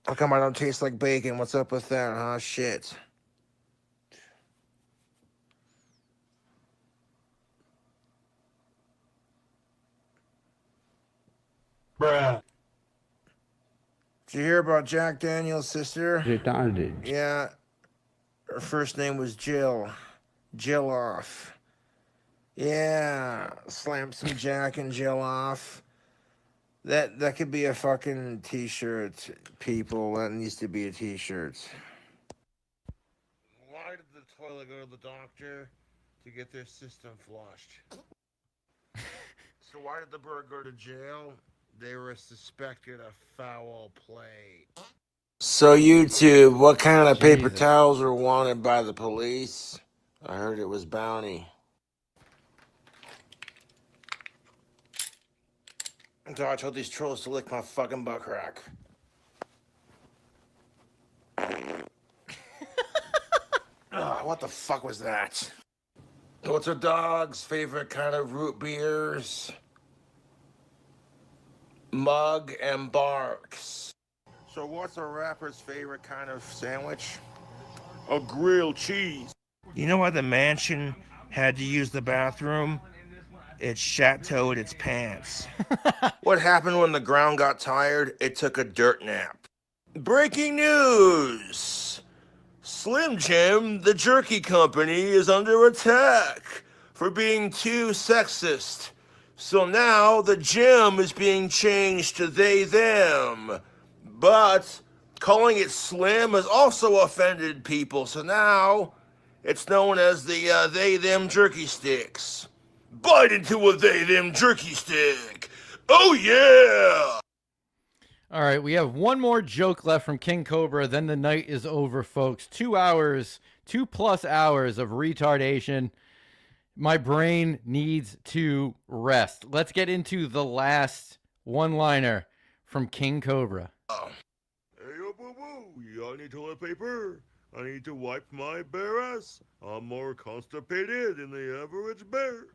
how come I don't taste like bacon? What's up with that, huh? Shit. Bruh. Did you hear about Jack Daniels' sister? Retarded. Yeah. Her first name was Jill. Jill off. Yeah. Slam some Jack and Jill off. That could be a fucking t-shirt, people. That needs to be a t-shirt. Why did the toilet go to the doctor? To get their system flushed. So why did the bird go to jail? They were suspected of foul play. So YouTube, what kind of paper Jesus. towels were wanted by the police? I heard it was Bounty. Until I told these trolls to lick my fucking butt crack. Ugh, what the fuck was that? What's a dog's favorite kind of root beers? Mug and Barks. So what's a rapper's favorite kind of sandwich? A grilled cheese. You know why the mansion had to use the bathroom? It chateaued its pants. What happened when the ground got tired? It took a dirt nap. Breaking news! Slim Jim, the jerky company, is under attack for being too sexist. So now the gym is being changed to they, them. But calling it slim has also offended people. So now it's known as the they, them jerky sticks. Bite into a they, them jerky stick. Oh, yeah! All right, we have one more joke left from King Cobra, then the night is over, folks. 2 hours, 2+ hours of retardation. My brain needs to rest. Let's get into the last one-liner from King Cobra. Hey, yo, boo-boo, y'all need toilet paper? I need to wipe my bare ass. I'm more constipated than the average bear.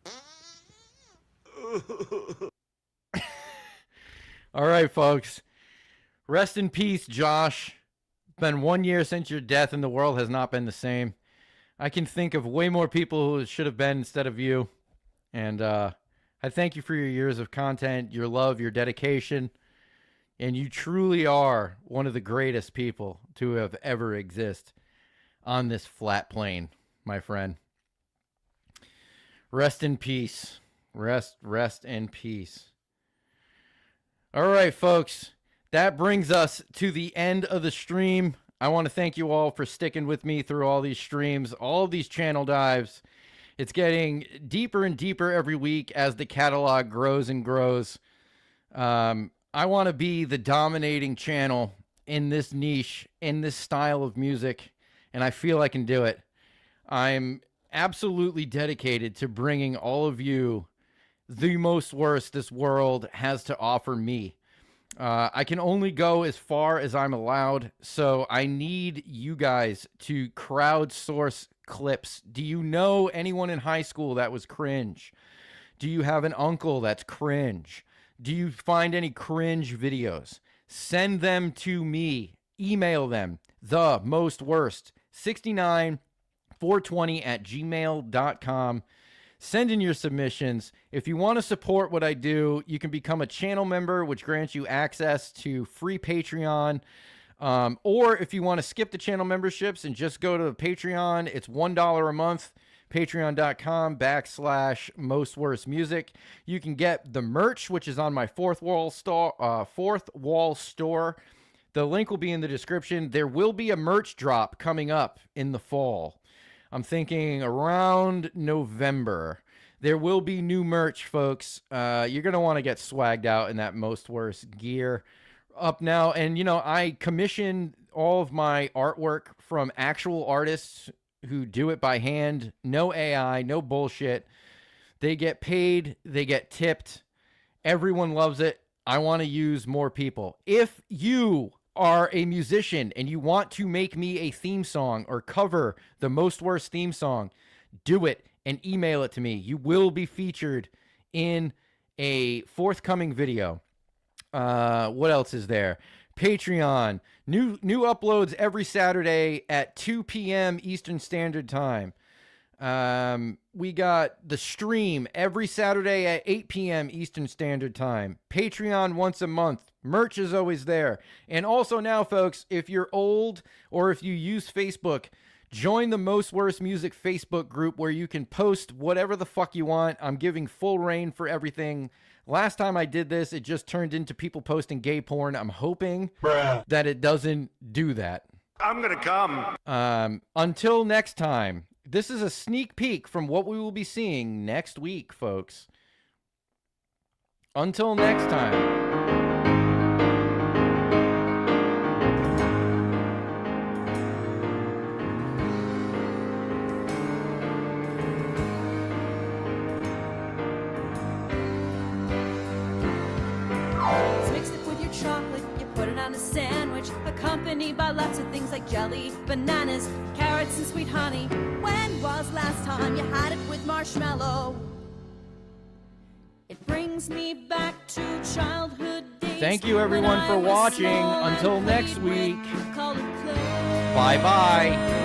All right, folks. Rest in peace, Josh. It's been 1 year since your death, and the world has not been the same. I can think of way more people who should have been instead of you. And I thank you for your years of content, your love, your dedication. And you truly are one of the greatest people to have ever existed on this flat plane, my friend. Rest in peace. Rest in peace. All right, folks. That brings us to the end of the stream. I want to thank you all for sticking with me through all these streams, all of these channel dives. It's getting deeper and deeper every week as the catalog grows and grows. I want to be the dominating channel in this niche, in this style of music, and I feel I can do it. I'm absolutely dedicated to bringing all of you the most worst this world has to offer me. I can only go as far as I'm allowed, so I need you guys to crowdsource clips. Do you know anyone in high school that was cringe? Do you have an uncle that's cringe? Do you find any cringe videos? Send them to me. Email them. themostworst69420@gmail.com. Send in your submissions. If you want to support what I do, you can become a channel member, which grants you access to free Patreon. Or if you want to skip the channel memberships and just go to Patreon, it's $1 a month. Patreon.com/mostworstmusic. You can get the merch, which is on my Fourth Wall store. The link will be in the description. There will be a merch drop coming up in the fall. I'm thinking around November. There will be new merch, folks. You're going to want to get swagged out in that Most Worst gear up now. And, you know, I commission all of my artwork from actual artists who do it by hand. No AI, no bullshit. They get paid. They get tipped. Everyone loves it. I want to use more people. If you are a musician and you want to make me a theme song or cover the Most Worst theme song, do it and email it to me. You will be featured in a forthcoming video. What else is there? Patreon. New uploads every Saturday at 2 p.m. Eastern Standard Time. We got the stream every Saturday at 8 p.m. Eastern Standard Time. Patreon once a month. Merch is always there. And also now, folks, if you're old or if you use Facebook, join the Most Worst Music Facebook group where you can post whatever the fuck you want. I'm giving full reign for everything. Last time I did this, it just turned into people posting gay porn. I'm hoping that it doesn't do that. I'm gonna come. Until next time, this is a sneak peek from what we will be seeing next week, folks. Until next time. chocolate, you put it on a sandwich, accompanied by lots of things like jelly, bananas, carrots, and sweet honey. When was last time you had it with marshmallow? It brings me back to childhood days. Thank you, everyone, for watching. Until next week. Bye-bye.